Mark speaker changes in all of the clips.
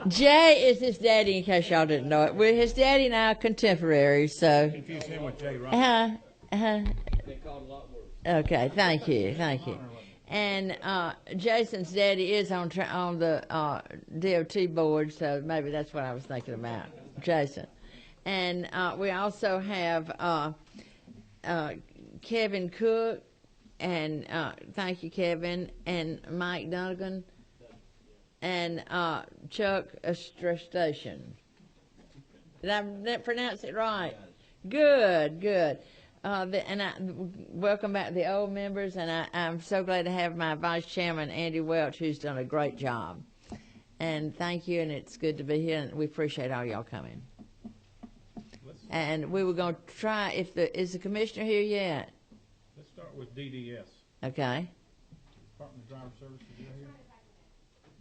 Speaker 1: Jay is his daddy, in case y'all didn't know it. We're his daddy and I are contemporaries, so.
Speaker 2: Confuse him with Jay Roberts.
Speaker 3: They called a lot worse.
Speaker 1: Okay, thank you. And Jason's daddy is on the DOT board, so maybe that's what I was thinking about, Jason. And we also have Kevin Cook, and thank you, Kevin, and Mike Donegan, and Chuck Estrastation. Did I pronounce it right? Good. And I welcome back the old members, and I'm so glad to have my Vice Chairman, Andy Welch, who's done a great job. And thank you, and it's good to be here, and we appreciate all y'all coming. And we were going to try, is the commissioner here yet?
Speaker 2: Let's start with DDS.
Speaker 1: Okay.
Speaker 2: Department of Driver Services, is here?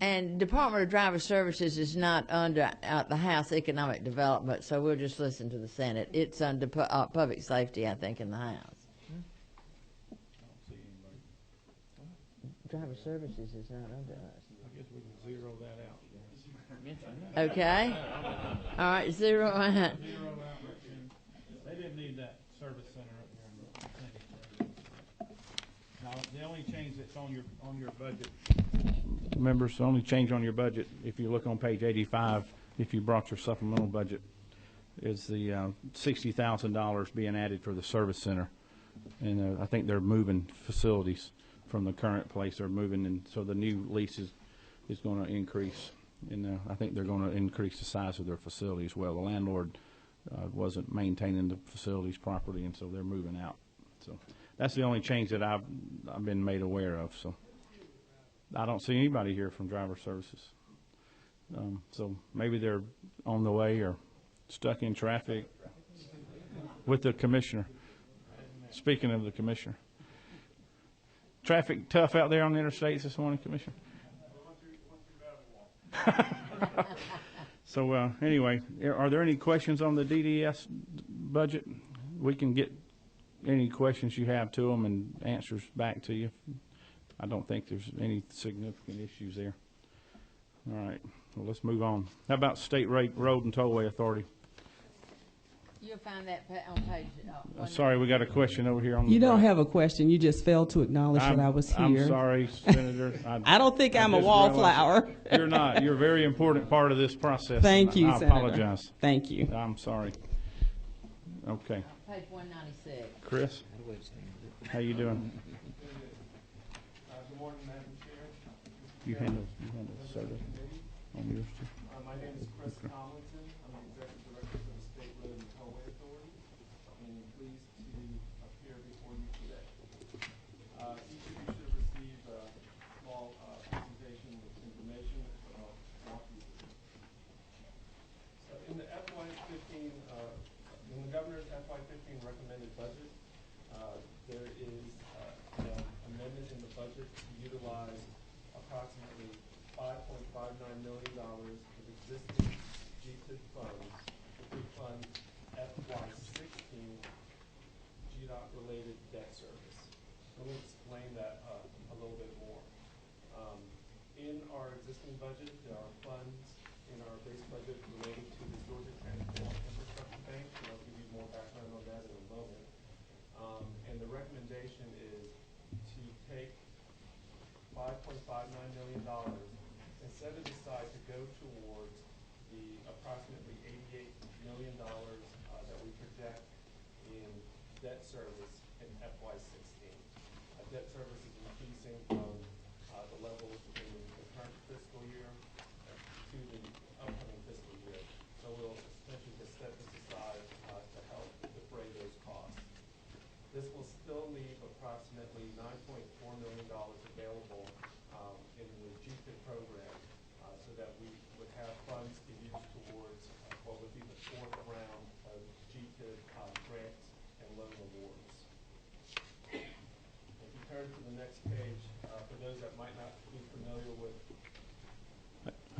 Speaker 1: And Department of Driver Services is not under the House Economic Development, so we'll just listen to the Senate. It's under Public Safety, I think, in the House.
Speaker 2: I don't see anybody.
Speaker 1: Driver Services is not under us.
Speaker 2: I guess we can zero that out.
Speaker 1: Okay. All right, zero out.
Speaker 2: Zero out. They didn't need that service center up there. Now, the only change that's on your budget, members, the only change on your budget, if you look on page 85, if you brought your supplemental budget, is the $60,000 being added for the service center. And I think they're moving facilities from the current place. They're moving, and so the new lease is going to increase. And I think they're going to increase the size of their facility as well. The landlord wasn't maintaining the facilities properly, and so they're moving out. So that's the only change that I've been made aware of. So I don't see anybody here from Driver Services. So maybe they're on the way or stuck in traffic with the commissioner. Speaking of the commissioner, traffic tough out there on the interstates this morning, Commissioner? So anyway, are there any questions on the DDS budget? We can get any questions you have to them and answers back to you. I don't think there's any significant issues there. All right, well, let's move on. How about State Road and Tollway Authority?
Speaker 1: You'll find that on page.
Speaker 2: Sorry, we got a question over here on the
Speaker 4: You don't
Speaker 2: right.
Speaker 4: have a question. You just failed to acknowledge that I was here.
Speaker 2: I'm sorry, Senator.
Speaker 4: I don't think I'm a
Speaker 2: just
Speaker 4: wallflower.
Speaker 2: realized You're not. You're a very important part of this process.
Speaker 4: Thank you,
Speaker 2: I
Speaker 4: Senator.
Speaker 2: apologize.
Speaker 4: Thank you.
Speaker 2: I'm sorry. Okay.
Speaker 1: Page 196.
Speaker 2: Chris, how you doing?
Speaker 5: Good morning, Madam Chair.
Speaker 2: You handle soda on yours too.
Speaker 5: My name is Chris Tomlinson. I'm the Executive Director for the State Road and Tollway Authority, and I'm pleased to appear before you today. Each of you should have received a small presentation with information that I'll walk you through. So in the FY15, in the Governor's FY15 recommended budget, there is an amendment in the budget to utilize approximately $5.59 million of existing GTID funds to pre-fund FY16 GDOT-related debt service. Let me explain that a little bit more. In our existing budget, there are funds in our base budget related to the Georgia Transport Infrastructure Bank, and I'll give you more background on that in a moment. And the recommendation is to take $5.59 million and set it aside to go towards the approximately $88 million that we project in debt service in FY16. Debt service is increasing from the levels in the current fiscal year to the upcoming fiscal year. So we'll essentially just set this aside to help defray those costs. This will still leave approximately $9.4 million available in the GTID program so that we would have funds to use towards what would be the fourth round of GTID grants and loan awards. If you turn to the next page, for those that might not be familiar with.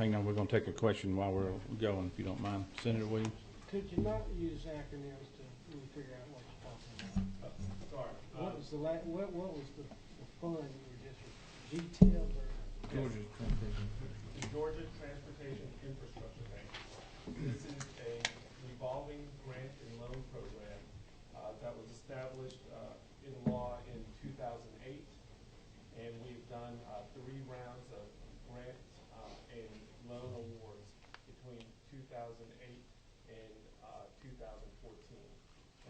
Speaker 2: Hang on, we're going to take a question while we're going, if you don't mind. Senator Williams?
Speaker 6: Could you not use acronyms to really figure out what you're talking about?
Speaker 5: Sorry.
Speaker 6: What was the fund you were just GTIB or?
Speaker 5: The Georgia Transportation Infrastructure Bank. This is a revolving grant and loan program that was established in law in 2008, and we've done 3 rounds of grant and loan awards between 2008 and 2014.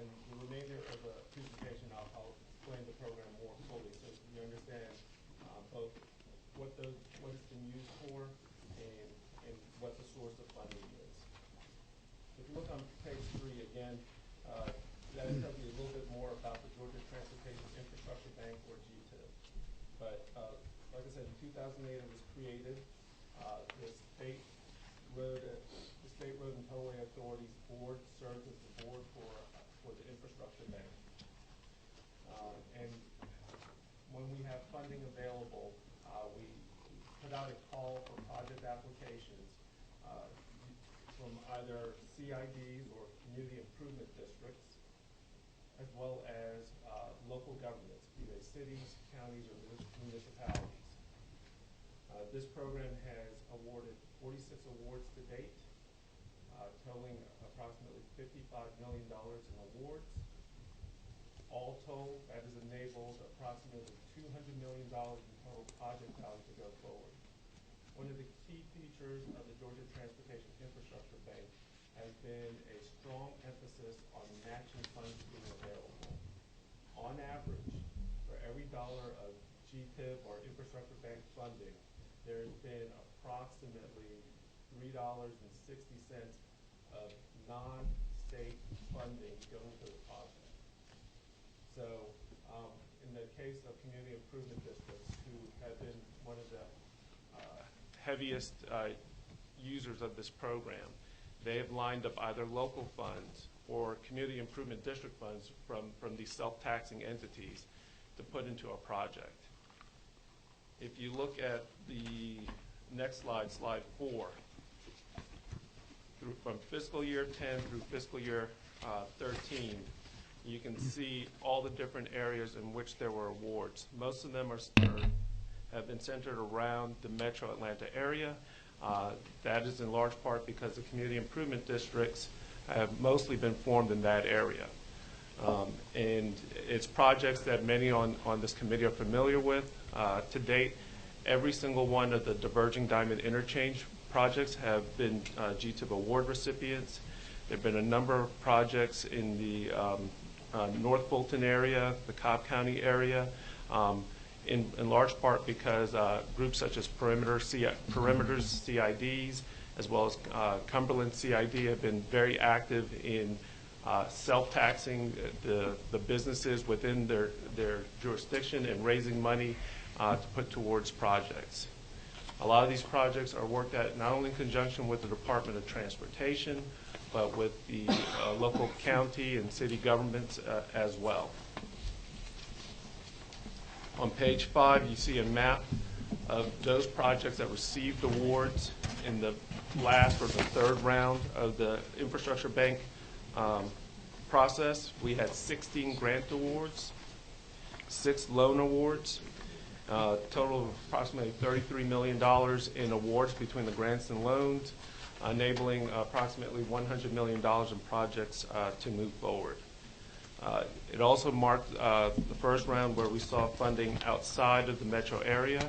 Speaker 5: And the remainder of the presentation, I'll explain the program more fully so you understand both what it's been used for and what the source of funding is. If you look on page 3 again, that tells you a little bit more about the Georgia Transportation Infrastructure Bank, or GTIB. But like I said, in 2008 it was created. The State Road and Tollway Authority's board serves as the board for the Infrastructure Bank. And when we have funding available, we put out a call for project applications from either CIDs or community improvement districts, as well as local governments, be they cities, counties, or municipalities. This program has awarded 46 awards to date, totaling approximately $55 million in awards. All told, that has enabled approximately $200 million in total project value to go forward. One of the key features of the Georgia Transportation Infrastructure Bank has been a strong emphasis on matching funds being available. On average, for every dollar of GTIB or Infrastructure Bank funding, there has been approximately $3.60 of non-state funding going to the project. So in the case of community improvement districts, who have been one of the heaviest users of this program, they have lined up either local funds or community improvement district funds from these self-taxing entities to put into a project. If you look at the next slide, slide 4, from fiscal year 10 through fiscal year 13, you can see all the different areas in which there were awards. Most of them have been centered around the metro Atlanta area. That is in large part because the community improvement districts have mostly been formed in that area. And it's projects that many on this committee are familiar with. To date, every single one of the diverging diamond interchange projects have been GTIB award recipients. There have been a number of projects in the North Fulton area, the Cobb County area, in large part because groups such as Perimeters CIDs, as well as Cumberland CID, have been very active in self-taxing the businesses within their jurisdiction and raising money to put towards projects. A lot of these projects are worked at not only in conjunction with the Department of Transportation, but with the local county and city governments as well. On page 5, you see a map of those projects that received awards in the last or the third round of the Infrastructure Bank process. We had 16 grant awards, 6 loan awards, total of approximately $33 million in awards between the grants and loans, enabling approximately $100 million in projects to move forward. It also marked the first round where we saw funding outside of the metro area.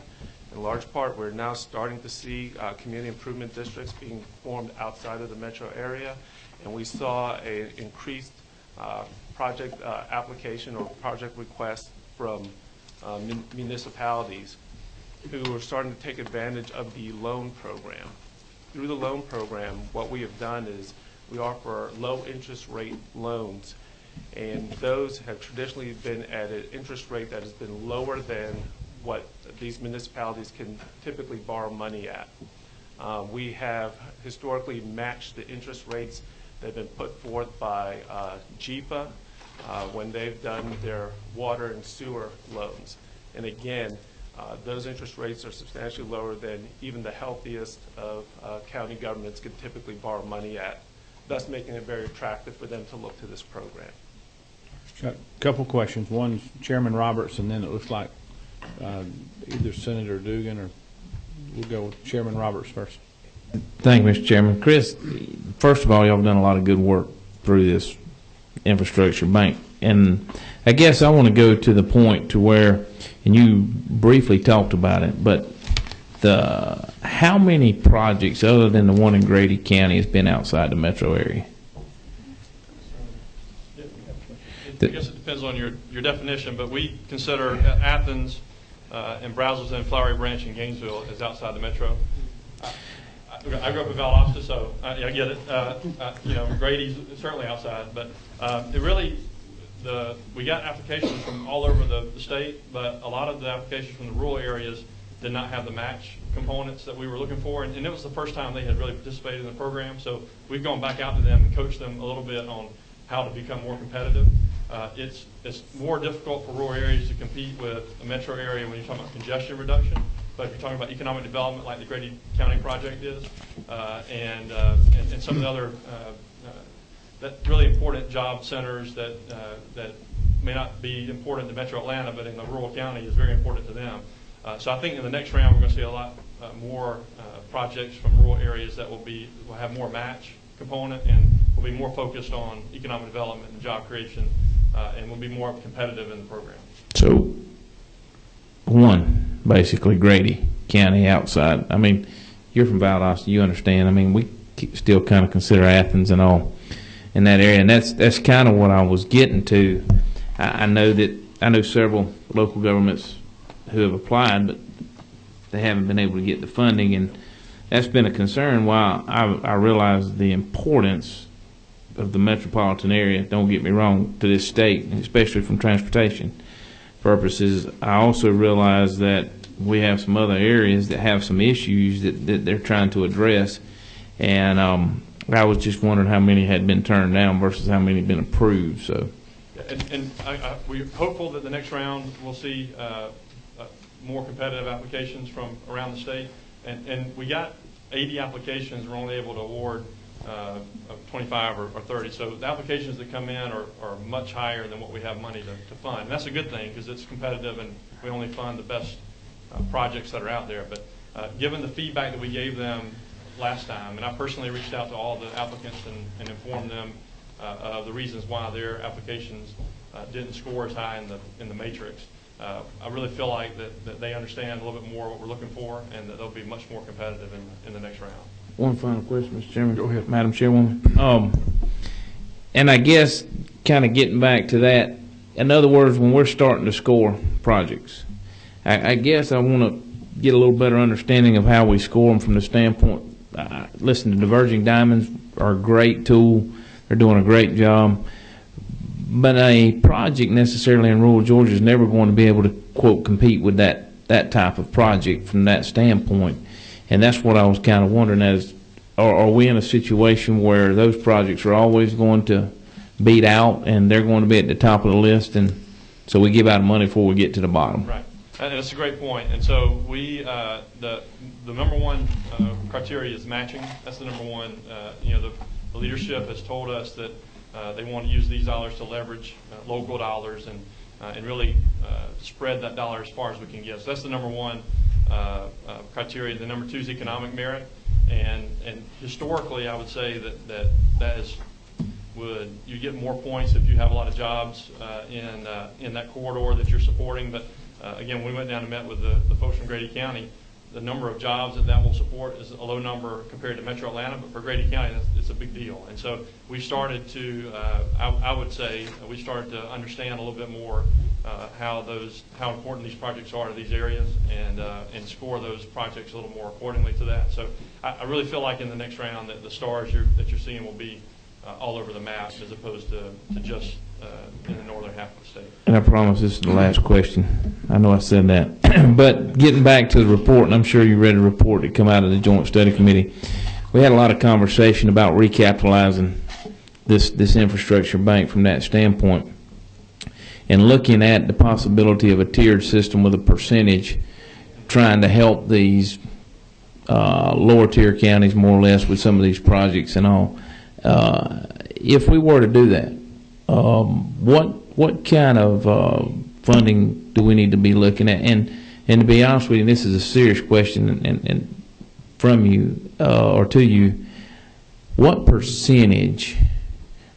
Speaker 5: In large part, we're now starting to see community improvement districts being formed outside of the metro area, and we saw an increased project application or project request from municipalities who are starting to take advantage of the loan program. Through the loan program, what we have done is we offer low interest rate loans, and those have traditionally been at an interest rate that has been lower than what these municipalities can typically borrow money at. We have historically matched the interest rates that have been put forth by GEPA when they've done their water and sewer loans. And again, those interest rates are substantially lower than even the healthiest of county governments could typically borrow money at, thus making it very attractive for them to look to this program.
Speaker 2: Got a couple questions. One, Chairman Roberts, and then it looks like either Senator Dugan or we'll go with Chairman Roberts first.
Speaker 3: Thank you, Mr. Chairman. Chris, first of all, y'all have done a lot of good work through this infrastructure bank. And I guess I want to go to the point to where, and you briefly talked about it, but how many projects other than the one in Grady County has been outside the metro area?
Speaker 7: I guess it depends on your definition, but we consider Athens and Brazos and Flowery Branch and Gainesville as outside the metro. I grew up in Valdosta, so I get it. Grady's certainly outside, but it really, we got applications from all over the state, but a lot of the applications from the rural areas did not have the match components that we were looking for, and it was the first time they had really participated in the program, so we've gone back out to them and coached them a little bit on how to become more competitive. It's more difficult for rural areas to compete with a metro area when you're talking about congestion reduction, but if you're talking about economic development like the Grady County project is, and some of the other that really important job centers that may not be important to Metro Atlanta, but in the rural county is very important to them. So I think in the next round we're going to see a lot more projects from rural areas that will have more match component and will be more focused on economic development and job creation, and will be more competitive in the program.
Speaker 3: So, one, basically Grady County outside. I mean, you're from Valdosta, you understand. I mean, we still kind of consider Athens and all in that area, and that's kind of what I was getting to. I know several local governments who have applied, but they haven't been able to get the funding, and that's been a concern. While I realize the importance of the metropolitan area, don't get me wrong, to this state, especially from transportation purposes, I also realize that we have some other areas that have some issues that they're trying to address, and I was just wondering how many had been turned down versus how many had been approved. So,
Speaker 7: and we're hopeful that the next round we'll see more competitive applications from around the state, and we got 80 applications. We're only able to award 25 or 30. So the applications that come in are much higher than what we have money to fund. And that's a good thing because it's competitive and we only fund the best projects that are out there. But given the feedback that we gave them last time, and I personally reached out to all the applicants and informed them of the reasons why their applications didn't score as high in the matrix. I really feel like that they understand a little bit more what we're looking for, and that they'll be much more competitive in the next round.
Speaker 3: one final question, Mr. Chairman. Go ahead, Madam Chairwoman. And I guess kind of getting back to that, in other words, when we're starting to score projects, I guess I want to get a little better understanding of how we score them from the standpoint. Listen, the Diverging Diamonds are a great tool. They're doing a great job. But a project necessarily in rural Georgia is never going to be able to, quote, compete with that type of project from that standpoint. And that's what I was kind of wondering, are we in a situation where those projects are always going to beat out and they're going to be at the top of the list, and so we give out money before we get to the bottom?
Speaker 7: Right. And that's a great point. And so we, the number one criteria is matching. That's the number one. The leadership has told us that they want to use these dollars to leverage local dollars and really spread that dollar as far as we can get. So that's the number one criteria. The number two is economic merit. And historically, I would say that is you get more points if you have a lot of jobs in that corridor that you're supporting. But again, when we went down and met with the folks from Grady County, the number of jobs that will support is a low number compared to Metro Atlanta, but for Grady County, it's a big deal. And so we started to, I would say, we started to understand a little bit more how important these projects are to these areas, and score those projects a little more accordingly to that. So I really feel like in the next round that the stars that you're seeing will be all over the map as opposed to just in the northern half of the state.
Speaker 3: And I promise this is the last question. I know I said that. But getting back to the report, and I'm sure you read the report that come out of the Joint Study Committee, we had a lot of conversation about recapitalizing this infrastructure bank from that standpoint, and looking at the possibility of a tiered system with a percentage, trying to help these lower tier counties more or less with some of these projects and all. If we were to do that, what kind of funding do we need to be looking at? And And to be honest with you, this is a serious question, and from you or to you, what percentage?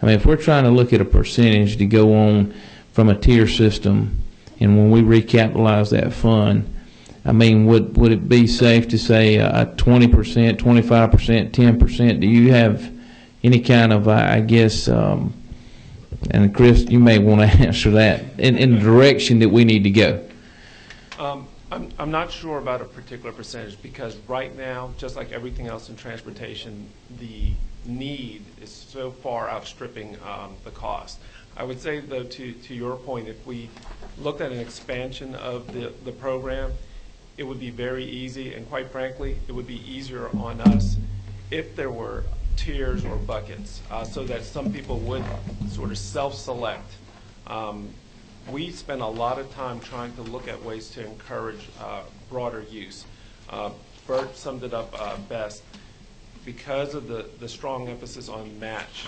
Speaker 3: I mean, if we're trying to look at a percentage to go on from a tier system, and when we recapitalize that fund, I mean, would it be safe to say 20%, 25%, 10%? Do you have any kind of, I guess, and Chris, you may want to answer that, in the direction that we need to go?
Speaker 5: I'm not sure about a particular percentage, because right now, just like everything else in transportation, the need is so far outstripping the cost. I would say, though, to your point, if we looked at an expansion of the program, it would be very easy, and quite frankly, it would be easier on us if there were tiers or buckets, so that some people would sort of self-select. We spend a lot of time trying to look at ways to encourage broader use. Bert summed it up best. Because of the strong emphasis on match,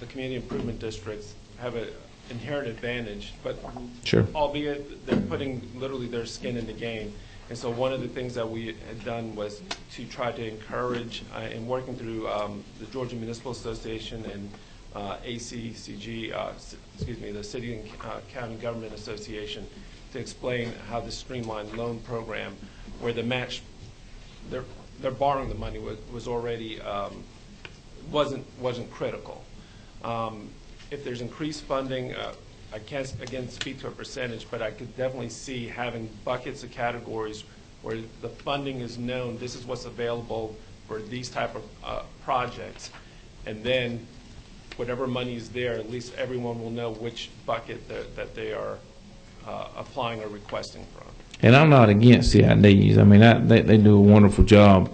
Speaker 5: the community improvement districts have an inherent advantage, but
Speaker 3: Sure.
Speaker 5: albeit they're putting literally their skin in the game. And so one of the things that we had done was to try to encourage, in working through the Georgia Municipal Association and ACCG, the City and County Government Association, to explain how the streamlined loan program, where the match, they're borrowing the money, was already wasn't critical. If there's increased funding, I can't again speak to a percentage, but I could definitely see having buckets of categories where the funding is known. This is what's available for these type of projects, and then whatever money is there, at least everyone will know which bucket that they are applying or requesting from.
Speaker 3: And I'm not against CIDs. I mean, they do a wonderful job.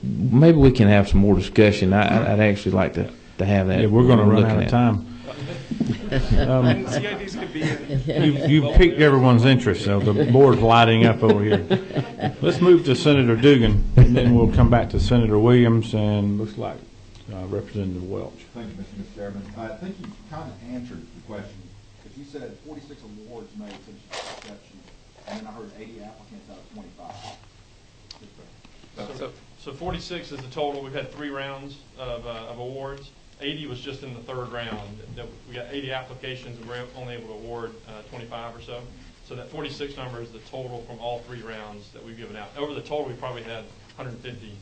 Speaker 3: Maybe we can have some more discussion. I'd actually like to have that.
Speaker 2: Yeah, we're going to run out of time.
Speaker 5: And CIDs could be
Speaker 2: You've piqued everyone's interest, so the board's lighting up over here. Let's move to Senator Dugan, and then we'll come back to Senator Williams, and looks like Representative Welch.
Speaker 8: Thank you, Mr. Chairman. I think you kind of answered the question, because you said 46 awards made since inception, and then I heard 80 applicants out of 25.
Speaker 7: So 46 is the total. We've had 3 rounds of awards. 80 was just in the 3rd round. We got 80 applications, and we're only able to award 25 or so. So that 46 number is the total from all 3 rounds that we've given out. Over the total, we probably had 150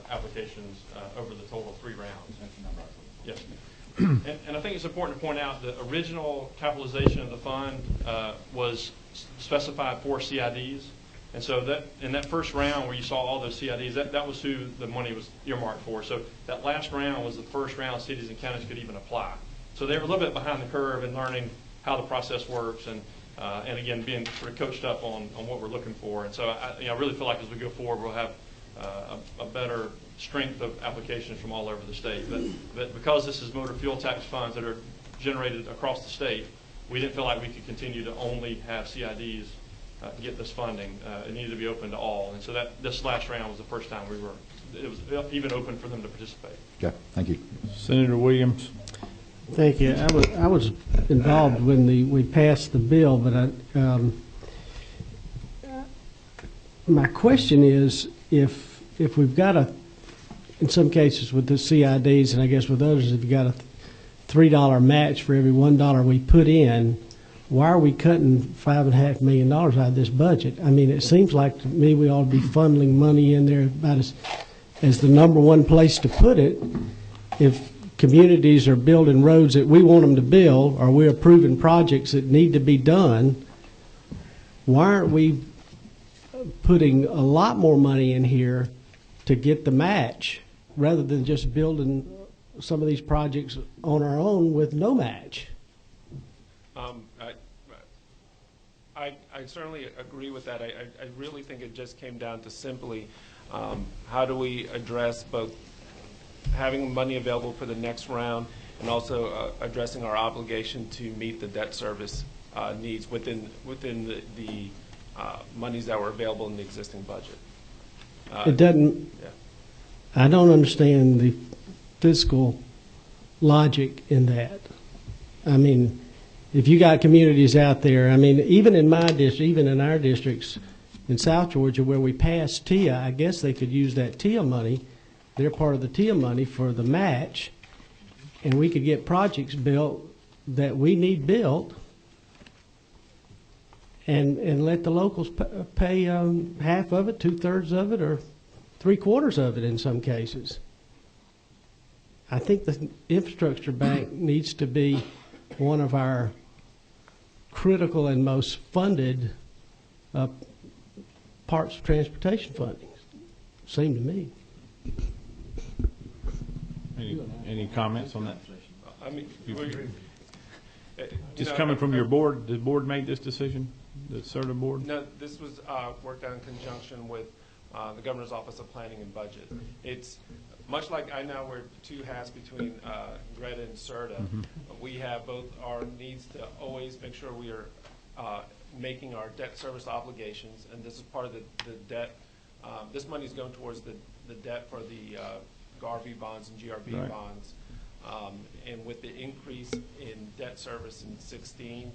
Speaker 7: applications over the total 3 rounds.
Speaker 8: That's the number I heard.
Speaker 7: Yes. And I think it's important to point out the original capitalization of the fund was specified for CIDs. And so that in that first round where you saw all those CIDs, that was who the money was earmarked for. So that last round was the first round cities and counties could even apply. So they were a little bit behind the curve in learning how the process works, and again, being sort of coached up on what we're looking for. And so I really feel like as we go forward, we'll have a better strength of applications from all over the state. But because this is motor fuel tax funds that are generated across the state, we didn't feel like we could continue to only have CIDs get this funding. It needed to be open to all. And so this last round was the first time it was even open for them to participate.
Speaker 8: Okay, thank you.
Speaker 2: Senator Williams.
Speaker 6: Thank you. I was involved when we passed the bill, but my question is, if we've got in some cases with the CIDs, and I guess with others, if you've got a $3 match for every $1 we put in, why are we cutting $5.5 million out of this budget? I mean, it seems like to me we ought to be funneling money in there about as the number one place to put it. If communities are building roads that we want them to build, or we're approving projects that need to be done, why aren't we putting a lot more money in here to get the match rather than just building some of these projects on our own with no match?
Speaker 5: I certainly agree with that. I really think it just came down to simply how do we address both having money available for the next round and also addressing our obligation to meet the debt service needs within the monies that were available in the existing budget.
Speaker 6: It doesn't.
Speaker 5: Yeah.
Speaker 6: I don't understand the fiscal logic in that. I mean, if you got communities out there, I mean, even in my district, even in our districts, in South Georgia where we passed TIA, I guess they could use that TIA money, their part of the TIA money for the match, and we could get projects built that we need built, and let the locals pay half of it, 2/3 of it, or 3/4 of it in some cases. I think the infrastructure bank needs to be one of our critical and most funded parts of transportation funding, seemed to me.
Speaker 2: Any comments on that?
Speaker 7: I mean,
Speaker 2: Just coming from your board, the board made this decision, the CERTA board?
Speaker 7: No, this was worked out in conjunction with the Governor's Office of Planning and Budget. It's much like I now wear two hats between Greta and CERTA. We have both our needs to always make sure we are making our debt service obligations, and this is part of the debt. This money is going towards the debt for the Garvey bonds and GRB
Speaker 2: Right.
Speaker 7: bonds. And with the increase in debt service in 16,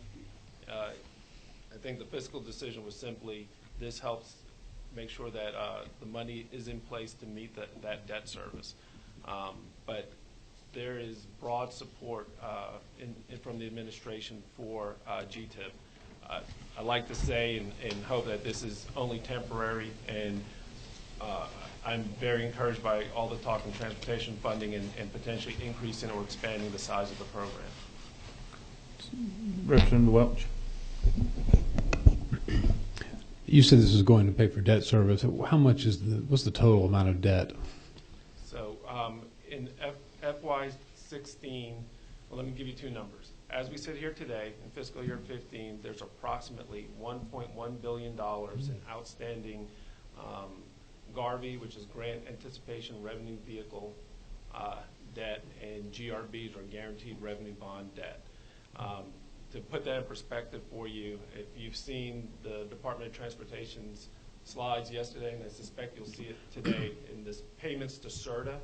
Speaker 7: I think the fiscal decision was simply this helps make sure that the money is in place to meet that debt service. But there is broad support from the administration for GTIP. I like to say and hope that this is only temporary, and I'm very encouraged by all the talk in transportation funding and potentially increasing or expanding the size of the program.
Speaker 2: Representative Welch.
Speaker 9: You said this is going to pay for debt service. How much is what's the total amount of debt?
Speaker 7: So in FY16, well, let me give you two numbers. As we sit here today, in fiscal year 15, there's approximately $1.1 billion in outstanding Garvey, which is Grant Anticipation Revenue Vehicle debt, and GRBs, or Guaranteed Revenue Bond debt. To put that in perspective for you, if you've seen the Department of Transportation's slides yesterday, and I suspect you'll see it today, in this payments to CERTA,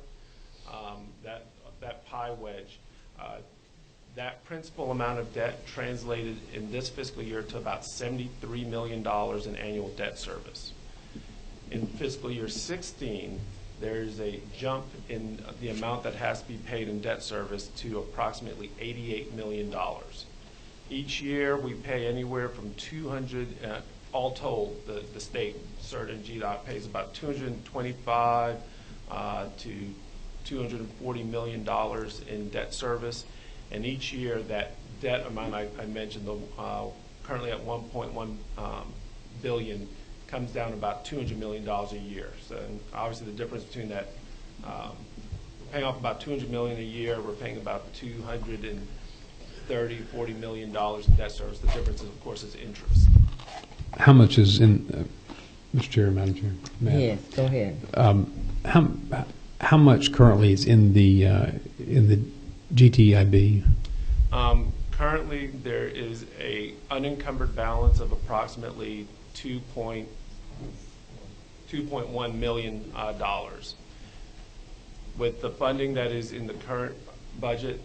Speaker 7: that pie wedge, that principal amount of debt translated in this fiscal year to about $73 million in annual debt service. In fiscal year 16, there's a jump in the amount that has to be paid in debt service to approximately $88 million. Each year, we pay anywhere from 200, all told, the state, CERTA and GDOT pays about $225 to $240 million in debt service. And each year, that debt amount I mentioned, currently at $1.1 billion, comes down about $200 million a year. So obviously the difference between that, we're paying off about $200 million a year, we're paying about $230, $40 million in debt service. The difference, of course, is interest.
Speaker 9: How much is in, Mr. Chair, Madam Chair?
Speaker 1: Yes, go ahead.
Speaker 9: How much currently is in the GTIB?
Speaker 7: Currently, there is a unencumbered balance of approximately $2.1 million. With the funding that is in the current budget,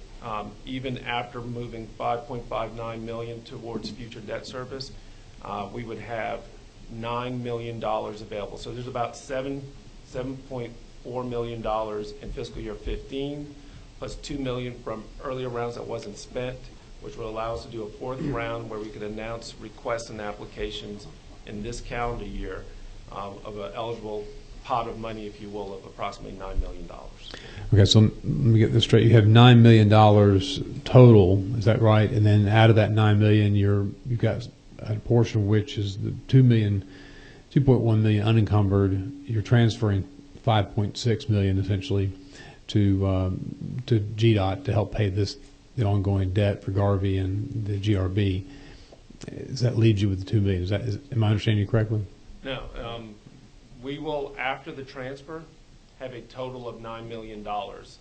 Speaker 7: even after moving $5.59 million towards future debt service, we would have $9 million available. So there's about $7.4 million in fiscal year 15, plus $2 million from earlier rounds that wasn't spent, which would allow us to do a fourth round where we could announce requests and applications in this calendar year of an eligible pot of money, if you will, of approximately $9 million.
Speaker 9: Okay, so let me get this straight. You have $9 million total, is that right? And then out of that $9 million, you've got a portion of which is the $2.1 million unencumbered. You're transferring $5.6 million essentially to GDOT to help pay the ongoing debt for Garvey and the GRB. Does that leave you with the $2 million? Am I understanding you correctly?
Speaker 7: No. We will, after the transfer, have a total of $9 million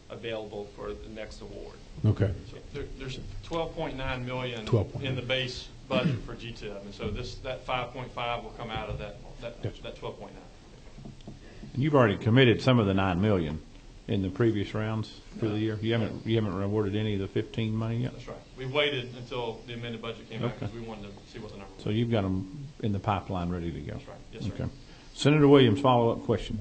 Speaker 7: available for the next award.
Speaker 9: Okay.
Speaker 7: So there's $12.9 million in the base budget for GTIP, and so that 5.5 will come out of that 12.9.
Speaker 2: And you've already committed some of the $9 million in the previous rounds for the year. You haven't awarded any of the 15 money yet?
Speaker 7: That's right. we waited until the amended budget came back
Speaker 2: Okay.
Speaker 7: because we wanted to see what the number was.
Speaker 2: So you've got them in the pipeline ready to go?
Speaker 7: That's right. Yes, sir.
Speaker 2: Okay. Senator Williams, follow-up question.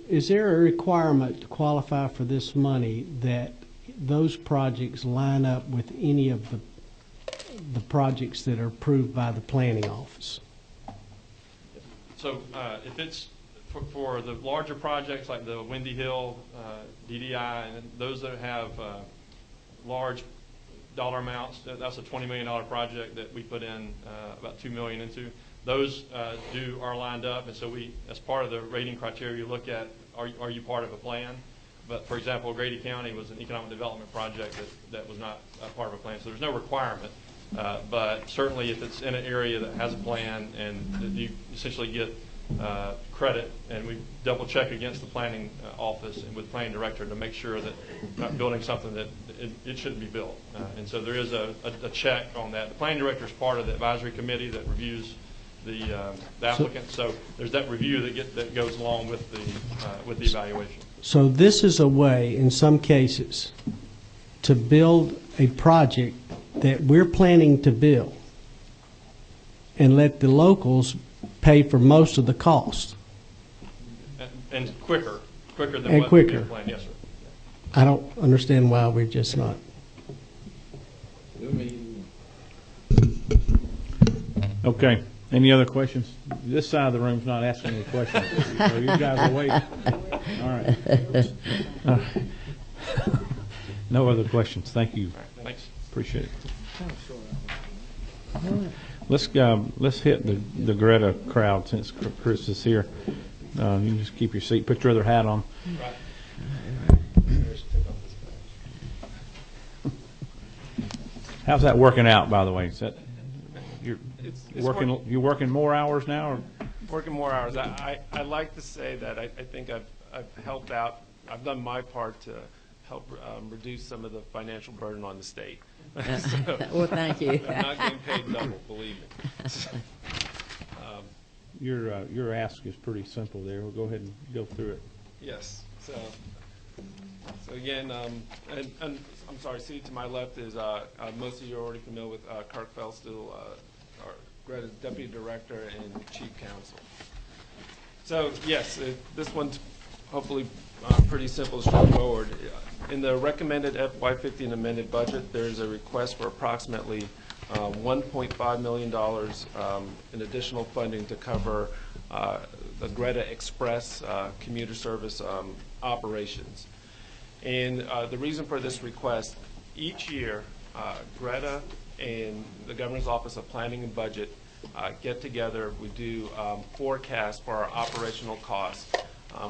Speaker 6: Is there a requirement to qualify for this money that those projects line up with any of the projects that are approved by the planning office?
Speaker 7: So if it's for the larger projects like the Windy Hill, DDI, and those that have large dollar amounts, that's a $20 million project that we put in about $2 million into. Those are lined up, and so we, as part of the rating criteria, you look at are you part of a plan? But for example, Grady County was an economic development project that was not a part of a plan, so there's no requirement. But certainly, if it's in an area that has a plan and you essentially get credit, and we double check against the planning office and with the planning director to make sure that we're not building something that it shouldn't be built. And so there is a check on that. The planning director is part of the advisory committee that reviews the applicant. So there's that review that goes along with the evaluation.
Speaker 6: So this is a way, in some cases, to build a project that we're planning to build and let the locals pay for most of the cost.
Speaker 7: And quicker than
Speaker 6: And
Speaker 7: what
Speaker 6: quicker.
Speaker 7: we planned. Yes, sir.
Speaker 6: I don't understand why we're just not.
Speaker 2: Okay. Any other questions? This side of the room's not asking any questions. So you guys are waiting. All right. No other questions. Thank you.
Speaker 7: All right, thanks.
Speaker 2: Appreciate it. Let's hit the Greta crowd since Chris is here. You can just keep your seat. Put your other hat on. How's that working out, by the way? Is that you're working more hours now? Or?
Speaker 5: Working more hours. I like to say that I think I've helped out. I've done my part to help reduce some of the financial burden on the state. So,
Speaker 1: Well, thank you.
Speaker 5: I'm not getting paid double, believe me.
Speaker 2: Your ask is pretty simple there. We'll go ahead and go through it.
Speaker 5: Yes. So again, and I'm sorry. Seated to my left is most of you are already familiar with Kirk Felstill, our Greta's Deputy Director and Chief Counsel. So yes, this one's hopefully pretty simple and straightforward. In the recommended FY15 and amended budget, there is a request for approximately $1.5 million in additional funding to cover the Greta Express commuter service operations. And the reason for this request, each year, Greta and the Governor's Office of Planning and Budget get together. We do forecasts for our operational costs.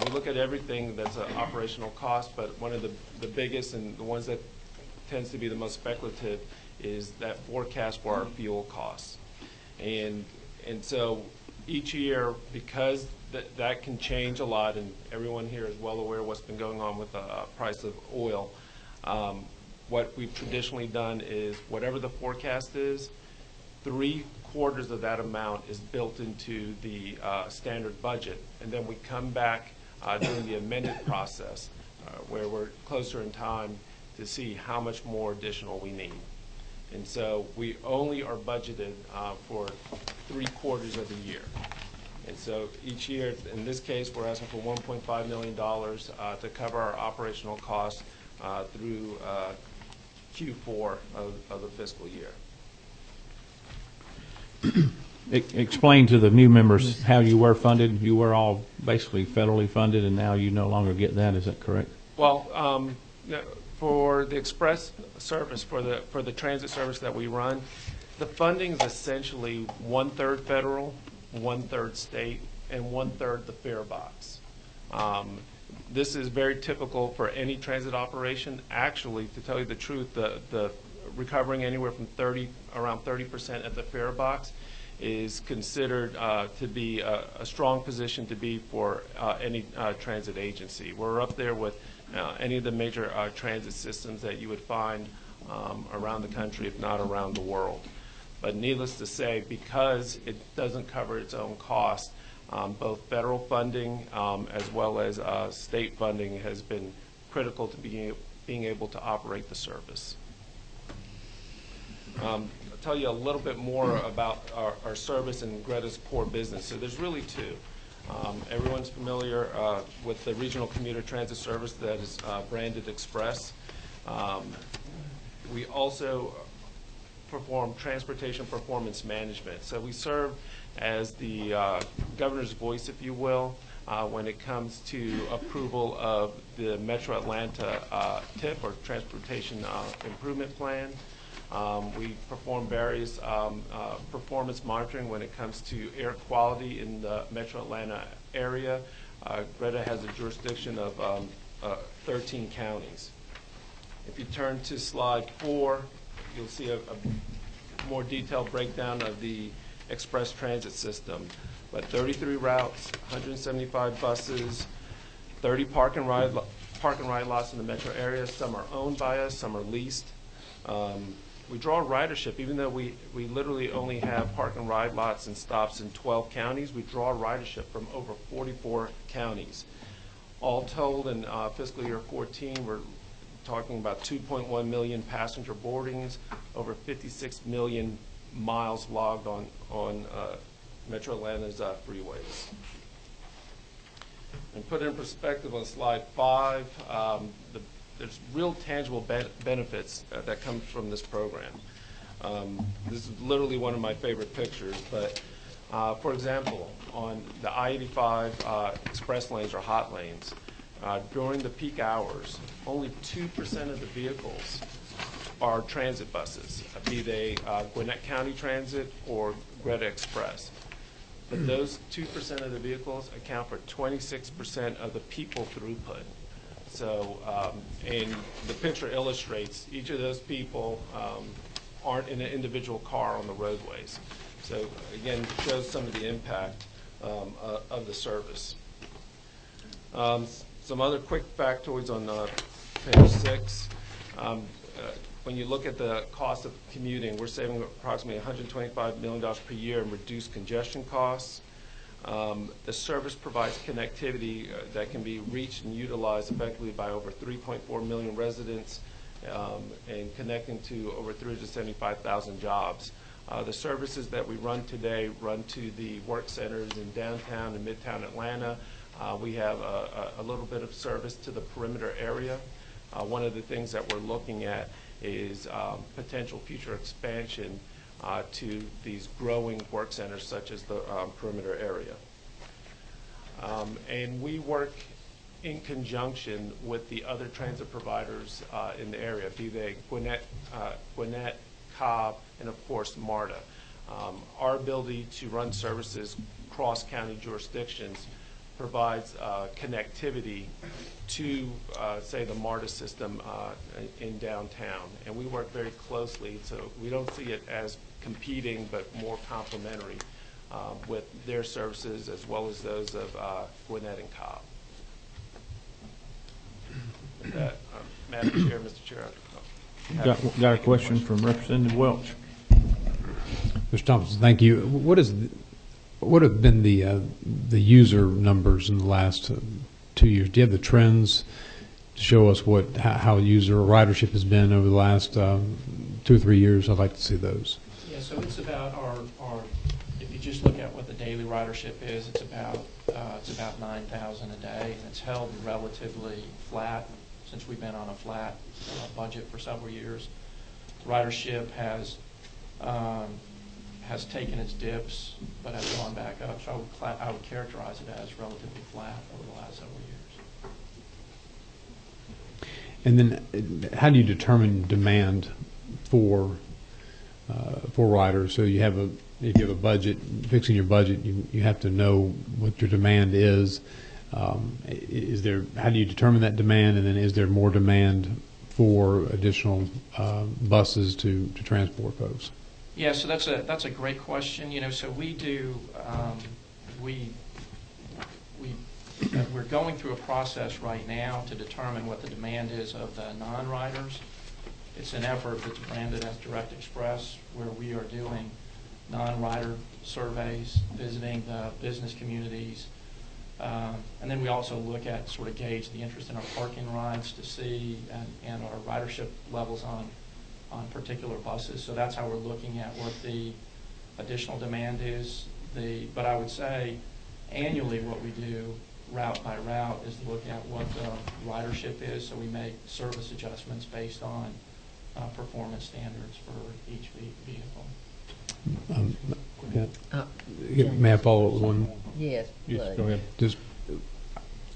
Speaker 5: We look at everything that's an operational cost, but one of the biggest and the ones that tends to be the most speculative is that forecast for our fuel costs. And so each year, because that can change a lot, and everyone here is well aware of what's been going on with the price of oil, what we've traditionally done is whatever the forecast is, 3/4 of that amount is built into the standard budget, and then we come back during the amended process where we're closer in time to see how much more additional we need. And so we only are budgeted for 3/4 of the year. And so each year, in this case, we're asking for $1.5 million to cover our operational costs through Q4 of the fiscal year.
Speaker 2: Explain to the new members how you were funded. You were all basically federally funded, and now you no longer get that. Is that correct?
Speaker 5: Well, for the express service, for the transit service that we run, the funding is essentially 1/3 federal, 1/3 state, and 1/3 the fare box. This is very typical for any transit operation. Actually, to tell you the truth, the recovering anywhere from around 30% at the fare box is considered to be a strong position to be for any transit agency. We're up there with any of the major transit systems that you would find around the country, if not around the world. But needless to say, because it doesn't cover its own costs, both federal funding as well as state funding has been critical to being able to operate the service. I'll tell you a little bit more about our service and Greta's core business. So there's really two. Everyone's familiar with the regional commuter transit service that is branded Express. We also perform transportation performance management. So we serve as the governor's voice, if you will, when it comes to approval of the Metro Atlanta TIP, or Transportation Improvement Plan. We perform various performance monitoring when it comes to air quality in the Metro Atlanta area. Greta has a jurisdiction of 13 counties. If you turn to slide 4, you'll see a more detailed breakdown of the express transit system. But 33 routes, 175 buses, 30 park and ride lots in the metro area. Some are owned by us, some are leased. We draw ridership, even though we literally only have park and ride lots and stops in 12 counties. We draw ridership from over 44 counties. All told, in fiscal year 14, we're talking about 2.1 million passenger boardings, over 56 million miles logged on Metro Atlanta's freeways. And put it in perspective on slide 5, there's real tangible benefits that come from this program. This is literally one of my favorite pictures, but for example, on the I-85 express lanes or hot lanes, during the peak hours, only 2% of the vehicles are transit buses, be they Gwinnett County Transit or Greta Express. But those 2% of the vehicles account for 26% of the people throughput. So, and the picture illustrates each of those people aren't in an individual car on the roadways. So again, shows some of the impact of the service. Some other quick factoids on page 6. When you look at the cost of commuting, we're saving approximately $125 million per year in reduced congestion costs. The service provides connectivity that can be reached and utilized effectively by over 3.4 million residents and connecting to over 375,000 jobs. The services that we run today run to the work centers in downtown and midtown Atlanta. We have a little bit of service to the perimeter area. One of the things that we're looking at is potential future expansion to these growing work centers such as the perimeter area. And we work in conjunction with the other transit providers in the area, be they Gwinnett, Cobb, and of course MARTA. Our ability to run services cross-county jurisdictions provides connectivity to, say, the MARTA system in downtown. And we work very closely, so we don't see it as competing, but more complementary with their services as well as those of Gwinnett and Cobb. With that, Madam Chair, Mr. Chair.
Speaker 2: Got a question from Representative Welch.
Speaker 9: Mr. Thompson, thank you. What have been the user numbers in the last 2 years? Do you have the trends to show us how user ridership has been over the last 2 or 3 years? I'd like to see those.
Speaker 10: Yeah, so it's about our if you just look at what the daily ridership is, it's about 9,000 a day, and it's held relatively flat since we've been on a flat budget for several years. Ridership has taken its dips, but has gone back up. So I would characterize it as relatively flat over the last several years.
Speaker 9: And then, how do you determine demand for riders? So if you have a budget, fixing your budget, you have to know what your demand is. How do you determine that demand? And then, is there more demand for additional buses to transport folks?
Speaker 10: Yeah, so that's a great question. So we do we're going through a process right now to determine what the demand is of the non-riders. It's an effort that's branded as Direct Express, where we are doing non-rider surveys, visiting the business communities, and then we also look at sort of gauge the interest in our parking rides to see and our ridership levels on on particular buses. So that's how we're looking at what the additional demand is. But I would say annually what we do route by route is look at what the ridership is. So we make service adjustments based on performance standards for each vehicle.
Speaker 9: May I follow up with one?
Speaker 1: Yes,
Speaker 2: Yes,
Speaker 1: please.
Speaker 2: go ahead.
Speaker 9: Just,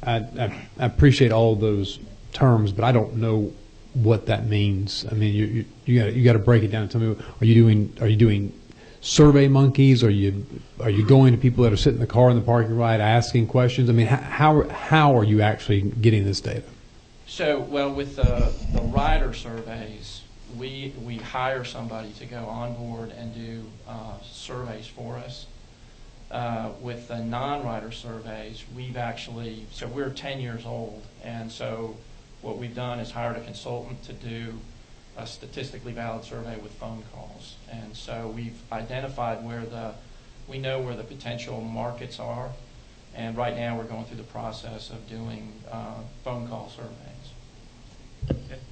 Speaker 9: I appreciate all of those terms, but I don't know what that means. I mean, you got to break it down. Tell me, are you doing survey monkeys? Are you going to people that are sitting in the car in the parking lot asking questions? I mean, how are you actually getting this data?
Speaker 10: So, well, with the rider surveys, we hire somebody to go on board and do surveys for us. With the non-rider surveys, so we're 10 years old, and so what we've done is hired a consultant to do a statistically valid survey with phone calls. And so we've identified we know where the potential markets are, and right now we're going through the process of doing phone call surveys.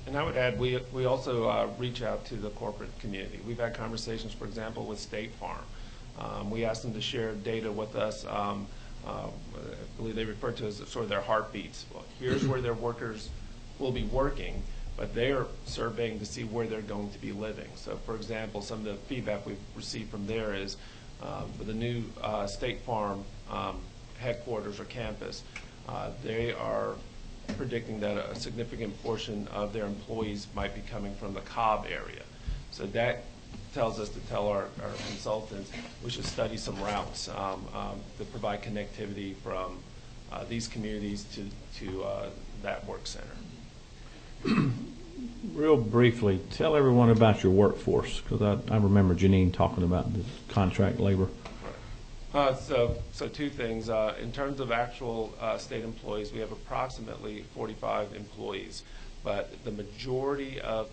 Speaker 5: And I would add, we also reach out to the corporate community. We've had conversations, for example, with State Farm. We asked them to share data with us. I believe they refer to as sort of their heartbeats. Well, here's where their workers will be working, but they're surveying to see where they're going to be living. So, for example, some of the feedback we've received from there is for the new State Farm headquarters or campus, they are predicting that a significant portion of their employees might be coming from the Cobb area. So that tells us to tell our consultants we should study some routes to provide connectivity from these communities to that work center.
Speaker 2: Real briefly, tell everyone about your workforce, because I remember Janine talking about the contract labor.
Speaker 5: So two things. In terms of actual state employees, we have approximately 45 employees, but the majority of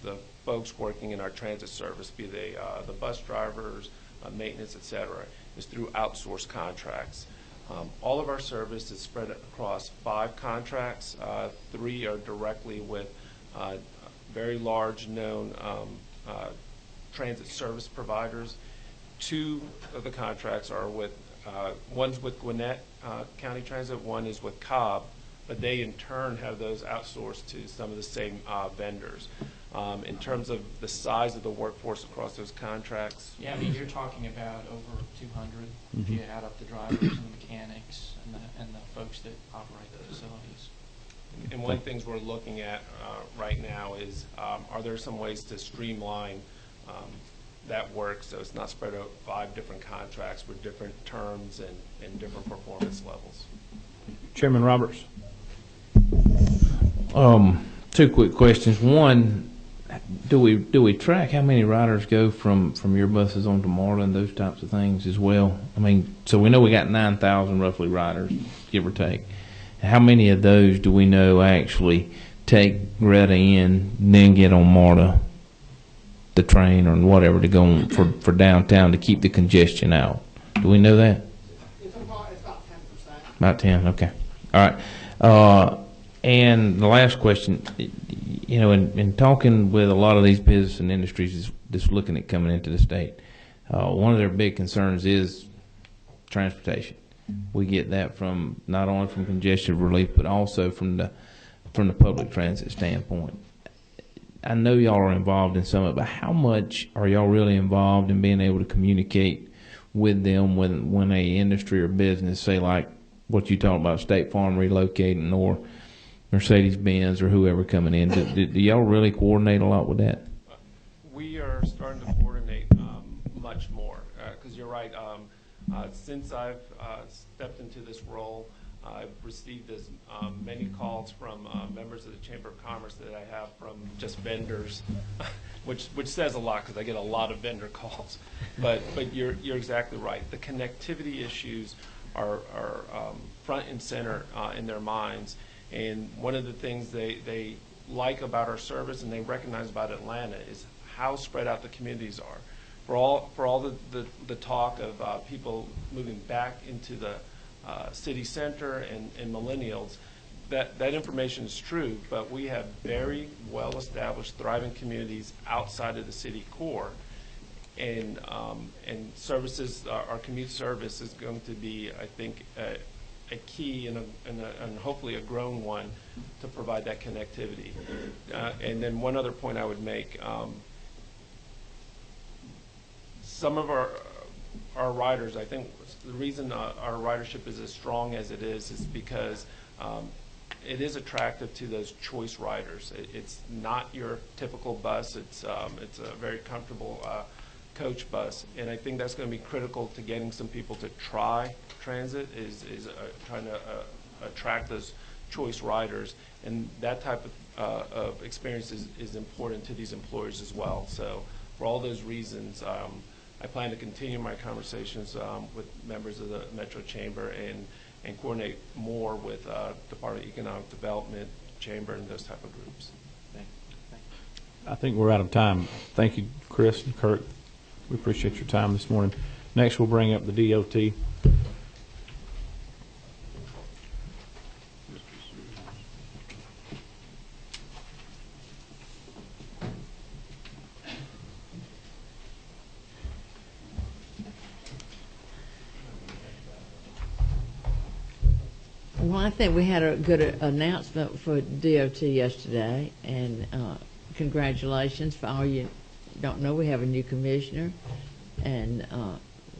Speaker 5: the folks working in our transit service, be they the bus drivers, maintenance, et cetera, is through outsourced contracts. All of our service is spread across 5 contracts. 3 are directly with very large known transit service providers. 2 of the contracts are with, one's with Gwinnett County Transit, one is with Cobb, but they in turn have those outsourced to some of the same vendors. In terms of the size of the workforce across those contracts.
Speaker 10: Yeah, I mean, you're talking about over 200 if you add up the drivers and the mechanics and the folks that operate the facilities.
Speaker 5: And one of the things we're looking at right now is are there some ways to streamline that work so it's not spread over 5 different contracts with different terms and different performance levels.
Speaker 2: Chairman Roberts.
Speaker 3: 2 quick questions. One, do we track how many riders go from your buses onto MARTA and those types of things as well? I mean, so we know we got 9,000 roughly riders, give or take. How many of those do we know actually take Greta in, then get on MARTA, the train or whatever, to go on for downtown to keep the congestion out? Do we know that?
Speaker 11: It's about 10%.
Speaker 3: About 10, okay. All right. And the last question, you know, in talking with a lot of these business and industries that's looking at coming into the state, one of their big concerns is transportation. We get that from not only from congestion relief, but also from the public transit standpoint. I know y'all are involved in some of it, but how much are y'all really involved in being able to communicate with them when a industry or business, say like what you talked about, State Farm relocating or Mercedes-Benz or whoever coming in, do y'all really coordinate a lot with that?
Speaker 5: We are starting to coordinate much more because you're right. Since I've stepped into this role, I've received as many calls from members of the Chamber of Commerce that I have from just vendors, which says a lot because I get a lot of vendor calls. But you're exactly right. The connectivity issues are front and center in their minds. And one of the things they like about our service and they recognize about Atlanta is how spread out the communities are. For all the talk of people moving back into the city center and millennials, that information is true, but we have very well-established, thriving communities outside of the city core. And services, our commute service is going to be, I think, a key and hopefully a growing one to provide that connectivity. And then one other point I would make, some of our riders, I think the reason our ridership is as strong as it is because it is attractive to those choice riders. It's not your typical bus. It's a very comfortable coach bus, and I think that's going to be critical to getting some people to try transit, is trying to attract those choice riders, and that type of experience is important to these employers as well. So for all those reasons, I plan to continue my conversations with members of the Metro Chamber and coordinate more with Department of Economic Development, Chamber, and those type of groups. Thank you.
Speaker 2: I think we're out of time. Thank you, Chris and Kurt. We appreciate your time this morning. Next, we'll bring up the DOT.
Speaker 1: Well, I think we had a good announcement for DOT yesterday, and congratulations for all you don't know. We have a new commissioner, and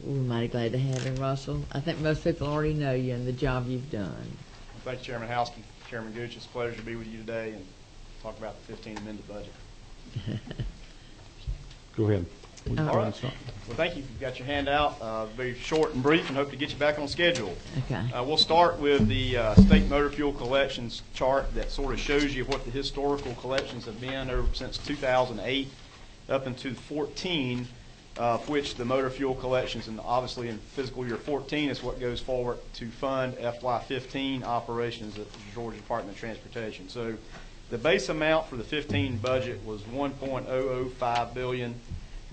Speaker 1: we're mighty glad to have him, Russell. I think most people already know you and the job you've done.
Speaker 12: Thank you, Chairman Howsky, Chairman Gooch. It's a pleasure to be with you today and talk about the 15 amended budget.
Speaker 2: Go ahead.
Speaker 12: All right. Well, thank you. You've got your handout. Very short and brief, and hope to get you back on schedule.
Speaker 1: Okay.
Speaker 12: We'll start with the state motor fuel collections chart that sort of shows you what the historical collections have been since 2008 up into 14, which the motor fuel collections, and obviously in fiscal year 14 is what goes forward to fund FY15 operations at the Georgia Department of Transportation. So the base amount for the 15 budget was $1.005 billion.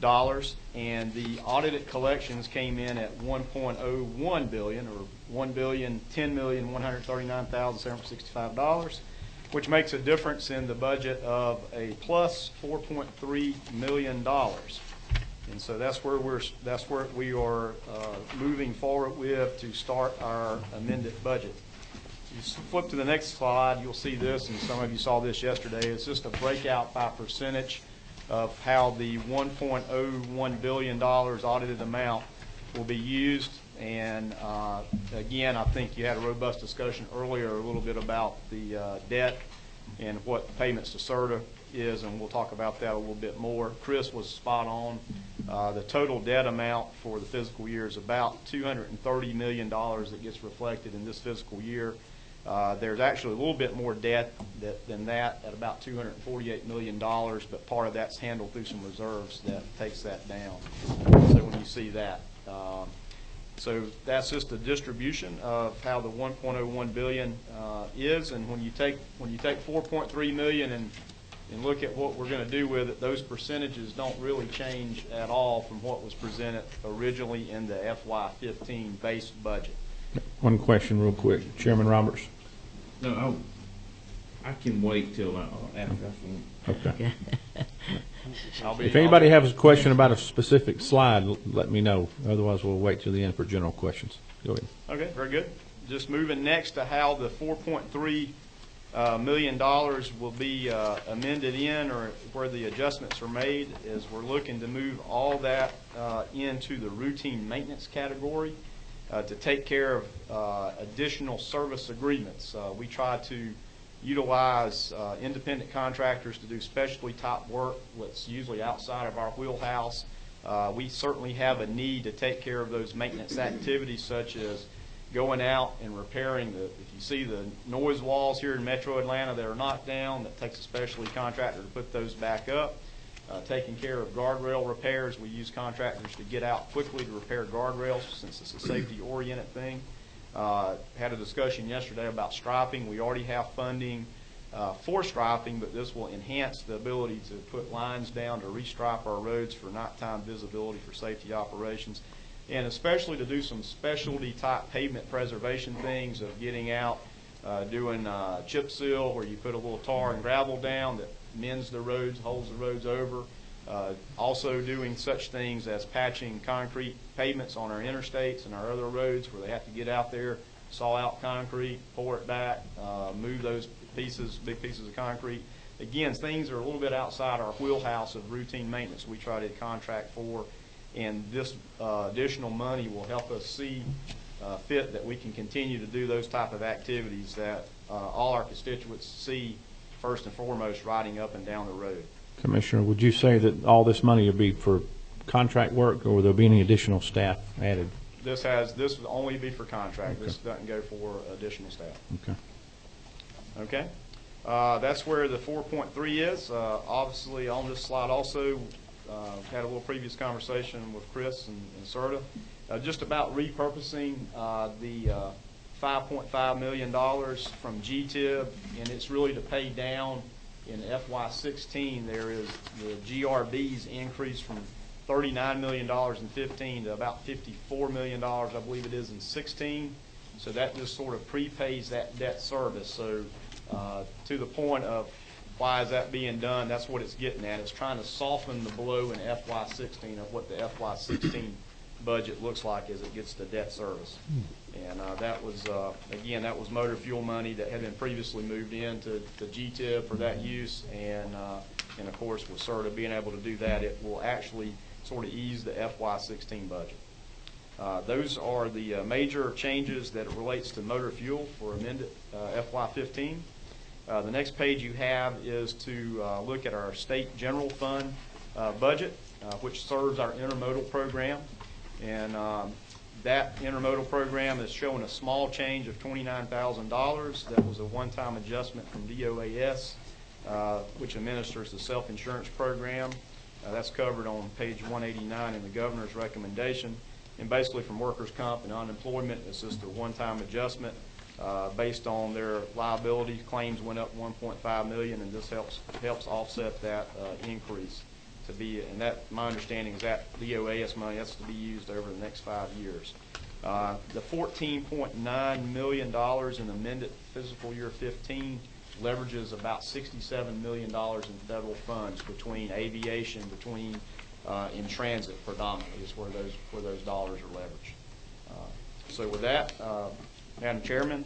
Speaker 12: And the audited collections came in at $1.01 billion, or $1,010,139,765, which makes a difference in the budget of a plus $4.3 million. And so that's where we are moving forward with to start our amended budget. You flip to the next slide, you'll see this, and some of you saw this yesterday. It's just a breakout by percentage of how the $1.01 billion audited amount will be used. And again, I think you had a robust discussion earlier a little bit about the debt and what payments to CERTA is, and we'll talk about that a little bit more. Chris was spot on. The total debt amount for the fiscal year is about $230 million that gets reflected in this fiscal year. There's actually a little bit more debt than that at about $248 million, but part of that's handled through some reserves that takes that down. So when you see that, so that's just a distribution of how the 1.01 billion is, and when you take 4.3 million and look at what we're going to do with it, those percentages don't really change at all from what was presented originally in the FY15 base budget.
Speaker 2: One question real quick. Chairman Roberts.
Speaker 3: No, I can wait till after.
Speaker 2: Okay. If anybody has a question about a specific slide, let me know. Otherwise, we'll wait till the end for general questions. Go ahead.
Speaker 12: Okay, very good. Just moving next to how the $4.3 million will be amended in, or where the adjustments are made, is we're looking to move all that into the routine maintenance category. To take care of additional service agreements. We try to utilize independent contractors to do specialty type work that's usually outside of our wheelhouse. We certainly have a need to take care of those maintenance activities, such as going out and repairing if you see the noise walls here in Metro Atlanta that are knocked down, that takes a specialty contractor to put those back up. Taking care of guardrail repairs. We use contractors to get out quickly to repair guardrails since it's a safety-oriented thing. Had a discussion yesterday about striping. We already have funding for striping, but this will enhance the ability to put lines down to restripe our roads for nighttime visibility for safety operations, and especially to do some specialty type pavement preservation things of getting out doing chip seal, where you put a little tar and gravel down that mends the roads, holds the roads over. Also doing such things as patching concrete pavements on our interstates and our other roads where they have to get out there, saw out concrete, pour it back, move those pieces, big pieces of concrete. Again, things are a little bit outside our wheelhouse of routine maintenance we try to contract for, and this additional money will help us see fit that we can continue to do those type of activities that all our constituents see first and foremost riding up and down the road.
Speaker 2: Commissioner, would you say that all this money will be for contract work, or will there be any additional staff added?
Speaker 12: This will only be for contract. Okay. This doesn't go for additional staff.
Speaker 2: Okay.
Speaker 12: Okay. That's where the 4.3 is. Obviously, on this slide also, had a little previous conversation with Chris and Serta, just about repurposing the $5.5 million from GTIB, and it's really to pay down in FY16. There is the GRB's increase from $39 million in 15 to about $54 million, I believe it is, in 16. So that just sort of prepays that debt service. So to the point of why is that being done, that's what it's getting at. It's trying to soften the blow in FY16 of what the FY16 budget looks like as it gets to debt service. And that was, again, that was motor fuel money that had been previously moved into the GTIB for that use. And of course, with CERTA being able to do that, it will actually sort of ease the FY16 budget. Those are the major changes that it relates to motor fuel for amended FY15. The next page you have is to look at our state general fund budget, which serves our intermodal program. And that intermodal program is showing a small change of $29,000. That was a one-time adjustment from DOAS, which administers the self-insurance program. That's covered on page 189 in the governor's recommendation. And basically from workers' comp and unemployment, it's just a one-time adjustment based on their liability. Claims went up $1.5 million, and this helps offset that increase. And that, my understanding is that DOAS money, that's to be used over the next 5 years. The $14.9 million in amended fiscal year 15 leverages about $67 million in federal funds between aviation, in transit predominantly is where those dollars are leveraged. So with that, Madam Chairman,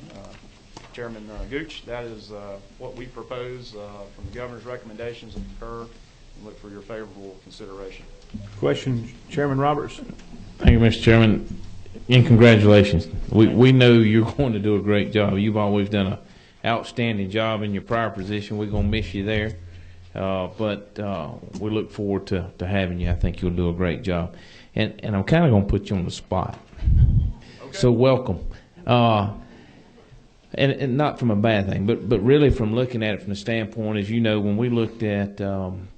Speaker 12: Chairman Gooch, that is what we propose from the governor's recommendations, and concur and look for your favorable consideration.
Speaker 2: Question, Chairman Roberts.
Speaker 3: Thank you, Mr. Chairman, and congratulations. We know you're going to do a great job. You've always done an outstanding job in your prior position. We're going to miss you there. But we look forward to having you. I think you'll do a great job. And I'm kind of going to put you on the spot. Okay. So welcome. And not from a bad thing, but really from looking at it from the standpoint, as you know, when we looked at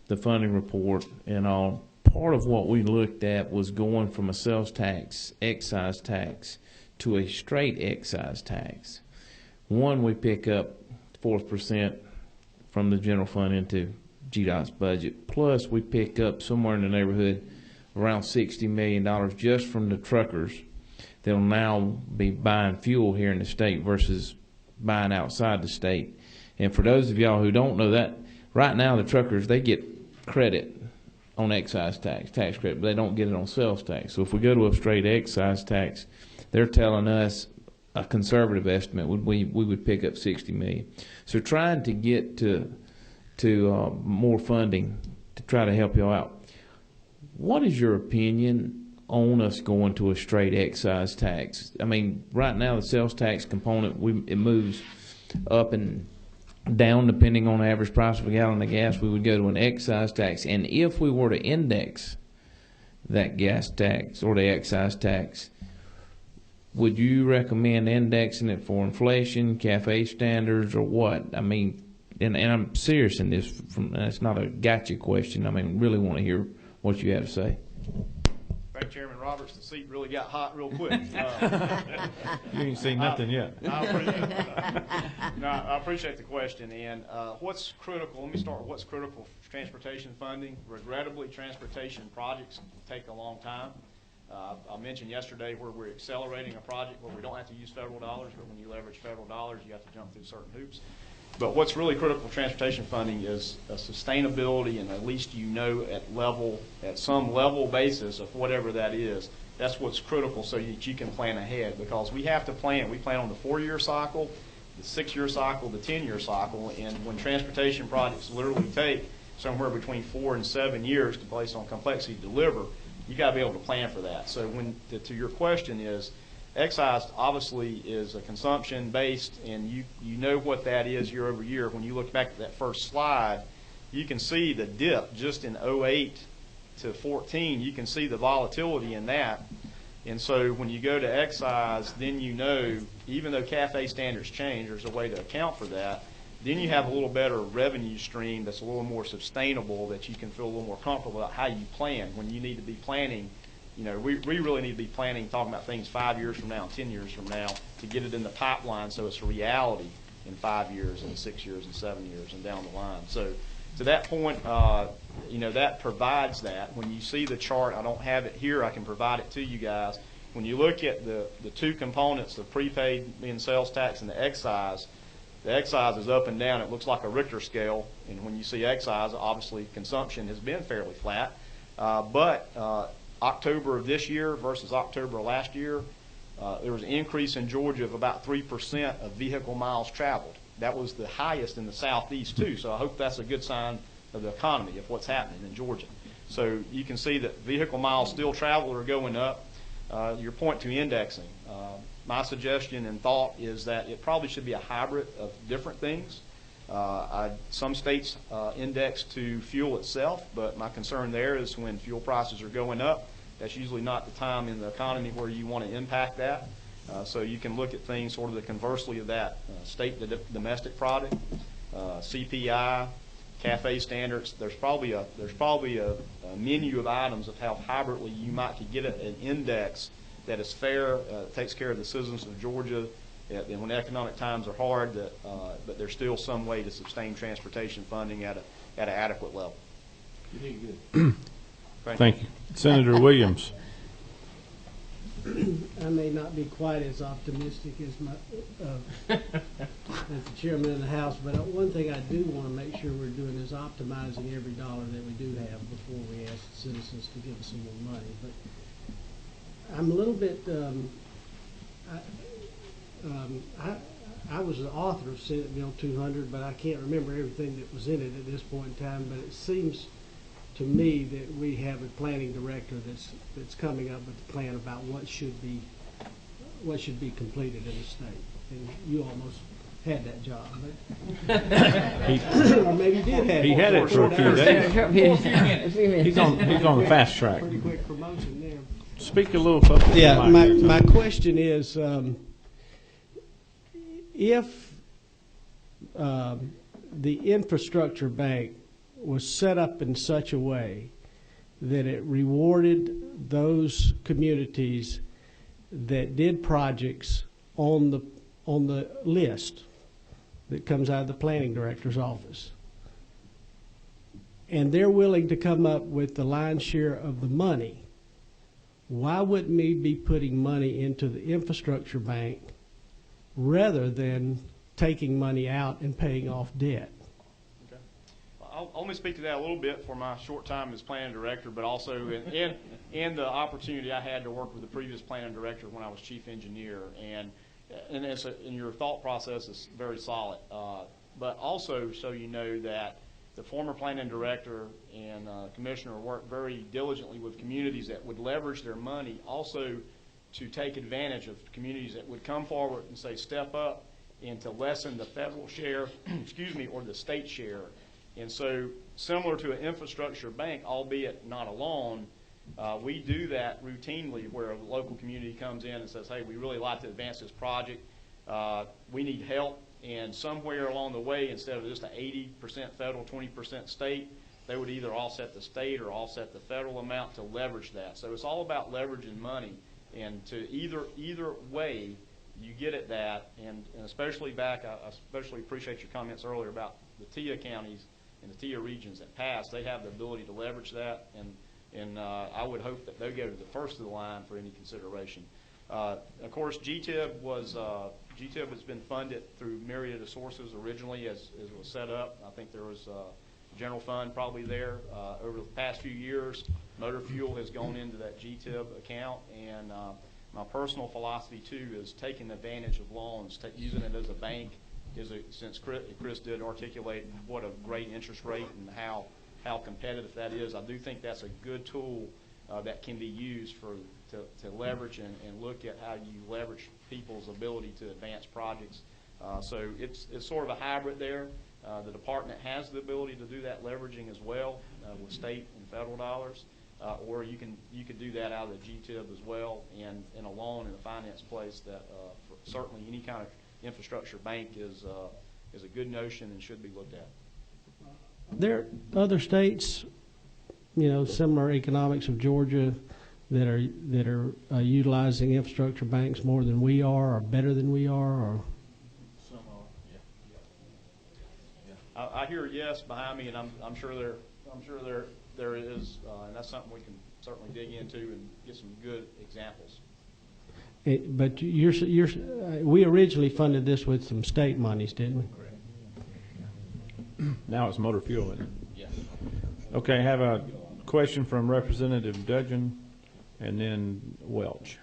Speaker 3: the funding report and all, part of what we looked at was going from a sales tax, excise tax, to a straight excise tax. One, we pick up 4% from the general fund into GDOT's budget. Plus, we pick up somewhere in the neighborhood around $60 million just from the truckers that'll now be buying fuel here in the state versus buying outside the state. And for those of y'all who don't know that, right now the truckers, they get credit on excise tax credit, but they don't get it on sales tax. So if we go to a straight excise tax, they're telling us a conservative estimate we would pick up $60 million. So trying to get to more funding to try to help you out. What is your opinion on us going to a straight excise tax? I mean, right now the sales tax component, it moves up and down depending on the average price of a gallon of gas. We would go to an excise tax, and if we were to index that gas tax or the excise tax, would you recommend indexing it for inflation, CAFE standards, or what? I mean, and I'm serious in this. It's not a gotcha question. I mean, really want to hear what you have to say.
Speaker 12: Thank you, Chairman Roberts. The seat really got hot real quick.
Speaker 2: You ain't seen nothing yet.
Speaker 12: I appreciate the question. And what's critical, let me start with what's critical for transportation funding. Regrettably, transportation projects take a long time. I mentioned yesterday where we're accelerating a project where we don't have to use federal dollars, but when you leverage federal dollars, you have to jump through certain hoops. But what's really critical for transportation funding is a sustainability, and at least at some level basis of whatever that is. That's what's critical so that you can plan ahead, because we have to plan. We plan on the 4-year cycle, the 6-year cycle, the 10-year cycle, and when transportation projects literally take somewhere between 4 and 7 years to based on complexity to deliver, you got to be able to plan for that. So to your question is, excise obviously is a consumption based, and you know what that is year over year. When you look back at that first slide, you can see the dip just in 08 to 14. You can see the volatility in that. And so when you go to excise, then you know, even though CAFE standards change, there's a way to account for that. Then you have a little better revenue stream that's a little more sustainable, that you can feel a little more comfortable about how you plan. When you need to be planning, we really need to be planning, talking about things 5 years from now, 10 years from now, to get it in the pipeline so it's a reality in 5 years and 6 years and 7 years and down the line. So to that point, that provides that. When you see the chart, I don't have it here, I can provide it to you guys. When you look at the two components, the prepaid being sales tax and the excise is up and down. It looks like a Richter scale. And when you see excise, obviously consumption has been fairly flat. But October of this year versus October of last year, there was an increase in Georgia of about 3% of vehicle miles traveled. That was the highest in the southeast too. So I hope that's a good sign of the economy, of what's happening in Georgia. So you can see that vehicle miles still traveled are going up. Your point to indexing. My suggestion and thought is that it probably should be a hybrid of different things. Some states index to fuel itself, but my concern there is when fuel prices are going up, that's usually not the time in the economy where you want to impact that. So you can look at things sort of the conversely of that. State domestic product, CPI, CAFE standards. There's probably a menu of items of how hybridly you might could get an index that is fair, takes care of the citizens of Georgia, and when economic times are hard, but there's still some way to sustain transportation funding at an adequate level.
Speaker 2: You did good. Thank you. Senator Williams.
Speaker 6: I may not be quite as optimistic as as the chairman of the House, but one thing I do want to make sure we're doing is optimizing every dollar that we do have before we ask the citizens to give us some more money. But I'm a little bit, I was the author of Senate Bill 200, but I can't remember everything that was in it at this point in time, but it seems to me that we have a planning director that's coming up with a plan about what should be completed in the state. And you almost had that job, but or maybe did have it.
Speaker 2: He had it for a few days. He's on the fast track.
Speaker 6: Pretty quick promotion there.
Speaker 2: Speak a little closer.
Speaker 6: Yeah, my question is, if the infrastructure bank was set up in such a way that it rewarded those communities that did projects on the list that comes out of the planning director's office, and they're willing to come up with the lion's share of the money, why wouldn't we be putting money into the infrastructure bank rather than taking money out and paying off debt?
Speaker 12: Okay. I'll only speak to that a little bit for my short time as planning director, but also in the opportunity I had to work with the previous planning director when I was chief engineer. And your thought process is very solid. But also, so you know, that the former planning director and commissioner worked very diligently with communities that would leverage their money also to take advantage of communities that would come forward and say, step up, and to lessen the federal share, or the state share. And so, similar to an infrastructure bank, albeit not alone, we do that routinely where a local community comes in and says, hey, we really like to advance this project. We need help. And somewhere along the way, instead of just an 80% federal, 20% state, they would either offset the state or offset the federal amount to leverage that. So it's all about leveraging money. And to either way, you get at that. And especially I especially appreciate your comments earlier about the TIA counties and the TIA regions that pass. They have the ability to leverage that. And I would hope that they go to the first of the line for any consideration. Of course, GTIB has been funded through myriad of sources originally as it was set up. I think there was a general fund probably there. Over the past few years, motor fuel has gone into that GTIB account, and my personal philosophy too is taking advantage of loans, using it as a bank. Since Chris did articulate what a great interest rate and how competitive that is, I do think that's a good tool that can be used to leverage and look at how you leverage people's ability to advance projects. So it's sort of a hybrid there. The department has the ability to do that leveraging as well with state and federal dollars, or you could do that out of the GTIB as well, and in a loan in a finance place that for certainly any kind of infrastructure bank is a good notion and should be looked at.
Speaker 6: There are other states, similar economics of Georgia, that are utilizing infrastructure banks more than we are, or better than we are, or.
Speaker 2: Some are, yeah.
Speaker 12: I hear yes behind me, and I'm sure there is, and that's something we can certainly dig into and get some good examples.
Speaker 6: But we originally funded this with some state monies, didn't we?
Speaker 2: Now it's motor fuel, isn't it?
Speaker 12: Yes.
Speaker 2: Okay, I have a question from Representative Dudgeon and then Welch.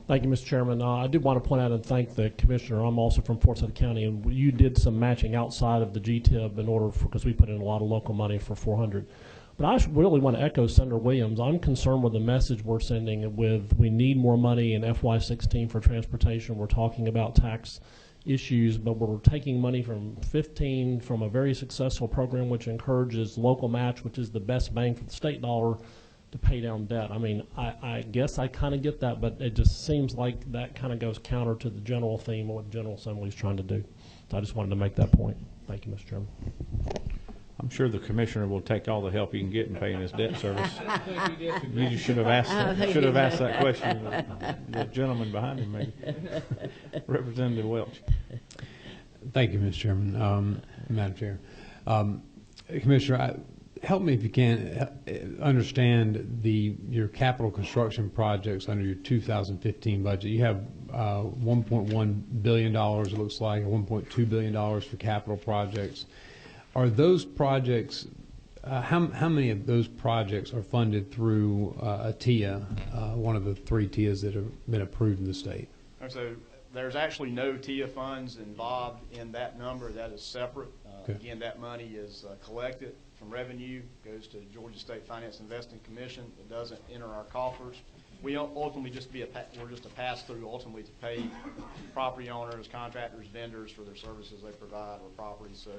Speaker 13: Thank you, Mr. Chairman. I do want to point out and thank the commissioner. I'm also from Forsyth County, and you did some matching outside of the GTIB in order because we put in a lot of local money for 400. But I really want to echo Senator Williams. I'm concerned with the message we're sending with we need more money in FY16 for transportation. We're talking about tax issues, but we're taking money from 15 from a very successful program which encourages local match, which is the best bang for the state dollar, to pay down debt. I mean, I guess I kind of get that, but it just seems like that kind of goes counter to the general theme of what the General Assembly is trying to do. So I just wanted to make that point. Thank you, Mr. Chairman.
Speaker 2: I'm sure the commissioner will take all the help he can get in paying his debt service. You just should have asked that question to the gentleman behind him, maybe. Representative Welch.
Speaker 9: Thank you, Mr. Chairman, Madam Chair. Commissioner, help me if you can understand your capital construction projects under your 2015 budget. You have $1.1 billion, it looks like, $1.2 billion for capital projects. Are those projects, how many of those projects are funded through a TIA, one of the 3 TIAs that have been approved in the state?
Speaker 12: So there's actually no TIA funds involved in that number. That is separate.
Speaker 9: Okay.
Speaker 12: Again, that money is collected from revenue, goes to Georgia State Finance Investing Commission. It doesn't enter our coffers. We ultimately we're just a pass-through ultimately to pay property owners, contractors, vendors for their services they provide or property. So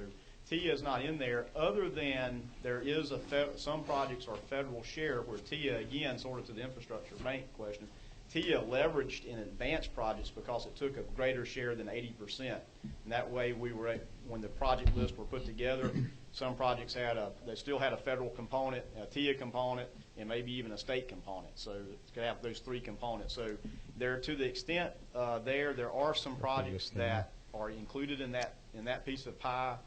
Speaker 12: TIA is not in there, other than there is some projects are federal share where TIA, again, sort of to the infrastructure bank question, TIA leveraged in advanced projects because it took a greater share than 80%. And that way when the project lists were put together, some projects they still had a federal component, a TIA component, and maybe even a state component. So it's going to have those 3 components. So there, to the extent there are some projects that are included in that piece of pie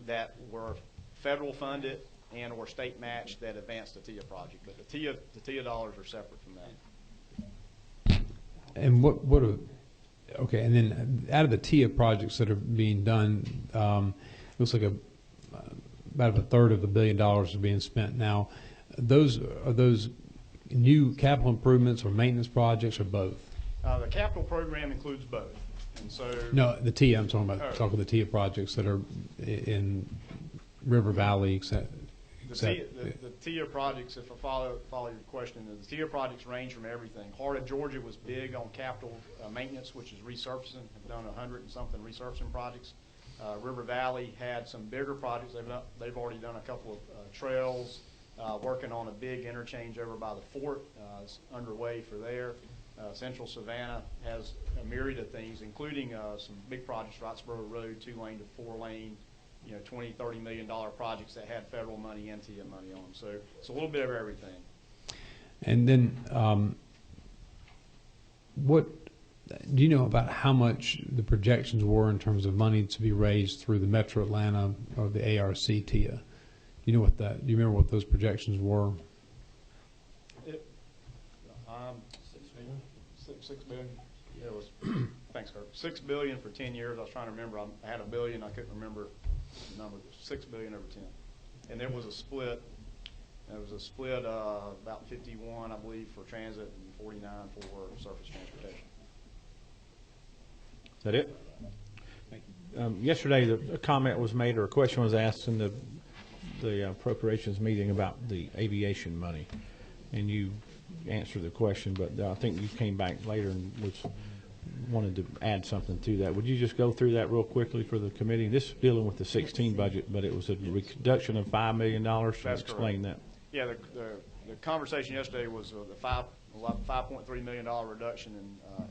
Speaker 12: that were federal funded and or state matched that advanced the TIA project. But the TIA dollars are separate from that.
Speaker 9: And okay, and then out of the TIA projects that are being done, looks like about a third of the $1 billion is being spent now. Are those new capital improvements or maintenance projects or both?
Speaker 12: The capital program includes both. And so
Speaker 9: No, the TIA, I'm talking about the TIA projects that are in River Valley, etc.
Speaker 12: The TIA projects, if I follow your question, the TIA projects range from everything. Heart of Georgia was big on capital maintenance, which is resurfacing. Have done 100 and something resurfacing projects. River Valley had some bigger projects. They've already done a couple of trails, working on a big interchange over by the fort. It's underway for there. Central Savannah has a myriad of things, including some big projects, Wrightsboro Road, 2-lane to 4-lane, $20, $30 million projects that had federal money and TIA money on them. So it's a little bit of everything.
Speaker 9: And then what do you know about how much the projections were in terms of money to be raised through the Metro Atlanta or the ARC TIA? Do you remember what those projections were?
Speaker 12: $6 billion? Yeah, it was, thanks, Kurt. $6 billion for 10 years. I was trying to remember. I had $1 billion. I couldn't remember the number. $6 billion over 10. And there was a split. There was a split about 51, I believe, for transit and 49 for surface transportation.
Speaker 2: Is that it? Yesterday, a comment was made or a question was asked in the appropriations meeting about the aviation money, and you answered the question, but I think you came back later and wanted to add something to that. Would you just go through that real quickly for the committee? This is dealing with the 16 budget, but it was a reduction of $5 million.
Speaker 12: That's
Speaker 2: explain
Speaker 12: correct.
Speaker 2: That.
Speaker 12: Yeah, the conversation yesterday was the $5.3 million reduction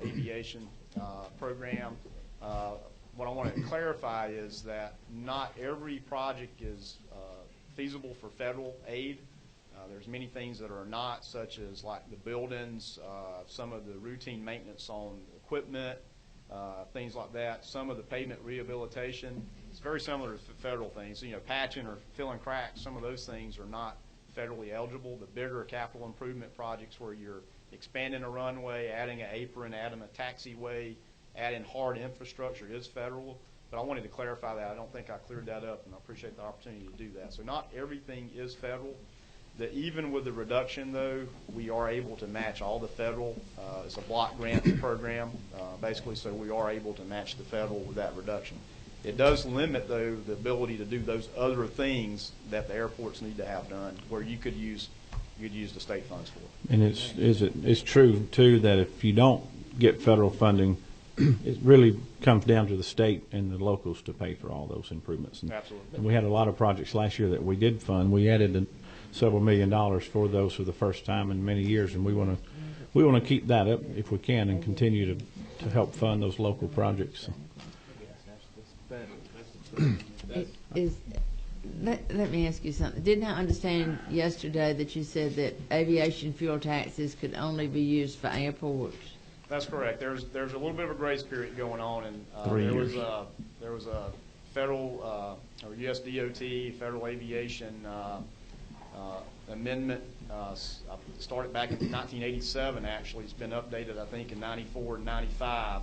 Speaker 12: in aviation program. What I want to clarify is that not every project is feasible for federal aid. There's many things that are not, such as like the buildings, some of the routine maintenance on equipment, things like that. Some of the pavement rehabilitation. It's very similar to federal things. You know, patching or filling cracks, some of those things are not federally eligible. The bigger capital improvement projects where you're expanding a runway, adding an apron, adding a taxiway, adding hard infrastructure is federal. But I wanted to clarify that. I don't think I cleared that up, and I appreciate the opportunity to do that. So not everything is federal. Even with the reduction, though, we are able to match all the federal. It's a block grant program, basically, so we are able to match the federal with that reduction. It does limit, though, the ability to do those other things that the airports need to have done, where you could use the state funds for.
Speaker 2: And it's true, too, that if you don't get federal funding, it really comes down to the state and the locals to pay for all those improvements.
Speaker 12: Absolutely.
Speaker 2: And we had a lot of projects last year that we did fund. We added several $1 million for those for the first time in many years, and we want to keep that up if we can and continue to help fund those local projects.
Speaker 1: Let me ask you something. Didn't I understand yesterday that you said that aviation fuel taxes could only be used for airports?
Speaker 12: That's correct. There's a little bit of a grace period going on, and there was a federal or U.S. DOT federal aviation amendment started back in 1987. Actually, it's been updated, I think, in '94 and '95.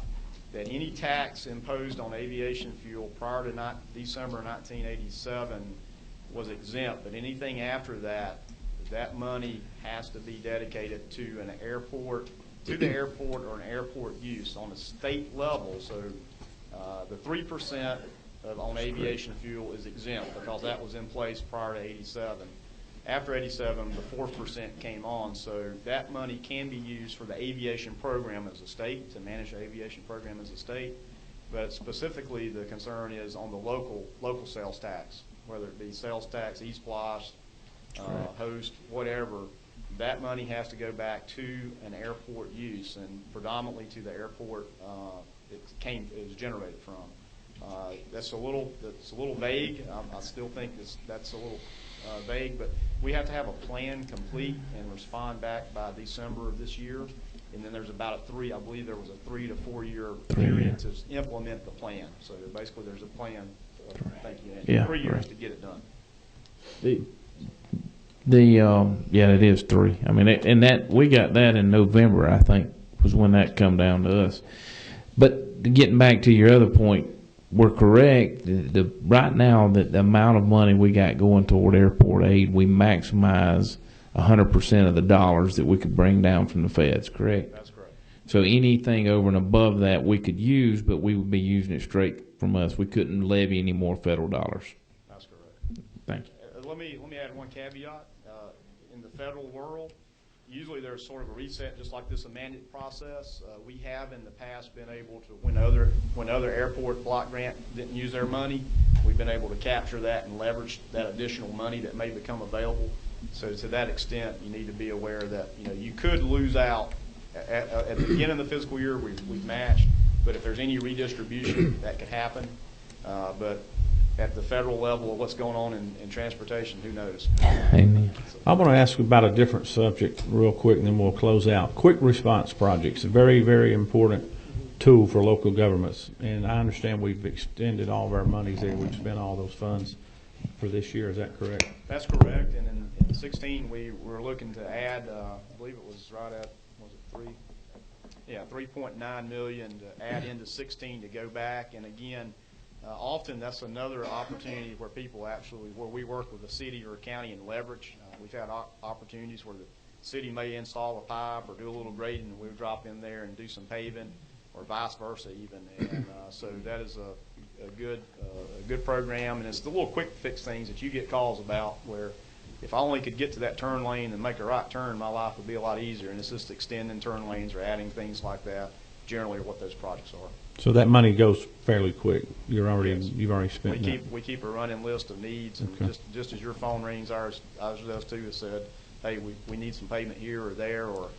Speaker 12: That any tax imposed on aviation fuel prior to December 1987 was exempt, but anything after that, that money has to be dedicated to an airport. To the airport or an airport use on a state level. So the 3% on aviation fuel is exempt because that was in place prior to '87. After '87, the 4% came on, so that money can be used for the aviation program as a state, to manage the aviation program as a state. But specifically, the concern is on the local sales tax, whether it be sales tax, e-splosh, host, whatever. That money has to go back to an airport use, and predominantly to the airport it was generated from. That's a little vague. I still think that's a little vague, but we have to have a plan complete and respond back by December of this year. And then there's about I believe there was a 3 to 4 year period to implement the plan. So basically, there's a plan. Thank you. 3 years to get it done.
Speaker 3: Yeah, it is 3. I mean, and that we got that in November, I think, was when that come down to us. But getting back to your other point, we're correct. Right now, the amount of money we got going toward airport aid, we maximize 100% of the dollars that we could bring down from the feds. Correct.
Speaker 12: That's correct.
Speaker 3: So anything over and above that we could use, but we would be using it straight from us. We couldn't levy any more federal dollars.
Speaker 12: That's correct.
Speaker 3: Thank you.
Speaker 12: Let me add one caveat. In the federal world, usually there's sort of a reset, just like this amendment process. We have in the past been able to, when other airport block grant didn't use their money, we've been able to capture that and leverage that additional money that may become available. So to that extent, you need to be aware that you could lose out at the beginning of the fiscal year. We've matched, but if there's any redistribution, that could happen. But at the federal level of what's going on in transportation, who knows?
Speaker 3: Amen.
Speaker 2: I want to ask about a different subject real quick, and then we'll close out. Quick response projects, a very, very important tool for local governments. And I understand we've extended all of our monies there. We've spent all those funds for this year. Is that correct?
Speaker 12: That's correct. And in 16, we were looking to add, I believe it was right at, was it Yeah, 3.9 million to add into 16 to go back. And again, often that's another opportunity where people actually, where we work with the city or county and leverage. We've had opportunities where the city may install a pipe or do a little grading, and we'll drop in there and do some paving, or vice versa even. And so that is a good program, and it's the little quick fix things that you get calls about, where if I only could get to that turn lane and make a right turn, my life would be a lot easier. And it's just extending turn lanes or adding things like that, generally what those projects are.
Speaker 2: So that money goes fairly quick. You've already spent that.
Speaker 12: We keep a running list of needs, and
Speaker 2: Okay.
Speaker 12: just as your phone rings, ours does too. It said, hey, we need some payment here or there, or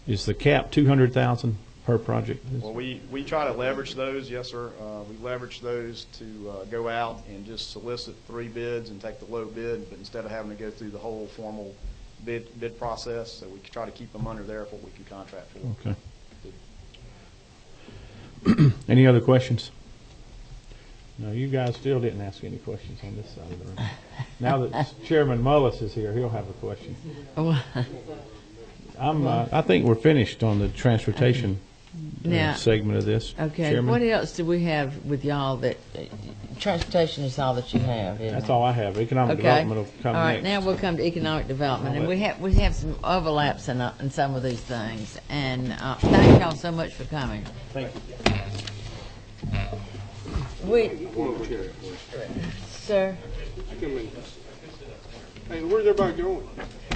Speaker 2: Is the cap 200,000 per project?
Speaker 12: Well, we try to leverage those, yes, sir. We leverage those to go out and just solicit 3 bids and take the low bid, but instead of having to go through the whole formal bid process, so we try to keep them under there for what we can contract for.
Speaker 2: Okay. Any other questions? No, you guys still didn't ask any questions on this side of the room. Now that Chairman Mullis is here, he'll have a question. I think we're finished on the transportation segment of this.
Speaker 1: Okay.
Speaker 2: Chairman.
Speaker 1: What else do we have with y'all that transportation is all that you have? Isn't
Speaker 2: That's
Speaker 1: it?
Speaker 2: all I have. Economic development will come
Speaker 1: All right,
Speaker 2: next.
Speaker 1: now we'll come to economic development, and we have some overlaps in some of these things. And thank y'all so much for coming.
Speaker 2: Thank you.
Speaker 1: Sir.
Speaker 14: Hey, where's everybody going?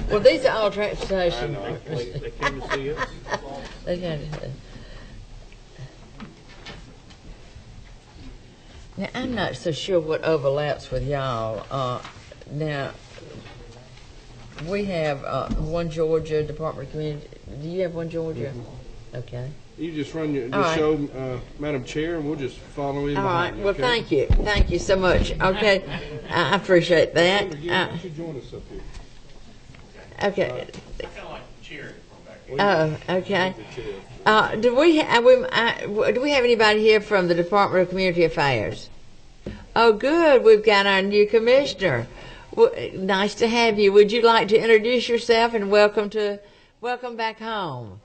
Speaker 1: Well, these are all transportation.
Speaker 14: They came to see us.
Speaker 1: They came to- Now, I'm not so sure what overlaps with y'all. Now, we have One Georgia, Department of Community. Do you have One Georgia? Okay.
Speaker 14: You just run your
Speaker 1: All right.
Speaker 14: show, Madam Chair, and we'll just follow in
Speaker 1: All right.
Speaker 14: behind you.
Speaker 1: Well,
Speaker 14: okay?
Speaker 1: thank you. Thank you so much. Okay. I appreciate that.
Speaker 14: Why don't you join us up here?
Speaker 1: Okay.
Speaker 7: I kind of like the chair from back
Speaker 1: Oh, okay. Do we have anybody here from the Department of Community Affairs? Oh, good. We've got our new commissioner. Well, nice to have you. Would you like to introduce yourself and welcome back home?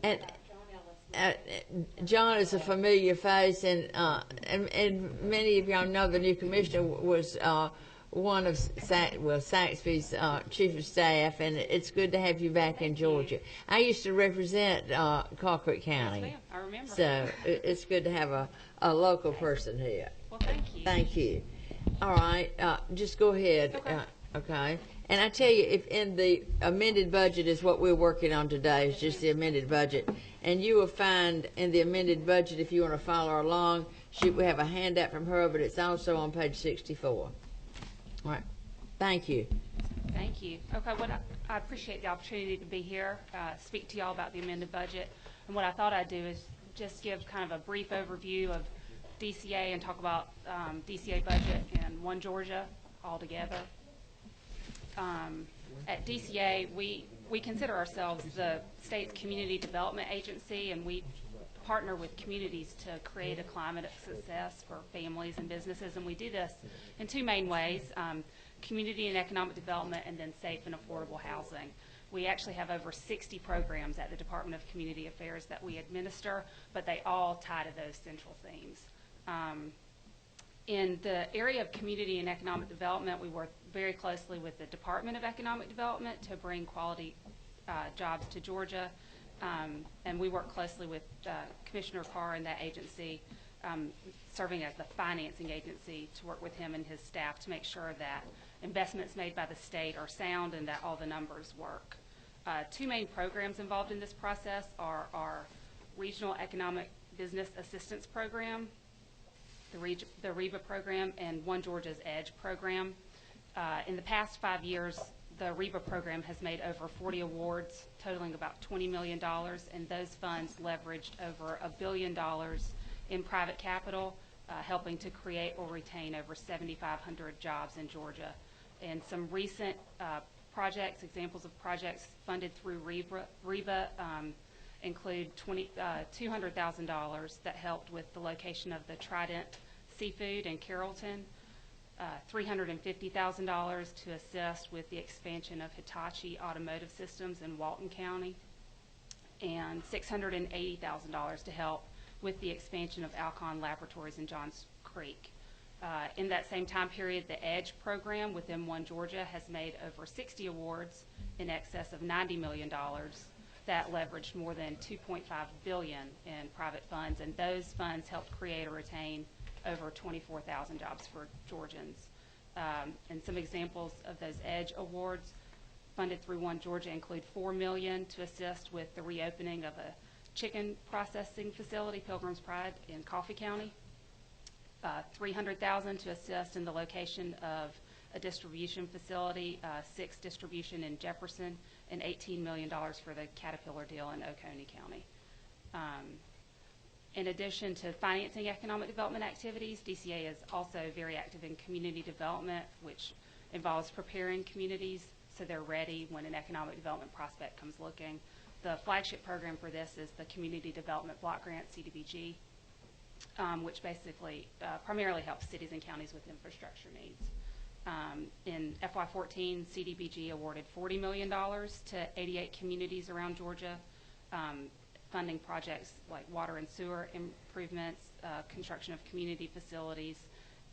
Speaker 1: And John is a familiar face, and many of y'all know the new commissioner was one of Saxby's chief of staff, and it's good to have you back in Georgia. I used to represent Colquitt County.
Speaker 15: Yes, ma'am. I remember.
Speaker 1: So it's good to have a local person here.
Speaker 15: Well, thank you.
Speaker 1: Thank you. All right, just go ahead.
Speaker 15: Okay.
Speaker 1: Okay. And I tell you, if in the amended budget is what we're working on today, is just the amended budget. And you will find in the amended budget, if you want to follow along, we have a handout from her, but it's also on page 64. All right. Thank you.
Speaker 15: Thank you. Okay, I appreciate the opportunity to be here, speak to y'all about the amended budget. And what I thought I'd do is just give kind of a brief overview of DCA and talk about DCA budget and One Georgia all together. At DCA, we consider ourselves the state's community development agency, and we partner with communities to create a climate of success for families and businesses. And we do this in 2 main ways, community and economic development, and then safe and affordable housing. We actually have over 60 programs at the Department of Community Affairs that we administer, but they all tie to those central themes. In the area of community and economic development, we work very closely with the Department of Economic Development to bring quality jobs to Georgia, and we work closely with Commissioner Carr and that agency, serving as the financing agency, to work with him and his staff to make sure that investments made by the state are sound and that all the numbers work. 2 main programs involved in this process are our Regional Economic Business Assistance Program, the REBA program, and One Georgia's EDGE program. In the past 5 years, the REBA program has made over 40 awards totaling about $20 million, and those funds leveraged over $1 billion in private capital, helping to create or retain over 7,500 jobs in Georgia. And some recent projects, examples of projects funded through REBA include $200,000 that helped with the location of the Trident Seafood in Carrollton, $350,000 to assist with the expansion of Hitachi Automotive Systems in Walton County, and $680,000 to help with the expansion of Alcon Laboratories in Johns Creek. In that same time period, the EDGE program within One Georgia has made over 60 awards in excess of $90 million that leveraged more than $2.5 billion in private funds, and those funds helped create or retain over 24,000 jobs for Georgians. And some examples of those EDGE awards funded through One Georgia include $4 million to assist with the reopening of a chicken processing facility, Pilgrim's Pride, in Coffee County, $300,000 to assist in the location of a distribution facility, 6 distribution in Jefferson, and $18 million for the Caterpillar deal in Oconee County. In addition to financing economic development activities, DCA is also very active in community development, which involves preparing communities so they're ready when an economic development prospect comes looking. The flagship program for this is the Community Development Block Grant, CDBG, which basically primarily helps cities and counties with infrastructure needs. In FY14, CDBG awarded $40 million to 88 communities around Georgia, funding projects like water and sewer improvements, construction of community facilities,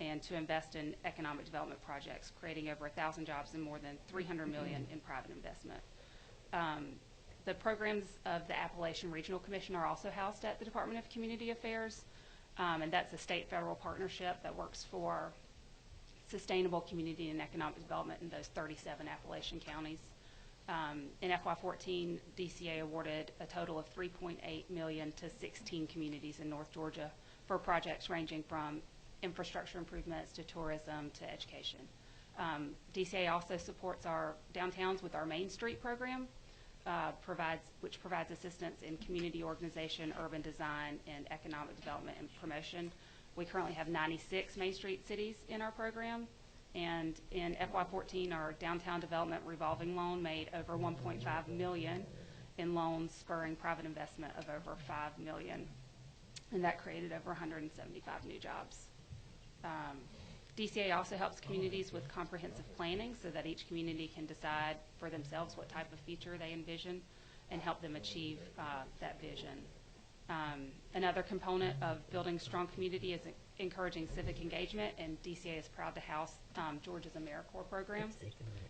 Speaker 15: and to invest in economic development projects, creating over 1,000 jobs and more than $300 million in private investment. The programs of the Appalachian Regional Commission are also housed at the Department of Community Affairs, and that's a state-federal partnership that works for sustainable community and economic development in those 37 Appalachian counties. In FY14, DCA awarded a total of $3.8 million to 16 communities in North Georgia for projects ranging from infrastructure improvements to tourism to education. DCA also supports our downtowns with our Main Street program, which provides assistance in community organization, urban design, and economic development and promotion. We currently have 96 Main Street cities in our program, and in FY14, our downtown development revolving loan made over $1.5 million in loans, spurring private investment of over $5 million, and that created over 175 new jobs. DCA also helps communities with comprehensive planning so that each community can decide for themselves what type of future they envision and help them achieve that vision. Another component of building strong community is encouraging civic engagement, and DCA is proud to house Georgia's AmeriCorps program.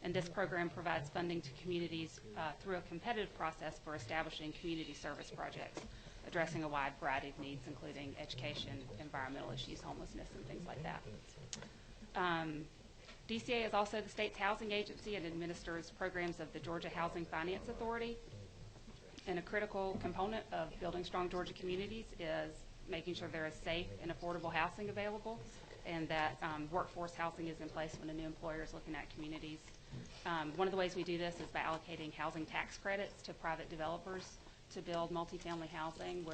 Speaker 15: And this program provides funding to communities through a competitive process for establishing community service projects, addressing a wide variety of needs, including education, environmental issues, homelessness, and things like that. DCA is also the state's housing agency and administers programs of the Georgia Housing Finance Authority. And a critical component of building strong Georgia communities is making sure there is safe and affordable housing available, and that workforce housing is in place when a new employer is looking at communities. One of the ways we do this is by allocating housing tax credits to private developers to build multifamily housing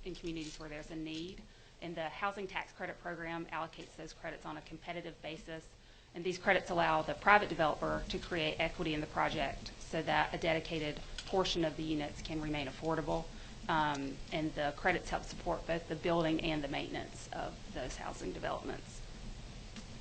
Speaker 15: in communities where there's a need. And the housing tax credit program allocates those credits on a competitive basis, and these credits allow the private developer to create equity in the project so that a dedicated portion of the units can remain affordable, and the credits help support both the building and the maintenance of those housing developments.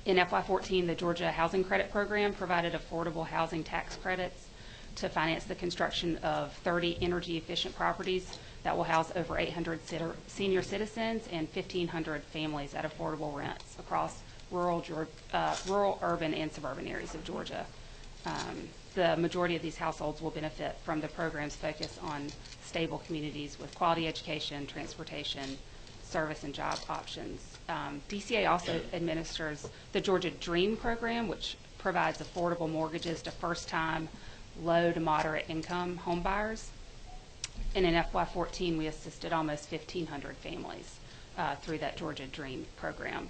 Speaker 15: In FY14, the Georgia Housing Credit Program provided affordable housing tax credits to finance the construction of 30 energy-efficient properties that will house over 800 senior citizens and 1,500 families at affordable rents across rural, urban, and suburban areas of Georgia. The majority of these households will benefit from the program's focus on stable communities with quality education, transportation, service, and job options. DCA also administers the Georgia Dream program, which provides affordable mortgages to first-time, low to moderate income home buyers. And in FY14, we assisted almost 1,500 families through that Georgia Dream program.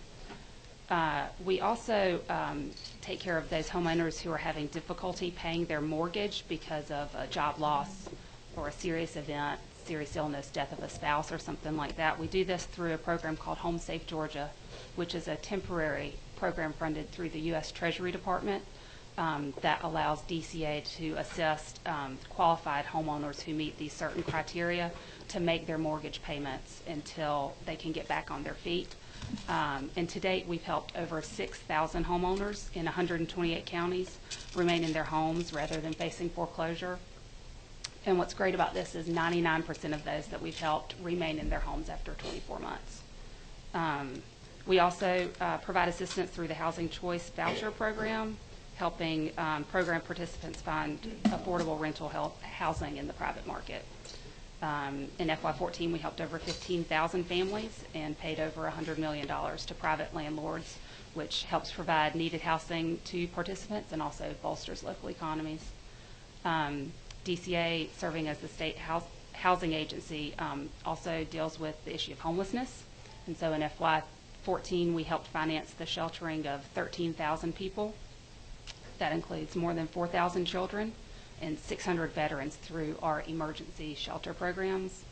Speaker 15: We also take care of those homeowners who are having difficulty paying their mortgage because of a job loss or a serious event, serious illness, death of a spouse, or something like that. We do this through a program called Home Safe Georgia, which is a temporary program funded through the U.S. Treasury Department. that allows DCA to assist qualified homeowners who meet these certain criteria to make their mortgage payments until they can get back on their feet. And to date, we've helped over 6,000 homeowners in 128 counties remain in their homes rather than facing foreclosure. And what's great about this is 99% of those that we've helped remain in their homes after 24 months. We also provide assistance through the Housing Choice Voucher Program, helping program participants find affordable rental housing in the private market. In FY14, we helped over 15,000 families and paid over $100 million to private landlords, which helps provide needed housing to participants and also bolsters local economies. DCA, serving as the state housing agency, also deals with the issue of homelessness. And so in FY14, we helped finance the sheltering of 13,000 people. That includes more than 4,000 children and 600 veterans through our emergency shelter programs.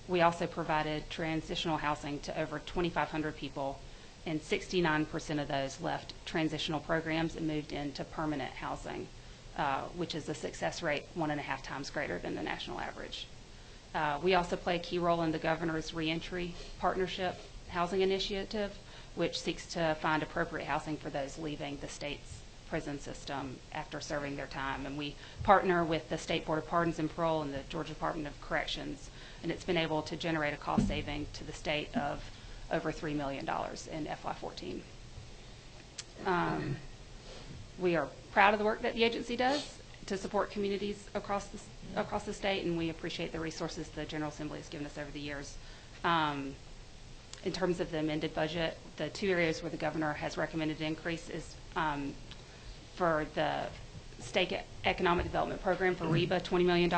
Speaker 15: We also provided transitional housing to over 2,500 people, and 69% of those left transitional programs and moved into permanent housing, which is a success rate 1.5 times greater than the national average. We also play a key role in the Governor's Reentry Partnership Housing Initiative, which seeks to find appropriate housing for those leaving the state's prison system after serving their time. And we partner with the State Board of Pardons and Parole and the Georgia Department of Corrections, and it's been able to generate a cost saving to the state of over $3 million in FY14. We are proud of the work that the agency does to support communities across the state, and we appreciate the resources the General Assembly has given us over the years. In terms of the amended budget, the two areas where the governor has recommended an increase is for the State Economic Development Program for REBA, $20 million.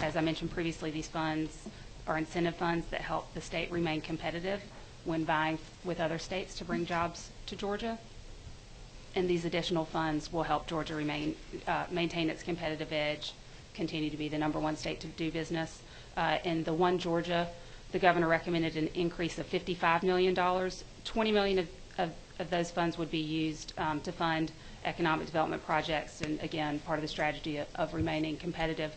Speaker 15: As I mentioned previously, these funds are incentive funds that help the state remain competitive when vying with other states to bring jobs to Georgia. And these additional funds will help Georgia maintain its competitive edge, continue to be the #1 state to do business. In the One Georgia, the governor recommended an increase of $55 million. $20 million of those funds would be used to fund economic development projects, and again, part of the strategy of remaining competitive.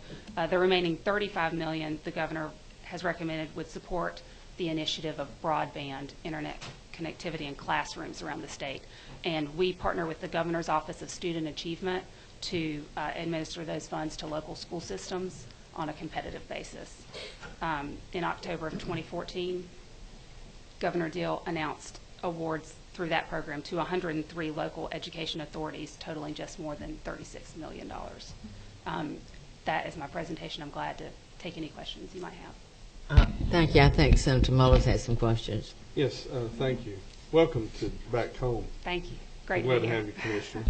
Speaker 15: The remaining $35 million the governor has recommended would support the initiative of broadband internet connectivity in classrooms around the state. And we partner with the Governor's Office of Student Achievement to administer those funds to local school systems on a competitive basis. In October of 2014, Governor Deal announced awards through that program to 103 local education authorities, totaling just more than $36 million. That is my presentation. I'm glad to take any questions you might have.
Speaker 1: Thank you. I think Senator Mullins has some questions.
Speaker 14: Yes, thank you. Welcome to back home.
Speaker 15: Thank you. Great
Speaker 14: Glad
Speaker 15: to be
Speaker 14: to
Speaker 15: here.
Speaker 14: have you, Commissioner.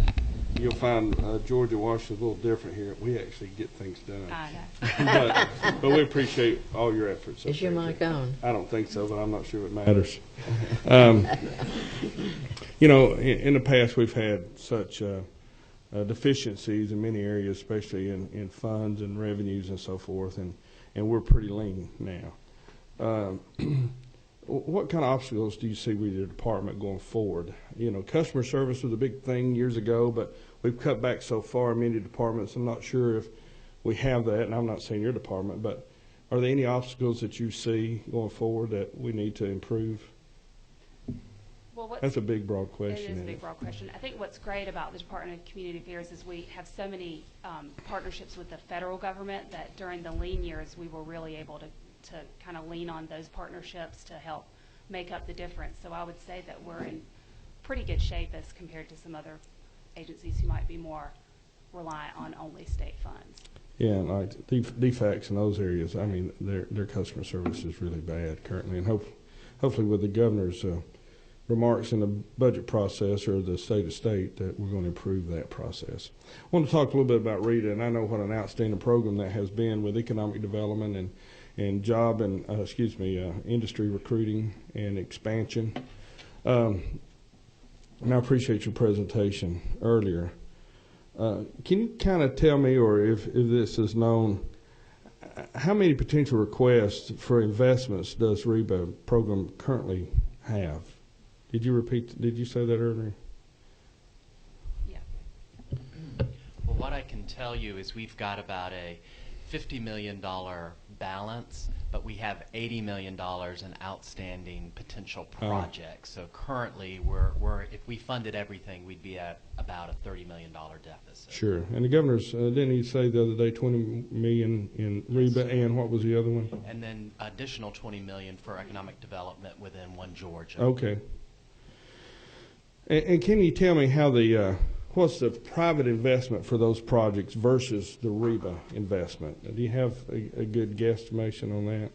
Speaker 14: You'll find Georgia, Washington's a little different here. We actually get things done.
Speaker 15: I know.
Speaker 14: but we appreciate all your efforts.
Speaker 1: Is your mic on?
Speaker 14: I don't think so, but I'm not sure it matters. In the past we've had such deficiencies in many areas, especially in funds and revenues and so forth, and we're pretty lean now. What kind of obstacles do you see with your department going forward? Customer service was a big thing years ago, but we've cut back so far in many departments. I'm not sure if we have that, and I'm not saying your department, but are there any obstacles that you see going forward that we need to improve?
Speaker 15: Well,
Speaker 14: that's a big, broad question.
Speaker 15: It is a big, broad question. I think what's great about the Department of Community Affairs is we have so many partnerships with the federal government that during the lean years we were really able to kind of lean on those partnerships to help make up the difference. So I would say that we're in pretty good shape as compared to some other agencies who might be more reliant on only state funds.
Speaker 14: Yeah, and like DFACs in those areas, I mean, their customer service is really bad currently, and hopefully with the governor's remarks in the budget process or the state of state that we're going to improve that process. I want to talk a little bit about RETA, and I know what an outstanding program that has been with economic development and job and industry recruiting and expansion. And I appreciate your presentation earlier. Can you kind of tell me, or if this is known, how many potential requests for investments does REBA program currently have? Did you say that earlier?
Speaker 15: Yeah.
Speaker 16: tell you is we've got about a $50 million balance, but we have $80 million in outstanding potential projects. So currently, we're if we funded everything, we'd be at about a $30 million deficit.
Speaker 14: Sure. And the governor's, didn't he say the other day 20 million in REBA, and what was the other one?
Speaker 16: And then additional 20 million for economic development within One Georgia.
Speaker 14: Okay. And can you tell me how the what's the private investment for those projects versus the REBA investment? Do you have a good guesstimation on that?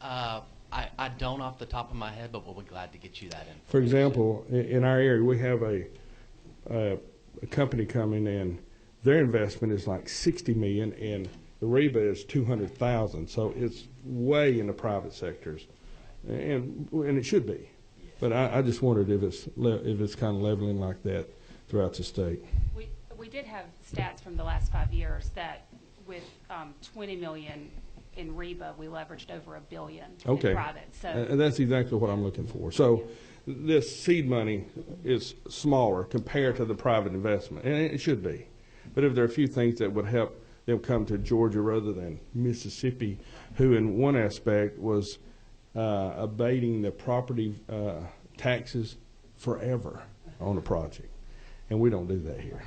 Speaker 16: I don't off the top of my head, but we'll be glad to get you that information.
Speaker 14: For example, in our area, we have a company coming in. Their investment is like $60 million, and the REBA is $200,000. So it's way in the private sectors, and it should be. But I just wondered if it's kind of leveling like that throughout the state.
Speaker 15: We did have stats from the last 5 years that with 20 million in REBA, we leveraged over $1 billion in private. So
Speaker 14: and that's exactly what I'm looking for. So this seed money is smaller compared to the private investment, and it should be. But if there are a few things that would help them come to Georgia rather than Mississippi, who in one aspect was abating the property taxes forever on a project. And we don't do that here.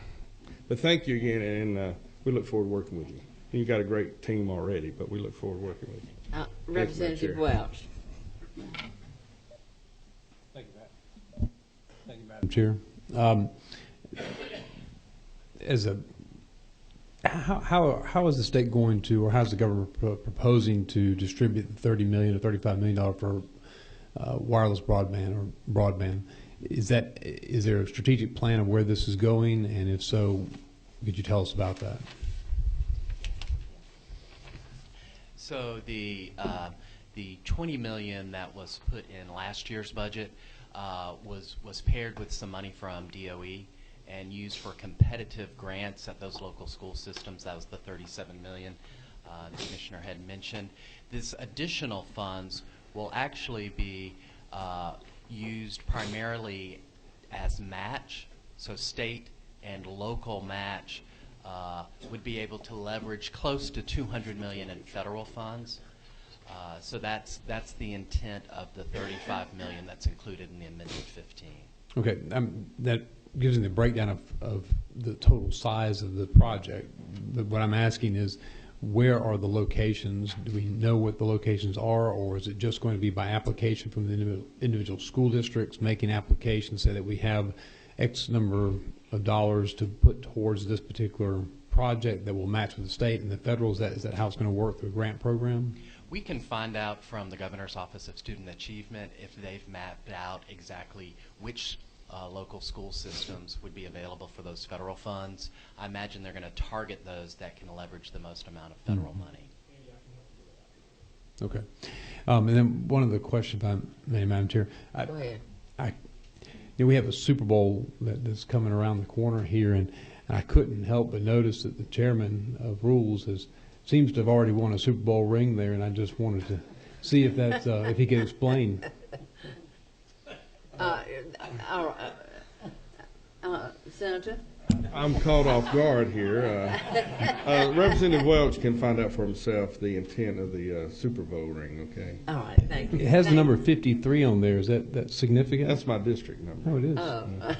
Speaker 14: But thank you again, and we look forward to working with you. You've got a great team already, but we look forward to working with you.
Speaker 1: Representative Welch.
Speaker 9: Thank you, Madam Chair. How is the state going to, or how's the government proposing to distribute the $30 million to $35 million for wireless broadband or broadband? Is there a strategic plan of where this is going, and if so, could you tell us about that?
Speaker 16: So the $20 million that was put in last year's budget was paired with some money from DOE and used for competitive grants at those local school systems. That was the $37 million the Commissioner had mentioned. This additional funds will actually be used primarily as match, so state and local match would be able to leverage close to $200 million in federal funds. So that's the intent of the $35 million that's included in the Amendment 15.
Speaker 9: Okay, that gives me the breakdown of the total size of the project. But what I'm asking is, where are the locations? Do we know what the locations are, or is it just going to be by application from the individual school districts making applications, say that we have X number of dollars to put towards this particular project that will match with the state and the federal? Is that how it's going to work through a grant program?
Speaker 16: We can find out from the Governor's Office of Student Achievement if they've mapped out exactly which local school systems would be available for those federal funds. I imagine they're going to target those that can leverage the most amount of federal money.
Speaker 9: Okay. And then one other question, if I may, Madam Chair.
Speaker 1: Go ahead.
Speaker 9: We have a Super Bowl that's coming around the corner here, and I couldn't help but notice that the chairman of Rules seems to have already won a Super Bowl ring there, and I just wanted to see if that's if he could explain.
Speaker 1: Senator?
Speaker 14: I'm caught off guard here. Representative Welch can find out for himself the intent of the Super Bowl ring, okay?
Speaker 1: All right, thank you.
Speaker 9: It has the number 53 on there. Is that significant?
Speaker 14: That's my district number.
Speaker 9: Oh, it is.
Speaker 1: Oh.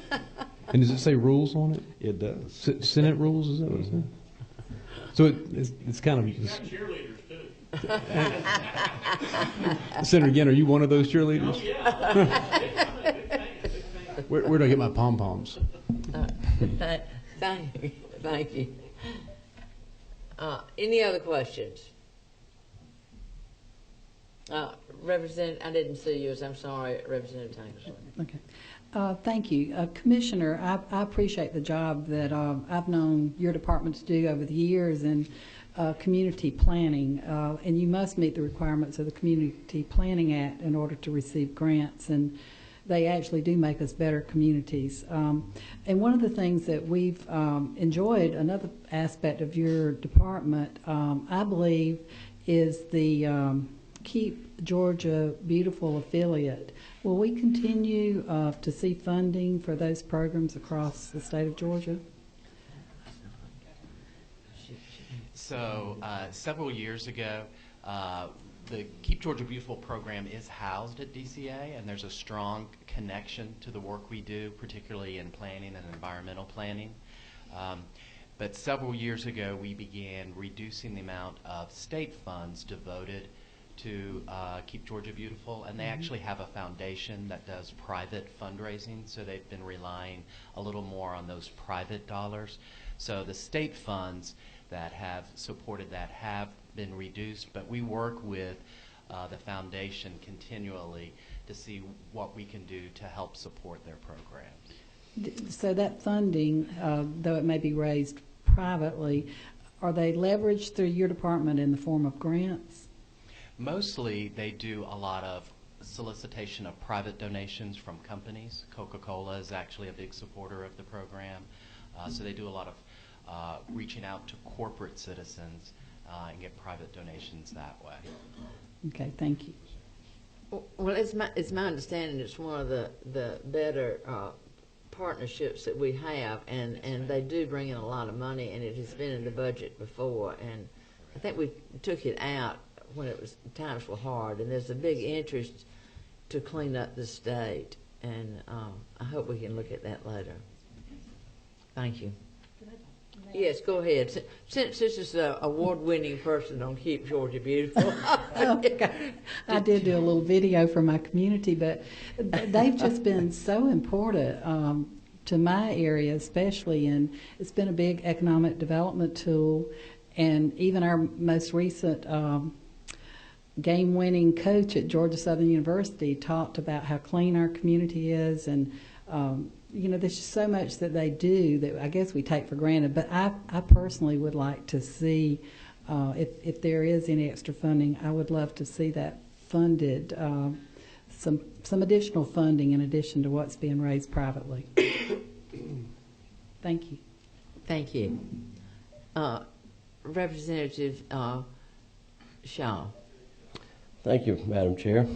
Speaker 9: And does it say rules on it?
Speaker 14: It does.
Speaker 9: Senate rules, is that what it says? So it's kind of...
Speaker 7: It's got cheerleaders, too.
Speaker 9: Senator Gann, are you one of those cheerleaders?
Speaker 7: Oh, yeah.
Speaker 9: Where do I get my pom-poms?
Speaker 1: Thank you. Any other questions? Representative, I didn't see yours. I'm sorry, Representative Tankersley.
Speaker 17: Okay. Thank you. Commissioner, I appreciate the job that I've known your department to do over the years in community planning, and you must meet the requirements of the Community Planning Act in order to receive grants, and they actually do make us better communities. And one of the things that we've enjoyed, another aspect of your department, I believe, is the Keep Georgia Beautiful affiliate. Will we continue to see funding for those programs across the state of Georgia?
Speaker 16: So several years ago, the Keep Georgia Beautiful program is housed at DCA, and there's a strong connection to the work we do, particularly in planning and environmental planning. But several years ago, we began reducing the amount of state funds devoted to Keep Georgia Beautiful, and they actually have a foundation that does private fundraising, so they've been relying a little more on those private dollars. So the state funds that have supported that have been reduced, but we work with the foundation continually to see what we can do to help support their programs.
Speaker 17: So that funding, though it may be raised privately, are they leveraged through your department in the form of grants?
Speaker 16: Mostly they do a lot of solicitation of private donations from companies. Coca-Cola is actually a big supporter of the program. So they do a lot of reaching out to corporate citizens and get private donations that way.
Speaker 17: Okay, thank you.
Speaker 1: Well, it's my understanding it's one of the better partnerships that we have, and they do bring in a lot of money, and it has been in the budget before, and I think we took it out when times were hard, and there's a big interest to clean up the state, and I hope we can look at that later. Thank you. Yes, go ahead. Since this is an award-winning person on Keep Georgia Beautiful.
Speaker 17: I did do a little video for my community, but they've just been so important to my area, especially, and it's been a big economic development tool. And even our most recent game-winning coach at Georgia Southern University talked about how clean our community is, and you know, there's just so much that they do that I guess we take for granted. But I personally would like to see, if there is any extra funding, I would love to see that funded, some additional funding in addition to what's being raised privately. Thank you.
Speaker 1: Thank you. Representative Shaw.
Speaker 18: Thank you, Madam Chair.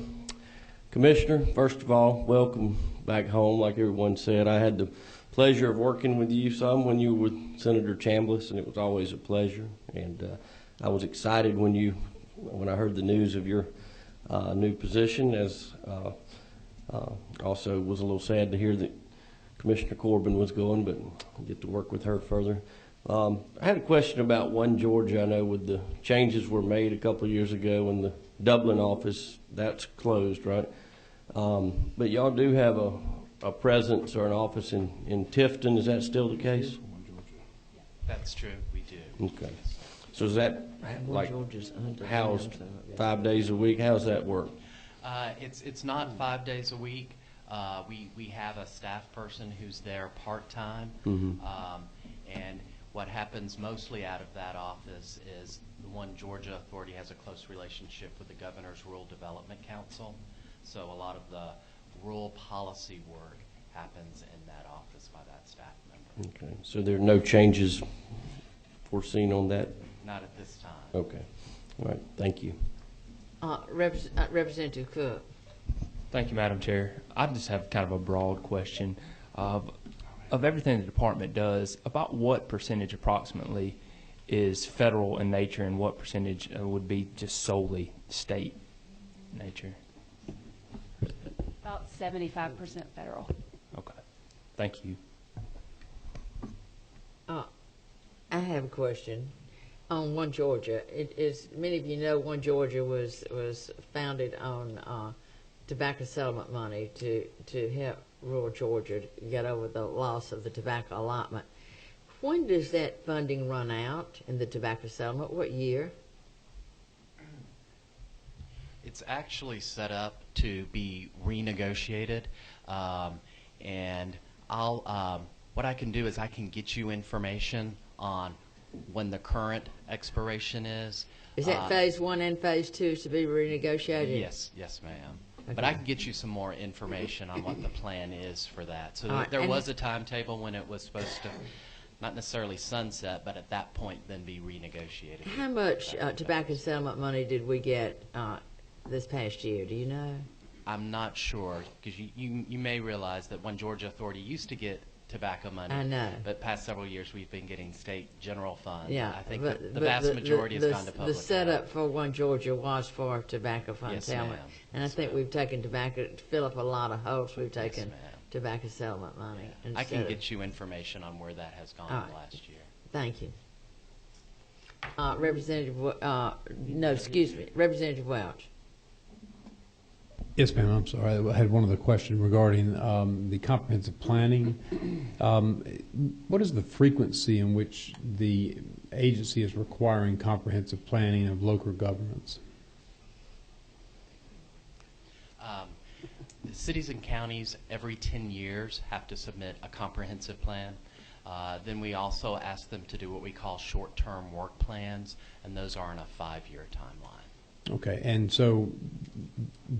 Speaker 18: Commissioner, first of all, welcome back home. Like everyone said, I had the pleasure of working with you some when you were with Senator Chambliss, and it was always a pleasure. And I was excited when I heard the news of your new position, as also was a little sad to hear that Commissioner Corbin was going, but I get to work with her further. I had a question about One Georgia. I know with the changes were made a couple of years ago in the Dublin office, that's closed, right? But y'all do have a presence or an office in Tifton. Is that still the case?
Speaker 16: That's true, we do.
Speaker 18: Okay. So is that like housed 5 days a week? How's that work?
Speaker 16: It's not 5 days a week. We have a staff person who's there part-time. And what happens mostly out of that office is the One Georgia Authority has a close relationship with the Governor's Rural Development Council. So a lot of the rural policy work happens in that office by that staff member.
Speaker 18: Okay. So there are no changes foreseen on that?
Speaker 16: Not at this time.
Speaker 18: Okay. All right. Thank you.
Speaker 1: Representative Cook.
Speaker 19: Thank you, Madam Chair. I just have kind of a broad question. Of everything the department does, about what percentage approximately is federal in nature, and what percentage would be just solely state nature?
Speaker 15: About 75% federal.
Speaker 19: Okay. Thank you.
Speaker 1: I have a question on One Georgia. Many of you know One Georgia was founded on tobacco settlement money to help rural Georgia get over the loss of the tobacco allotment. When does that funding run out in the tobacco settlement? What year?
Speaker 16: It's actually set up to be renegotiated, and what I can do is I can get you information on when the current expiration is.
Speaker 1: Is that phase 1 and phase 2 to be renegotiated?
Speaker 16: Yes, ma'am.
Speaker 1: Okay.
Speaker 16: But I can get you some more information on what the plan is for that. So
Speaker 1: right,
Speaker 16: there was a timetable when it was supposed to, not necessarily sunset, but at that point then be renegotiated.
Speaker 1: How much tobacco settlement money did we get this past year? Do you know?
Speaker 16: I'm not sure, because you may realize that One Georgia Authority used to get tobacco money.
Speaker 1: I know.
Speaker 16: But past several years, we've been getting state general fund.
Speaker 1: Yeah,
Speaker 16: I think
Speaker 1: but
Speaker 16: the vast majority has gone to public
Speaker 1: The setup for One Georgia was for tobacco fund
Speaker 16: Yes,
Speaker 1: settlement.
Speaker 16: ma'am.
Speaker 1: And I think we've taken tobacco, to fill up a lot of holes, we've taken
Speaker 16: ma'am.
Speaker 1: tobacco settlement money.
Speaker 16: I can
Speaker 1: instead of-
Speaker 16: get you information on where that has gone
Speaker 1: All right.
Speaker 16: last year.
Speaker 1: Thank you. Representative, no, excuse me, Representative Welch.
Speaker 9: Yes, ma'am. I'm sorry. I had one other question regarding the comprehensive planning. What is the frequency in which the agency is requiring comprehensive planning of local governments?
Speaker 16: Cities and counties every 10 years have to submit a comprehensive plan. Then we also ask them to do what we call short-term work plans, and those are on a 5-year timeline.
Speaker 9: Okay, and so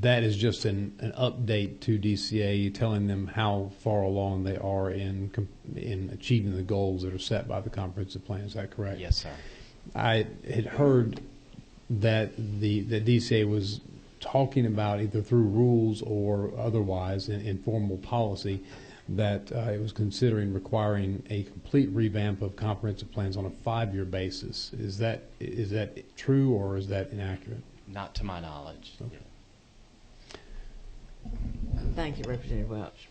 Speaker 9: that is just an update to DCA telling them how far along they are in achieving the goals that are set by the comprehensive plan. Is that correct?
Speaker 16: Yes, sir.
Speaker 9: I had heard that the DCA was talking about, either through rules or otherwise in formal policy, that it was considering requiring a complete revamp of comprehensive plans on a 5-year basis. Is that true or is that inaccurate?
Speaker 16: Not to my knowledge.
Speaker 9: Okay.
Speaker 1: Thank you, Representative Welch.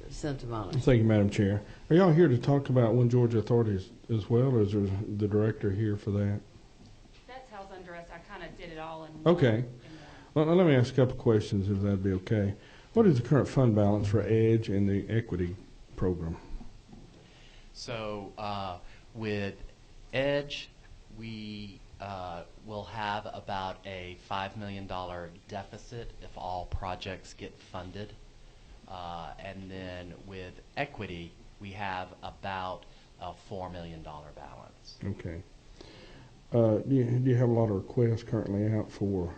Speaker 1: Senator Mullins.
Speaker 14: Thank you, Madam Chair. Are y'all here to talk about One Georgia Authority as well, or is there the director here for that?
Speaker 15: That's held under us. I kind of did it all in one.
Speaker 14: Okay. Well, let me ask a couple questions, if that'd be okay. What is the current fund balance for EDGE and the equity program?
Speaker 16: So with EDGE, we will have about a $5 million deficit if all projects get funded. And then with equity, we have about a $4 million balance.
Speaker 14: Okay. Do you have a lot of requests currently out for?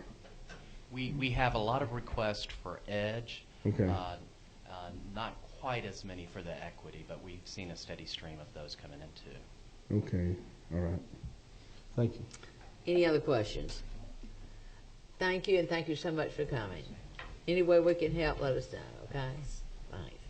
Speaker 16: We have a lot of requests for EDGE.
Speaker 14: Okay.
Speaker 16: Not quite as many for the equity, but we've seen a steady stream of those coming in too.
Speaker 14: Okay. All right. Thank you.
Speaker 1: Any other questions? Thank you, and thank you so much for coming. Any way we can help, let us know, okay? Thanks.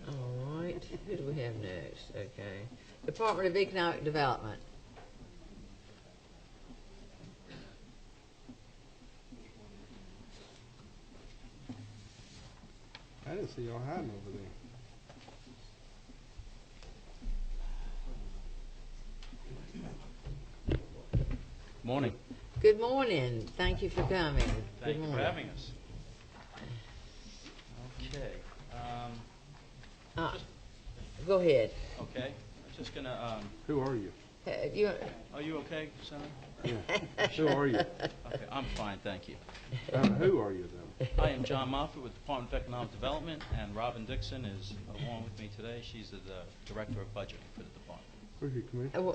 Speaker 1: All right, who do we have next? Okay. Department of Economic Development.
Speaker 14: I didn't see y'all hiding over there.
Speaker 20: Morning.
Speaker 1: Good morning. Thank you for coming.
Speaker 20: Thank
Speaker 1: Good
Speaker 20: you for
Speaker 1: morning.
Speaker 20: having us. Okay.
Speaker 1: Go ahead.
Speaker 20: Okay. I'm just gonna.
Speaker 14: Who are you?
Speaker 20: Are you okay, Senator?
Speaker 14: Yeah. Who are you?
Speaker 20: Okay, I'm fine, thank you.
Speaker 14: Who are you then?
Speaker 20: I am John Moffett with the Department of Economic Development, and Robin Dixon is along with me today. She's the Director of Budgeting for the department.
Speaker 14: Where's your commissioner?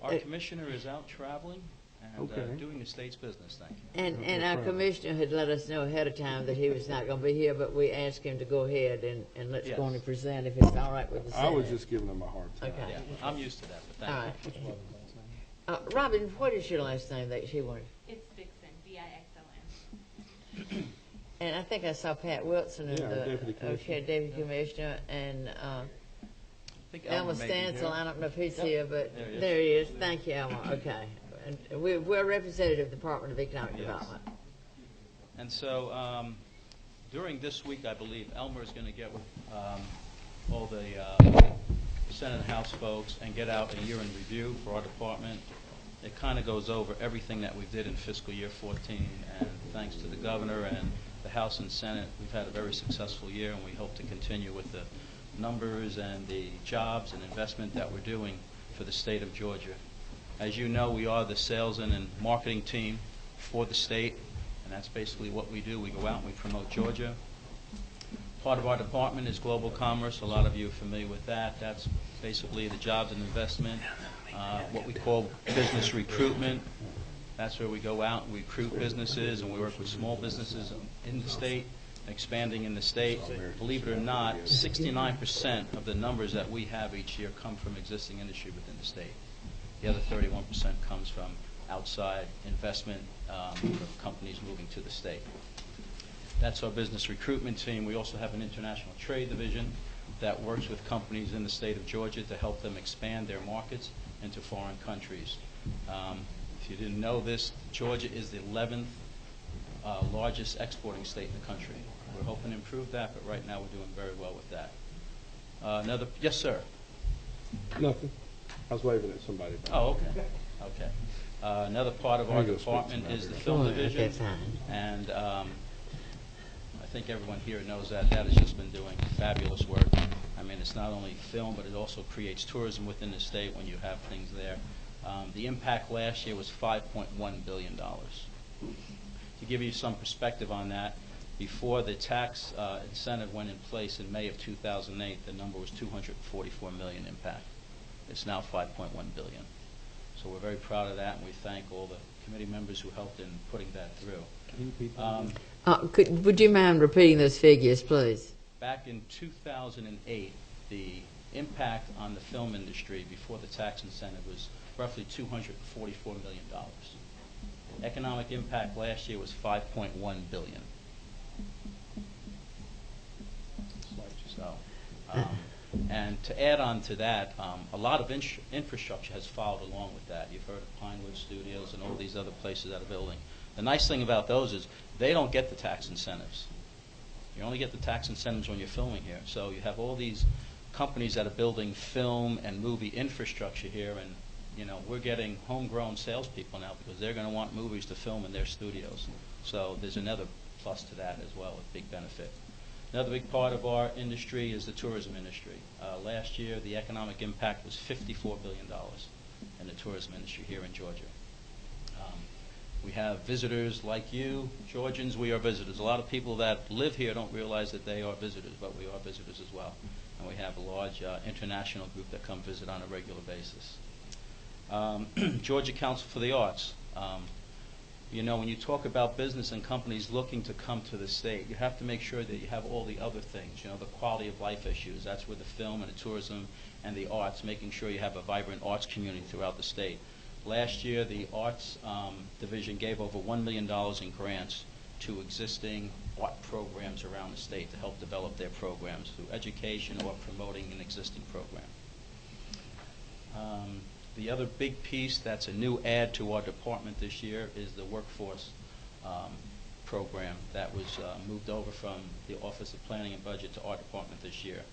Speaker 20: Our commissioner is out traveling and
Speaker 14: Okay.
Speaker 20: doing the state's business, thank you.
Speaker 1: And our commissioner had let us know ahead of time that he was not going to be here, but we asked him to go ahead and let's go on and present if it's all right with the
Speaker 14: I was
Speaker 1: Senate.
Speaker 14: just giving him a hard time.
Speaker 1: Okay.
Speaker 20: Yeah, I'm used to that, but
Speaker 1: All
Speaker 20: thank you.
Speaker 1: right. Robin, what is your last name that she wanted?
Speaker 15: It's Dixon, D-I-X-O-N.
Speaker 1: And I think I saw Pat Wilson in
Speaker 14: Yeah,
Speaker 1: the
Speaker 14: Deputy Commissioner.
Speaker 1: okay, Deputy Commissioner, and
Speaker 20: think
Speaker 1: Elmer
Speaker 20: Elmer may be
Speaker 1: Stansel.
Speaker 20: here.
Speaker 1: I don't know if he's
Speaker 20: Yep.
Speaker 1: here, but
Speaker 20: There he is.
Speaker 1: there he is. Thank you, Elmer. Okay, and we're a representative of the Department of Economic
Speaker 20: Yes.
Speaker 1: Development.
Speaker 20: And so during this week, I believe Elmer is going to get with all the Senate and House folks and get out a year in review for our department. It kind of goes over everything that we did in fiscal year 14, and thanks to the governor and the House and Senate, we've had a very successful year, and we hope to continue with the numbers and the jobs and investment that we're doing for the state of Georgia. As you know, we are the sales and marketing team for the state, and that's basically what we do. We go out and we promote Georgia. Part of our department is global commerce. A lot of you are familiar with that. That's basically the jobs and investment, what we call business recruitment. That's where we go out and we recruit businesses, and we work with small businesses in the state, expanding in the state. Believe it or not, 69% of the numbers that we have each year come from existing industry within the state. The other 31% comes from outside investment from companies moving to the state. That's our business recruitment team. We also have an international trade division that works with companies in the state of Georgia to help them expand their markets into foreign countries. If you didn't know this, Georgia is the 11th largest exporting state in the country. We're hoping to improve that, but right now we're doing very well with that. Yes, sir.
Speaker 14: Nothing. I was waving at somebody.
Speaker 20: Oh, okay. Okay. Another part of our department is the film division, and I think everyone here knows that. That has just been doing fabulous work. I mean, it's not only film, but it also creates tourism within the state when you have things there. The impact last year was $5.1 billion. To give you some perspective on that, before the tax incentive went in place in May of 2008, the number was 244 million impact. It's now 5.1 billion. So we're very proud of that, and we thank all the committee members who helped in putting that through.
Speaker 1: Would you mind repeating those figures, please?
Speaker 20: Back in 2008, the impact on the film industry before the tax incentive was roughly $244 million. Economic impact last year was $5.1 billion. So, and to add on to that, a lot of infrastructure has followed along with that. You've heard of Pinewood Studios and all these other places that are building. The nice thing about those is they don't get the tax incentives. You only get the tax incentives when you're filming here. So you have all these companies that are building film and movie infrastructure here, and you know, we're getting homegrown salespeople now because they're going to want movies to film in their studios. So there's another plus to that as well, a big benefit. Another big part of our industry is the tourism industry. Last year, the economic impact was $54 billion in the tourism industry here in Georgia. We have visitors like you, Georgians, we are visitors. A lot of people that live here don't realize that they are visitors, but we are visitors as well. And we have a large international group that come visit on a regular basis. Georgia Council for the Arts. You know, when you talk about business and companies looking to come to the state, you have to make sure that you have all the other things, you know, the quality of life issues. That's where the film and the tourism and the arts, making sure you have a vibrant arts community throughout the state. Last year, the Arts Division gave over $1 million in grants to existing art programs around the state to help develop their programs through education or promoting an existing program. The other big piece that's a new add to our department this year is the workforce program that was moved over from the Office of Planning and Budget to our department this year.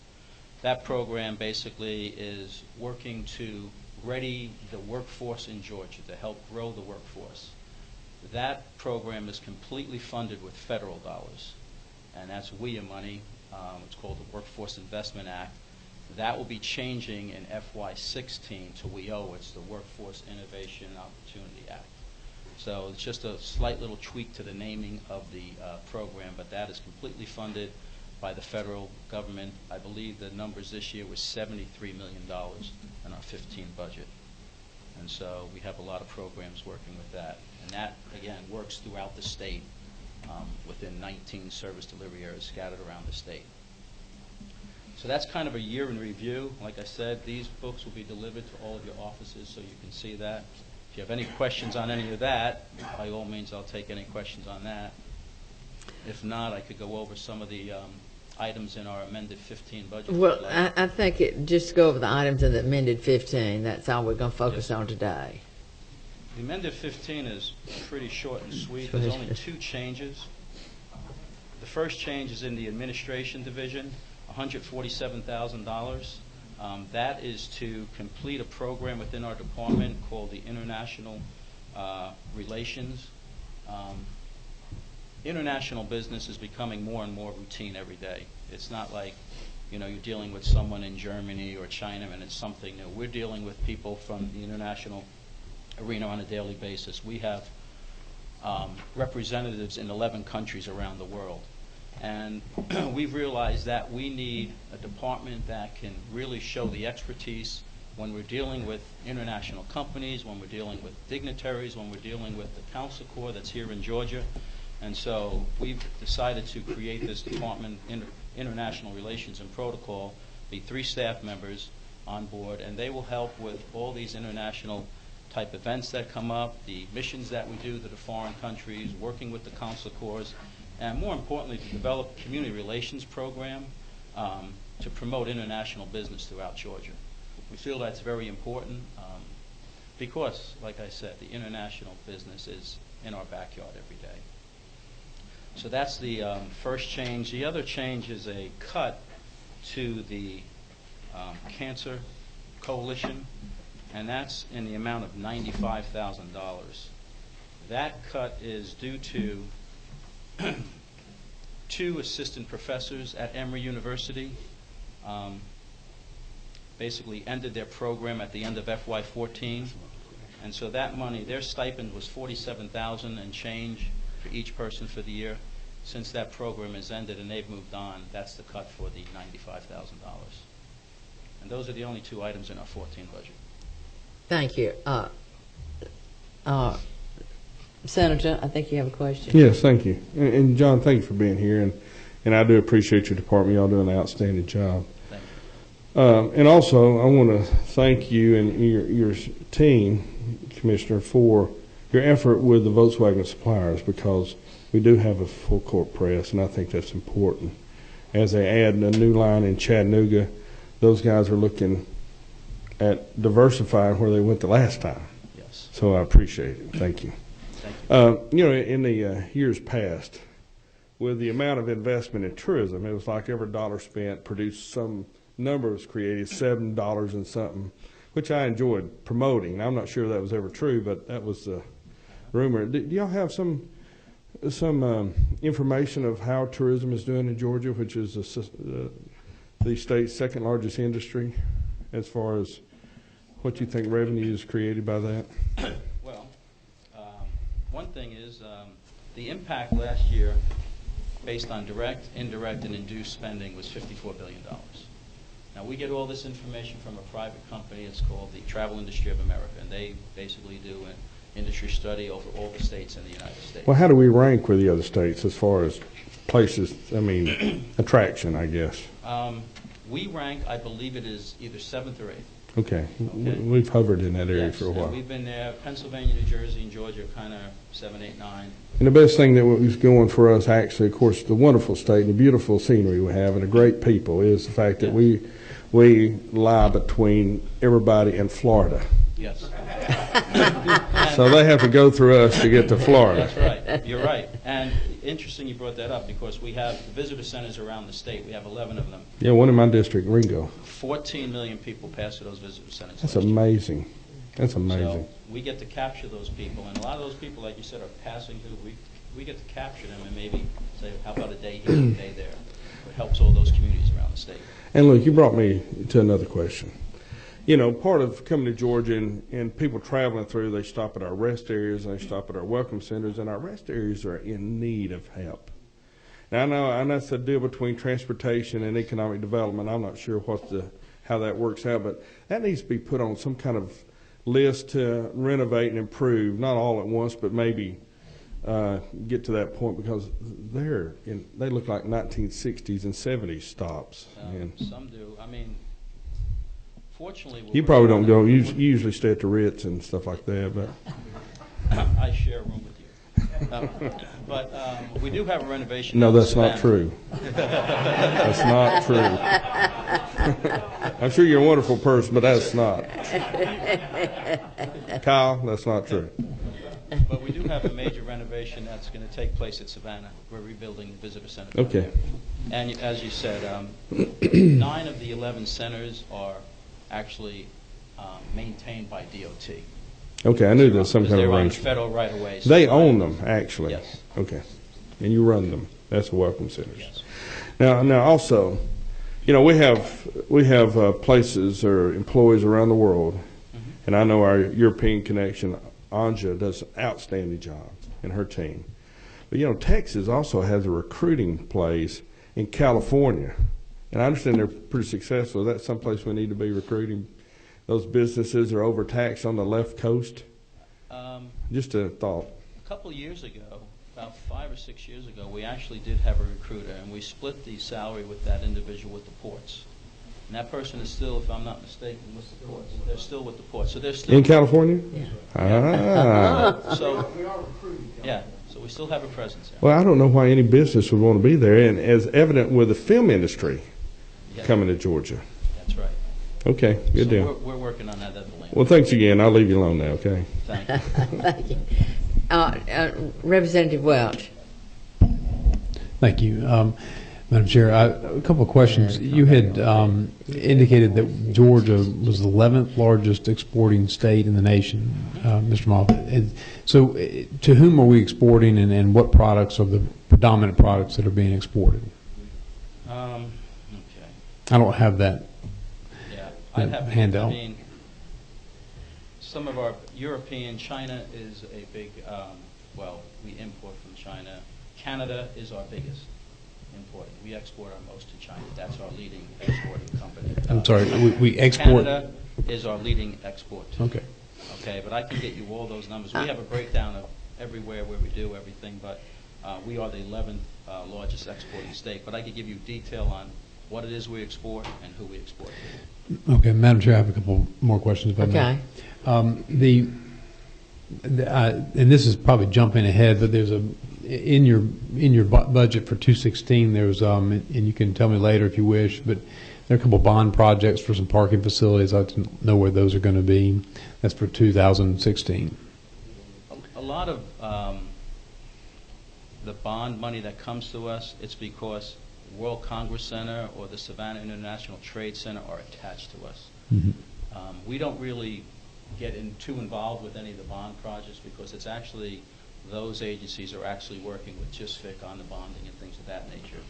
Speaker 20: That program basically is working to ready the workforce in Georgia to help grow the workforce. That program is completely funded with federal dollars, and that's WIA money. It's called the Workforce Investment Act. That will be changing in FY16 to WIO. It's the Workforce Innovation and Opportunity Act. So it's just a slight little tweak to the naming of the program, but that is completely funded by the federal government. I believe the numbers this year was $73 million in our 15 budget. And so we have a lot of programs working with that. And that, again, works throughout the state within 19 service delivery areas scattered around the state. So that's kind of a year in review. Like I said, these books will be delivered to all of your offices so you can see that. If you have any questions on any of that, by all means, I'll take any questions on that. If not, I could go over some of the items in our amended 15 budget.
Speaker 1: Well, I think just go over the items in the amended 15. That's all we're going to focus on today.
Speaker 20: The amended 15 is pretty short and sweet. There's only two changes. The first change is in the administration division, $147,000. That is to complete a program within our department called the International Relations. International business is becoming more and more routine every day. It's not like, you know, you're dealing with someone in Germany or China and it's something new. We're dealing with people from the international arena on a daily basis. We have representatives in 11 countries around the world. And we've realized that we need a department that can really show the expertise when we're dealing with international companies, when we're dealing with dignitaries, when we're dealing with the Council Corps that's here in Georgia. And so we've decided to create this department, International Relations and Protocol, be 3 staff members on board, and they will help with all these international type events that come up, the missions that we do to the foreign countries, working with the Council Corps, and more importantly, to develop a community relations program to promote international business throughout Georgia. We feel that's very important because, like I said, the international business is in our backyard every day. So that's the first change. The other change is a cut to the Cancer Coalition, and that's in the amount of $95,000. That cut is due to 2 assistant professors at Emory University basically ended their program at the end of FY14, and so that money, their stipend was $47,000 and change for each person for the year. Since that program has ended and they've moved on, that's the cut for the $95,000. And those are the only 2 items in our 14 budget.
Speaker 1: Thank you. Senator, I think you have a question.
Speaker 14: Yes, thank you. And John, thank you for being here, and I do appreciate your department. Y'all doing an outstanding job.
Speaker 20: Thank you.
Speaker 14: And also, I want to thank you and your team, Commissioner, for your effort with the Volkswagen suppliers, because we do have a full court press, and I think that's important. As they add a new line in Chattanooga, those guys are looking at diversifying where they went the last time.
Speaker 20: Yes.
Speaker 14: So I appreciate it. Thank you.
Speaker 20: Thank you.
Speaker 14: In the years past, with the amount of investment in tourism, it was like every dollar spent produced some number was created, $7 and something, which I enjoyed promoting. I'm not sure that was ever true, but that was the rumor. Do y'all have some information of how tourism is doing in Georgia, which is the state's second largest industry, as far as what you think revenue is created by that?
Speaker 20: Well, one thing is the impact last year, based on direct, indirect, and induced spending, was $54 billion. Now, we get all this information from a private company. It's called the Travel Industry of America, and they basically do an industry study over all the states in the United States.
Speaker 14: Well, how do we rank with the other states as far as places, attraction, I guess?
Speaker 20: We rank, I believe it is either 7th or 8th.
Speaker 14: Okay. We've hovered in that area
Speaker 20: Yes,
Speaker 14: for a while.
Speaker 20: We've been there. Pennsylvania, New Jersey, and Georgia are kind of 7, 8, 9.
Speaker 14: And the best thing that was going for us, actually, of course, the wonderful state and the beautiful scenery we have and the great people, is the fact that we lie between everybody and Florida.
Speaker 20: Yes.
Speaker 14: So they have to go through us to get to Florida.
Speaker 20: That's right. You're right. And interesting you brought that up, because we have visitor centers around the state. We have 11 of them.
Speaker 14: Yeah, one in my district, Ringo.
Speaker 20: 14 million people pass through those visitor centers.
Speaker 14: That's amazing. That's amazing.
Speaker 20: So we get to capture those people, and a lot of those people, like you said, are passing through. We get to capture them and maybe say, how about a day here, a day there? It helps all those communities around the state.
Speaker 14: And look, you brought me to another question. You know, part of coming to Georgia and people traveling through, they stop at our rest areas and they stop at our welcome centers, and our rest areas are in need of help. Now, I know it's a deal between transportation and economic development. I'm not sure how that works out, but that needs to be put on some kind of list to renovate and improve, not all at once, but maybe get to that point, because they look like 1960s and 70s stops.
Speaker 20: Some do. I mean, fortunately,
Speaker 14: you probably don't go. You usually stay at the Ritz and stuff like that, but
Speaker 20: I share a room with you. But we do have a renovation.
Speaker 14: No, that's not true. That's not true. I'm sure you're a wonderful person, but that's not. Kyle, that's not true.
Speaker 20: But we do have a major renovation that's going to take place at Savannah. We're rebuilding the visitor center.
Speaker 14: Okay.
Speaker 20: And as you said, 9 of the 11 centers are actually maintained by DOT.
Speaker 14: Okay, I knew there's some kind of arrangement.
Speaker 20: They're on federal right-of-ways.
Speaker 14: They own them, actually.
Speaker 20: Yes.
Speaker 14: Okay. And you run them. That's the welcome centers. Yes. Now also, you know, we have places or employees around the world, and I know our European connection, Anja, does an outstanding job, and her team. But, you know, Texas also has a recruiting place in California, and I understand they're pretty successful. Is that someplace we need to be recruiting? Those businesses are overtaxed on the left coast? Just a thought.
Speaker 20: A couple of years ago, about 5 or 6 years ago, we actually did have a recruiter, and we split the salary with that individual with the ports. And that person is still, if I'm not mistaken, with the ports. They're still with the ports. So they're still
Speaker 14: in California?
Speaker 20: Yeah.
Speaker 14: Ah.
Speaker 20: So we are recruiting. Yeah. So we still have a presence there.
Speaker 14: Well, I don't know why any business would want to be there, and as evident with the film industry
Speaker 20: Yeah.
Speaker 14: coming to Georgia.
Speaker 20: That's right.
Speaker 14: Okay, good
Speaker 20: So
Speaker 14: deal.
Speaker 20: we're working on that at the land.
Speaker 14: Well, thanks again. I'll leave you alone now, okay?
Speaker 20: Thank you.
Speaker 1: Thank you. Representative Welch.
Speaker 9: Thank you. Madam Chair, a couple of questions. You had indicated that Georgia was the 11th largest exporting state in the nation, Mr. Moffitt. So to whom are we exporting, and what products are the predominant products that are being exported?
Speaker 20: Okay.
Speaker 9: I don't have that,
Speaker 20: Yeah, I'd have
Speaker 9: handout.
Speaker 20: I mean, some of our European, China is a big, well, we import from China. Canada is our biggest importer. We export our most to China. That's our leading exporting company.
Speaker 9: I'm sorry, we export.
Speaker 20: Canada is our leading export.
Speaker 9: Okay.
Speaker 20: Okay, but I can get you all those numbers. We have a breakdown of everywhere where we do everything, but we are the 11th largest exporting state. But I could give you detail on what it is we export and who we export to.
Speaker 9: Okay, Madam Chair, I have a couple more questions. If I may.
Speaker 1: Okay.
Speaker 9: And this is probably jumping ahead, but there's in your budget for 2016. There's and you can tell me later if you wish, but there are a couple bond projects for some parking facilities. I'd like to know where those are going to be. That's for 2016.
Speaker 20: A lot of the bond money that comes to us, it's because World Congress Center or the Savannah International Trade Center are attached to us.
Speaker 9: Mm-hmm.
Speaker 20: We don't really get too involved with any of the bond projects because it's actually those agencies are actually working with JISFIC on the bonding and things of that nature.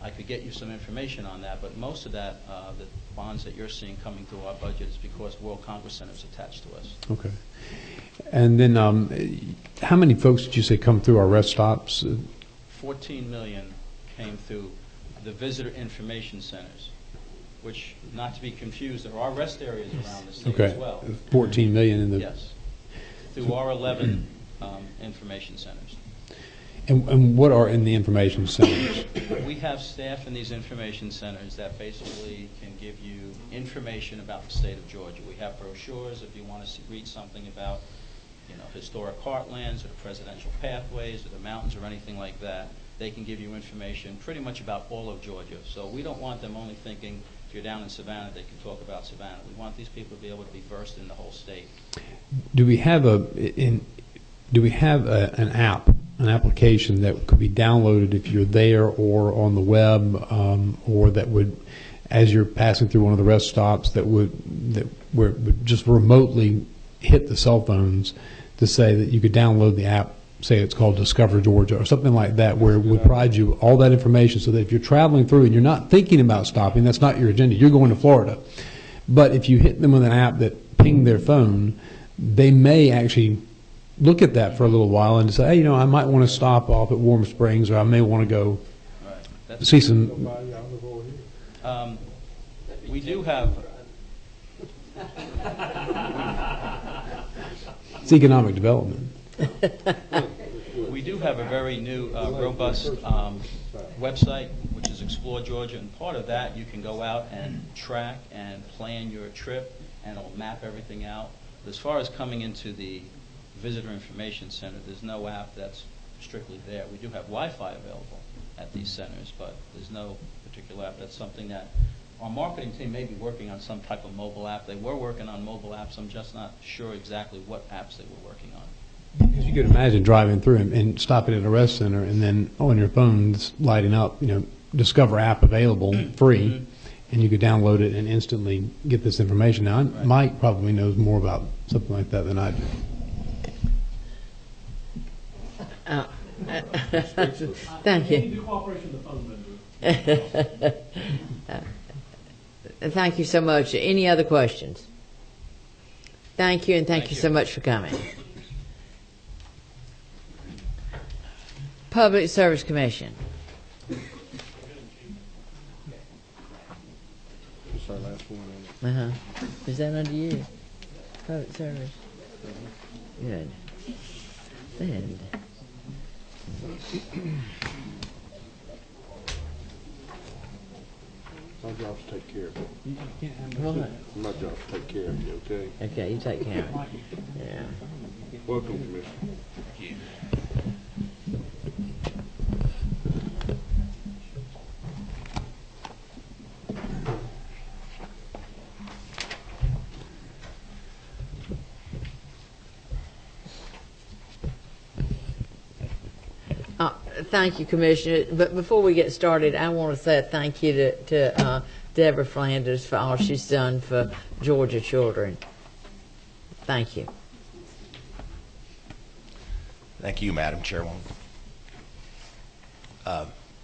Speaker 20: I could get you some information on that, but most of that, the bonds that you're seeing coming through our budget is because World Congress Center is attached to us.
Speaker 9: Okay. And then how many folks did you say come through our rest stops?
Speaker 20: 14 million came through the visitor information centers, which, not to be confused, there are rest areas around the state as well.
Speaker 9: 14 million in the...
Speaker 20: Yes. Through our 11 information centers.
Speaker 9: And what are in the information centers?
Speaker 20: We have staff in these information centers that basically can give you information about the state of Georgia. We have brochures if you want to read something about, historic heartlands or the presidential pathways or the mountains or anything like that. They can give you information pretty much about all of Georgia. So we don't want them only thinking if you're down in Savannah, they can talk about Savannah. We want these people to be able to be versed in the whole state.
Speaker 9: Do we have an app, an application that could be downloaded if you're there or on the web, or that would, as you're passing through one of the rest stops, where it would just remotely hit the cell phones to say that you could download the app? Say it's called Discover Georgia or something like that, where it would provide you all that information so that if you're traveling through and you're not thinking about stopping, that's not your agenda, you're going to Florida. But if you hit them with an app that pinged their phone, they may actually look at that for a little while and say, hey, I might want to stop off at Warm Springs, or I may want to go see some.
Speaker 20: We do have.
Speaker 9: It's economic development.
Speaker 20: We do have a very new, robust website, which is Explore Georgia, and part of that you can go out and track and plan your trip, and it'll map everything out. As far as coming into the Visitor Information Center, there's no app that's strictly there. We do have Wi-Fi available at these centers, but there's no particular app. That's something that our marketing team may be working on, some type of mobile app. They were working on mobile apps. I'm just not sure exactly what apps they were working on.
Speaker 9: Because you could imagine driving through and stopping at a rest center, and then on your phone it's lighting up, Discover app available free, and you could download it and instantly get this information. Now, Mike probably knows more about something like that than I do.
Speaker 1: Thank you. Thank you so much. Any other questions? Thank you, and thank you so much for coming. Public Service Commission.
Speaker 14: It's our last one.
Speaker 1: Is that under you? Public Service. Good. And
Speaker 14: My job's to take care of it.
Speaker 1: What?
Speaker 14: My job's to take care of you, okay?
Speaker 1: Okay, you take care of it. Yeah.
Speaker 14: Welcome, Commissioner.
Speaker 1: Thank you, Commissioner. But before we get started, I want to say a thank you to Deborah Flanders for all she's done for Georgia children. Thank you.
Speaker 21: Thank you, Madam Chairwoman.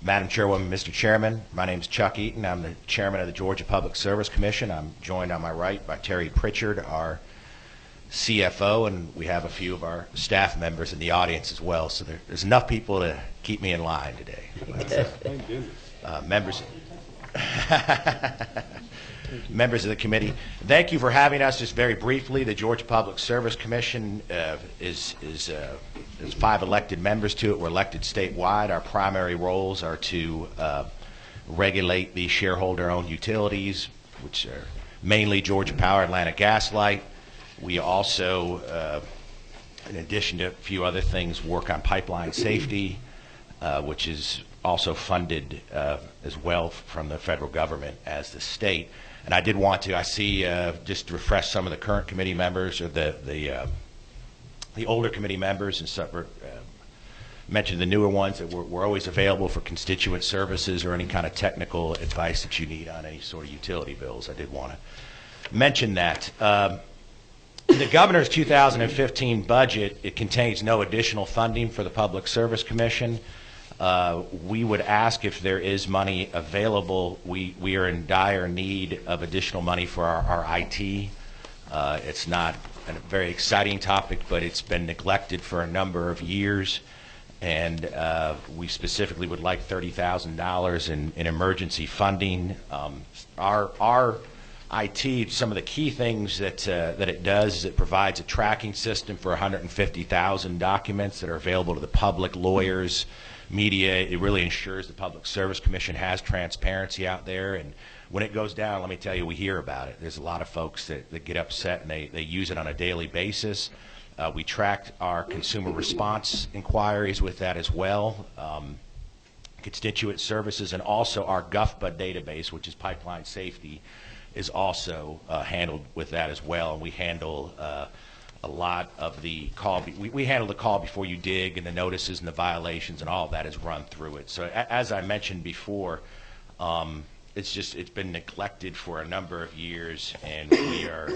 Speaker 21: Madam Chairwoman, Mr. Chairman, my name is Chuck Eaton. I'm the Chairman of the Georgia Public Service Commission. I'm joined on my right by Terry Pritchard, our CFO, and we have a few of our staff members in the audience as well. So there's enough people to keep me in line today. Members. Members of the committee, thank you for having us. Just very briefly, the Georgia Public Service Commission is 5 elected members to it. We're elected statewide. Our primary roles are to regulate the shareholder-owned utilities, which are mainly Georgia Power, Atlanta Gas Light. We also, in addition to a few other things, work on pipeline safety, which is also funded as well from the federal government as the state. And I did want to, I see, just to refresh some of the current committee members or the older committee members, and mention the newer ones, that we're always available for constituent services or any kind of technical advice that you need on any sort of utility bills. I did want to mention that. The governor's 2015 budget, it contains no additional funding for the Public Service Commission. We would ask if there is money available. We are in dire need of additional money for our IT. It's not a very exciting topic, but it's been neglected for a number of years, and we specifically would like $30,000 in emergency funding. Our IT, some of the key things that it does is it provides a tracking system for 150,000 documents that are available to the public, lawyers, media. It really ensures the Public Service Commission has transparency out there, and when it goes down, let me tell you, we hear about it. There's a lot of folks that get upset, and they use it on a daily basis. We tracked our consumer response inquiries with that as well. Constituent services, and also our GovBud database, which is pipeline safety, is also handled with that as well, and we handle a lot of the call. We handle the call before you dig, and the notices and the violations and all of that is run through it. So as I mentioned before, it's been neglected for a number of years, and we are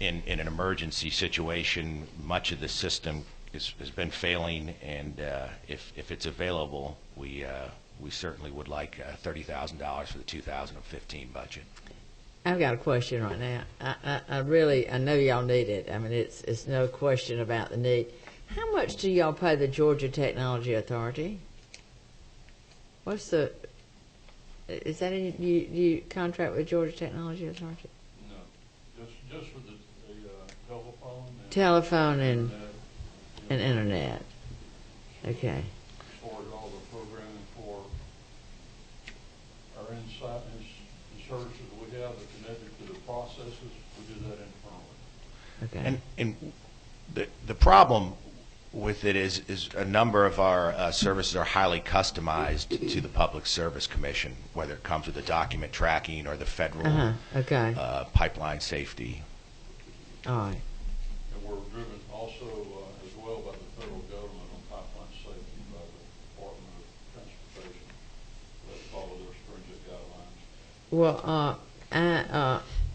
Speaker 21: in an emergency situation. Much of the system has been failing, and if it's available, we certainly would like $30,000 for the 2015 budget.
Speaker 1: I've got a question right now. I know y'all need it. I mean, it's no question about the need. How much do y'all pay the Georgia Technology Authority? Is that you contract with Georgia Technology Authority?
Speaker 22: No, just for the telephone.
Speaker 1: Telephone and internet. Okay.
Speaker 22: As far as all the programming for our insight and services we have that connected to the processes, we do that internally.
Speaker 1: Okay.
Speaker 21: And the problem with it is a number of our services are highly customized to the Public Service Commission, whether it comes with the document tracking or the federal pipeline safety.
Speaker 1: All right.
Speaker 22: And we're driven also as well by the federal government on pipeline safety by the Department of Transportation that follow their stringent guidelines.
Speaker 1: Well,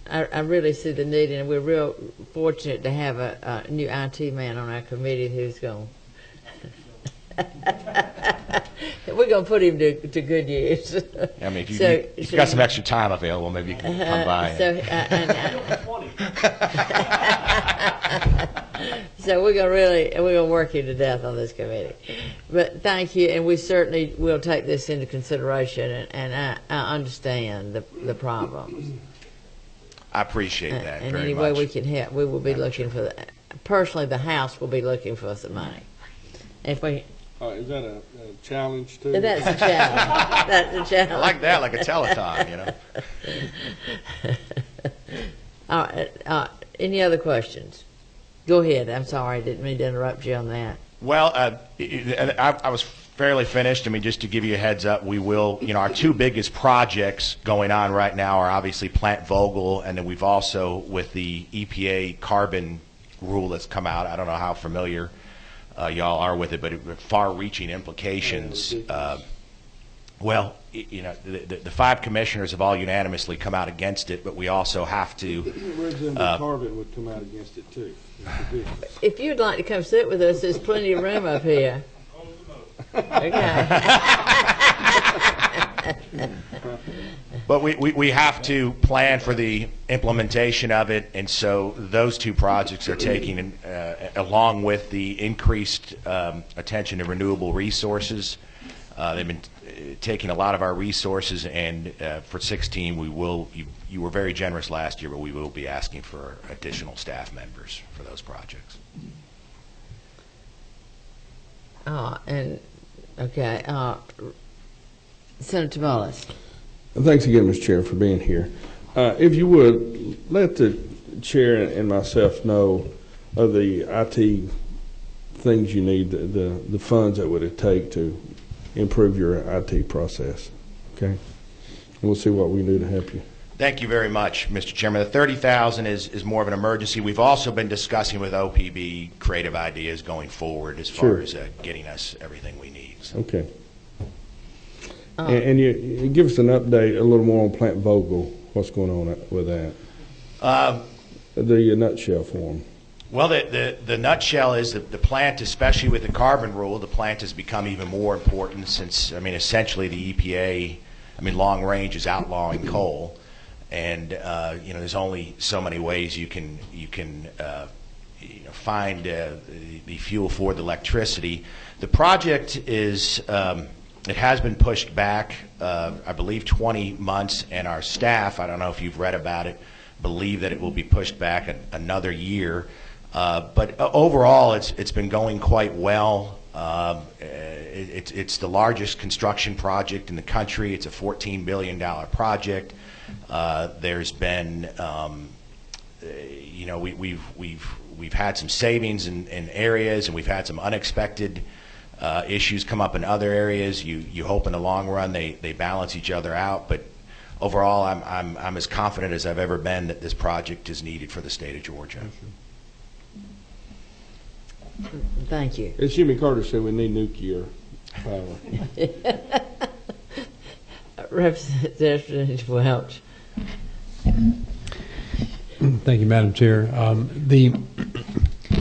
Speaker 1: I really see the need, and we're real fortunate to have a new IT man on our committee who's going. We're going to put him to good use.
Speaker 21: I mean, if you've got some extra time available, maybe you can come by.
Speaker 1: So we're going to work you to death on this committee. But thank you, and we certainly will take this into consideration, and I understand the problems.
Speaker 21: I appreciate that
Speaker 1: and
Speaker 21: very
Speaker 1: any
Speaker 21: much.
Speaker 1: way we can help, we will be looking for that. Personally, the House will be looking for some money. If we.
Speaker 14: Is that a challenge too?
Speaker 1: That's a challenge. That's a challenge.
Speaker 21: I like that, like a telethon,
Speaker 1: All right. Any other questions? Go ahead. I'm sorry, I didn't mean to interrupt you on that.
Speaker 21: Well, I was fairly finished. I mean, just to give you a heads up, we will, our 2 biggest projects going on right now are obviously Plant Vogtle, and then we've also, with the EPA carbon rule that's come out, I don't know how familiar y'all are with it, but far-reaching implications. Well, the 5 commissioners have all unanimously come out against it, but we also have to.
Speaker 14: Representative Carvin would come out against it too.
Speaker 1: If you'd like to come sit with us, there's plenty of room up here. Okay.
Speaker 21: But we have to plan for the implementation of it, and so those 2 projects are taking, along with the increased attention to renewable resources. They've been taking a lot of our resources, and for 16, we will. You were very generous last year, but we will be asking for additional staff members for those projects.
Speaker 1: Senator Wallace.
Speaker 14: Thanks again, Mr. Chair, for being here. If you would, let the chair and myself know of the IT things you need, the funds that would it take to improve your IT process, okay? And we'll see what we can do to help you.
Speaker 21: Thank you very much, Mr. Chairman. The $30,000 is more of an emergency. We've also been discussing with OPB creative ideas going forward as far as getting us everything we need. So. Okay. And you give us an update, a little more on Plant Vogel. What's going on with that? The nutshell form. Well, the nutshell is that the plant, especially with the carbon rule, the plant has become even more important since, I mean, essentially the EPA, I mean, long range is outlawing coal, and there's only so many ways you can find the fuel for the electricity. The project is. It has been pushed back, I believe, 20 months, and our staff, I don't know if you've read about it, believe that it will be pushed back another year. But overall, it's been going quite well. It's the largest construction project in the country. It's a $14 billion project. There's been, we've had some savings in areas, and we've had some unexpected issues come up in other areas. You hope in the long run they balance each other out, but overall I'm as confident as I've ever been that this project is needed for the state of Georgia.
Speaker 1: Thank you.
Speaker 14: As Jimmy Carter said, we need nuclear power.
Speaker 1: Representative Welch.
Speaker 9: Thank you, Madam Chair.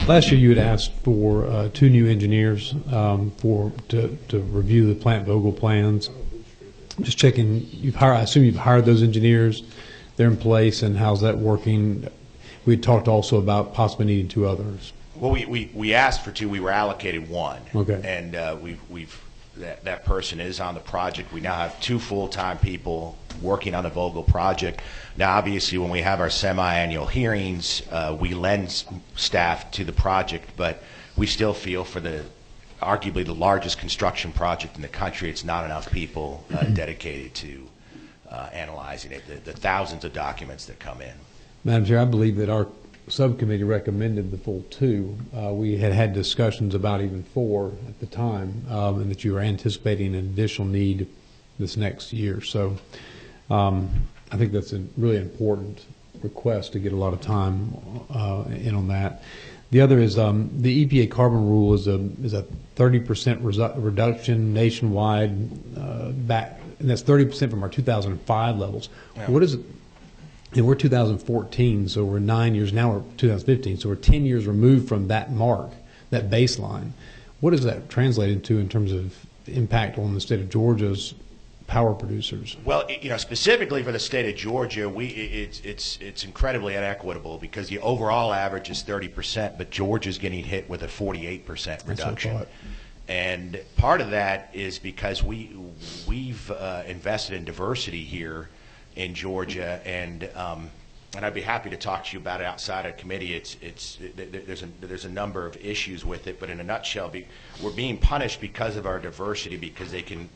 Speaker 9: Last year, you had asked for 2 new engineers to review the Plant Vogel plans. Just checking, I assume you've hired those engineers. They're in place, and how's that working? We had talked also about possibly needing 2 others.
Speaker 21: Well, we asked for 2. We were allocated 1. Okay. And that person is on the project. We now have 2 full-time people working on the Vogel project. Now, obviously, when we have our semi-annual hearings, we lend staff to the project, but we still feel for arguably the largest construction project in the country, it's not enough people dedicated to analyzing it, the thousands of documents that come in.
Speaker 9: Madam Chair, I believe that our subcommittee recommended the full 2. We had discussions about even 4 at the time, and that you were anticipating an additional need this next year. So I think that's a really important request to get a lot of time in on that. The other is the EPA carbon rule is a 30% reduction nationwide back, and that's 30% from our 2005 levels. Yeah. What is it? And we're 2014, so we're 9 years now. We're 2015, so we're 10 years removed from that mark, that baseline. What does that translate into in terms of impact on the state of Georgia's power producers?
Speaker 21: Well, specifically for the state of Georgia, it's incredibly inequitable because the overall average is 30%, but Georgia's getting hit with a 48% reduction. And part of that is because we've invested in diversity here in Georgia, and I'd be happy to talk to you about it outside of committee. There's a number of issues with it, but in a nutshell, we're being punished because of our diversity, because they can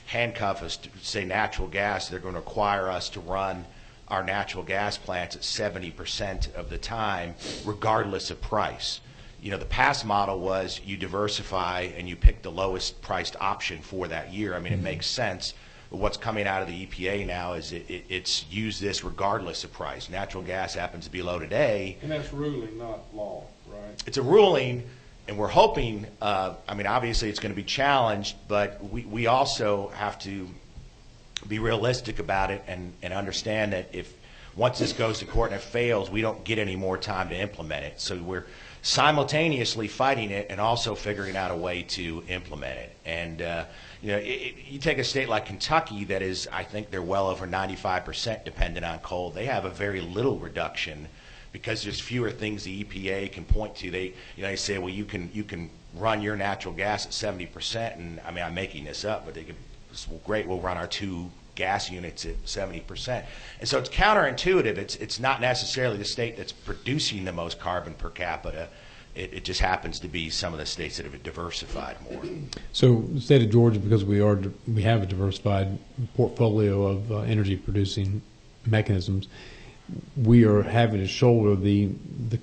Speaker 21: handcuff us to, say, natural gas. They're going to require us to run our natural gas plants at 70% of the time, regardless of price. The past model was you diversify and you pick the lowest priced option for that year. I mean, it makes sense. But what's coming out of the EPA now is it's use this regardless of price. Natural gas happens to be low today.
Speaker 14: And that's ruling, not law, right?
Speaker 21: It's a ruling, and we're hoping, I mean, obviously it's going to be challenged, but we also have to be realistic about it and understand that if once this goes to court and it fails, we don't get any more time to implement it. So we're simultaneously fighting it and also figuring out a way to implement it. And you know, you take a state like Kentucky that is, I think they're well over 95% dependent on coal. They have a very little reduction because there's fewer things the EPA can point to. They say, well, you can run your natural gas at 70%, and I mean, I'm making this up, but they could, well, great, we'll run our 2 gas units at 70%. And so it's counterintuitive. It's not necessarily the state that's producing the most carbon per capita. It just happens to be some of the states that have diversified more.
Speaker 9: So the state of Georgia, because we have a diversified portfolio of energy producing mechanisms, we are having to shoulder the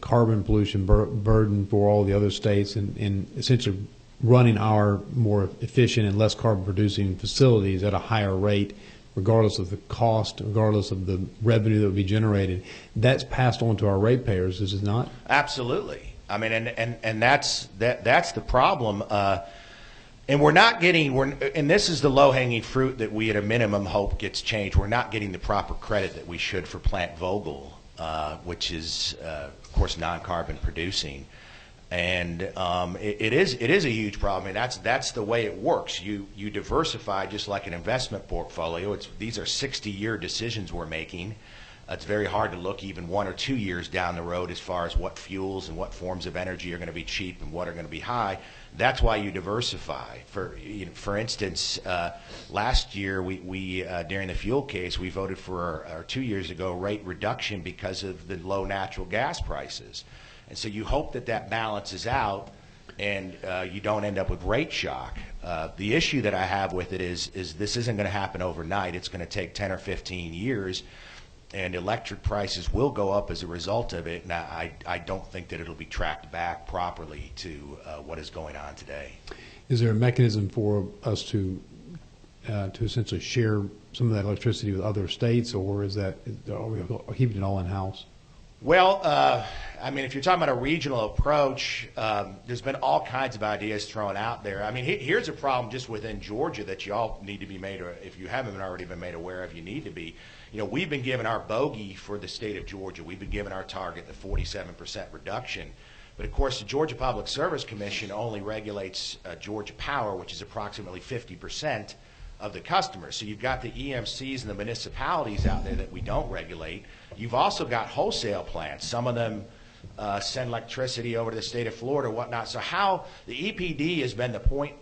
Speaker 9: carbon pollution burden for all the other states and essentially running our more efficient and less carbon producing facilities at a higher rate, regardless of the cost, regardless of the revenue that would be generated. That's passed on to our ratepayers, is it not?
Speaker 21: Absolutely. I mean, and that's the problem. And we're not getting, and this is the low-hanging fruit that we at a minimum hope gets changed. We're not getting the proper credit that we should for Plant Vogtle, which is, of course, non-carbon producing. And it is a huge problem, and that's the way it works. You diversify just like an investment portfolio. These are 60-year decisions we're making. It's very hard to look even 1 or 2 years down the road as far as what fuels and what forms of energy are going to be cheap and what are going to be high. That's why you diversify. For instance, last year we during the fuel case we voted for or 2 years ago rate reduction because of the low natural gas prices. And so you hope that balances out and you don't end up with rate shock. The issue that I have with it is this isn't going to happen overnight. It's going to take 10 or 15 years, and electric prices will go up as a result of it. And I don't think that it'll be tracked back properly to what is going on today.
Speaker 9: Is there a mechanism for us to essentially share some of that electricity with other states, or are we keeping it all in-house?
Speaker 21: Well, I mean, if you're talking about a regional approach, there's been all kinds of ideas thrown out there. I mean, here's a problem just within Georgia that you all need to be made, or if you haven't already been made aware of, you need to be. You know, we've been given our bogey for the state of Georgia. We've been given our target, the 47% reduction. But of course, the Georgia Public Service Commission only regulates Georgia Power, which is approximately 50% of the customers. So you've got the EMCs and the municipalities out there that we don't regulate. You've also got wholesale plants. Some of them send electricity over to the state of Florida or whatnot. So how the EPD has been the point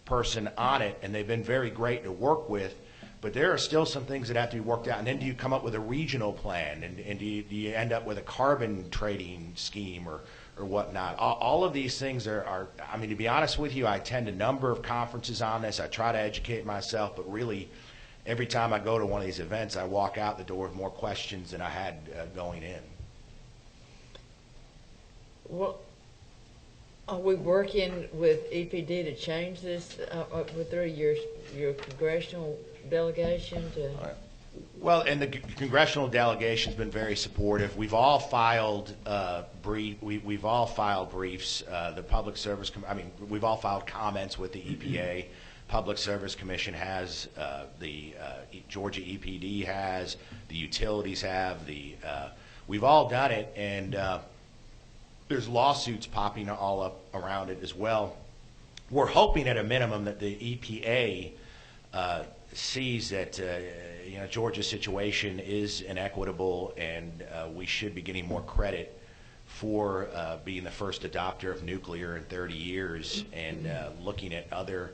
Speaker 21: person on it, and they've been very great to work with, but there are still some things that have to be worked out. And then do you come up with a regional plan, and do you end up with a carbon trading scheme or whatnot? All of these things are, I mean, to be honest with you, I attend a number of conferences on this. I try to educate myself, but really, every time I go to one of these events, I walk out the door with more questions than I had going in.
Speaker 1: Well, are we working with EPD to change this through your congressional delegation to?
Speaker 21: Well, and the congressional delegation's been very supportive. We've all filed we've all filed briefs. The Public Service, we've all filed comments with the EPA. Public Service Commission has, the Georgia EPD has, the utilities have, we've all done it, and there's lawsuits popping all up around it as well. We're hoping at a minimum that the EPA sees that Georgia's situation is inequitable, and we should be getting more credit for being the first adopter of nuclear in 30 years and looking at other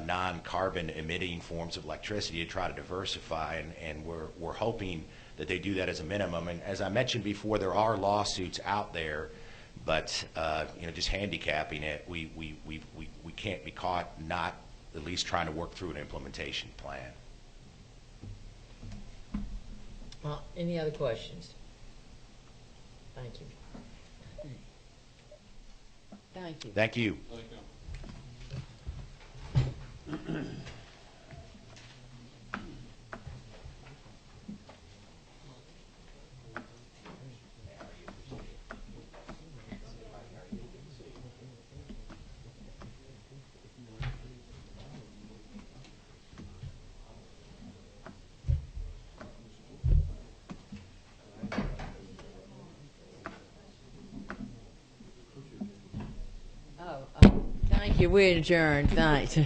Speaker 21: non-carbon emitting forms of electricity to try to diversify, and we're hoping that they do that as a minimum. And as I mentioned before, there are lawsuits out there, but just handicapping it, we can't be caught not at least trying to work through an implementation plan.
Speaker 1: Any other questions? Thank you. Thank you.
Speaker 21: Thank you.
Speaker 1: Thank you. We adjourned. Thanks.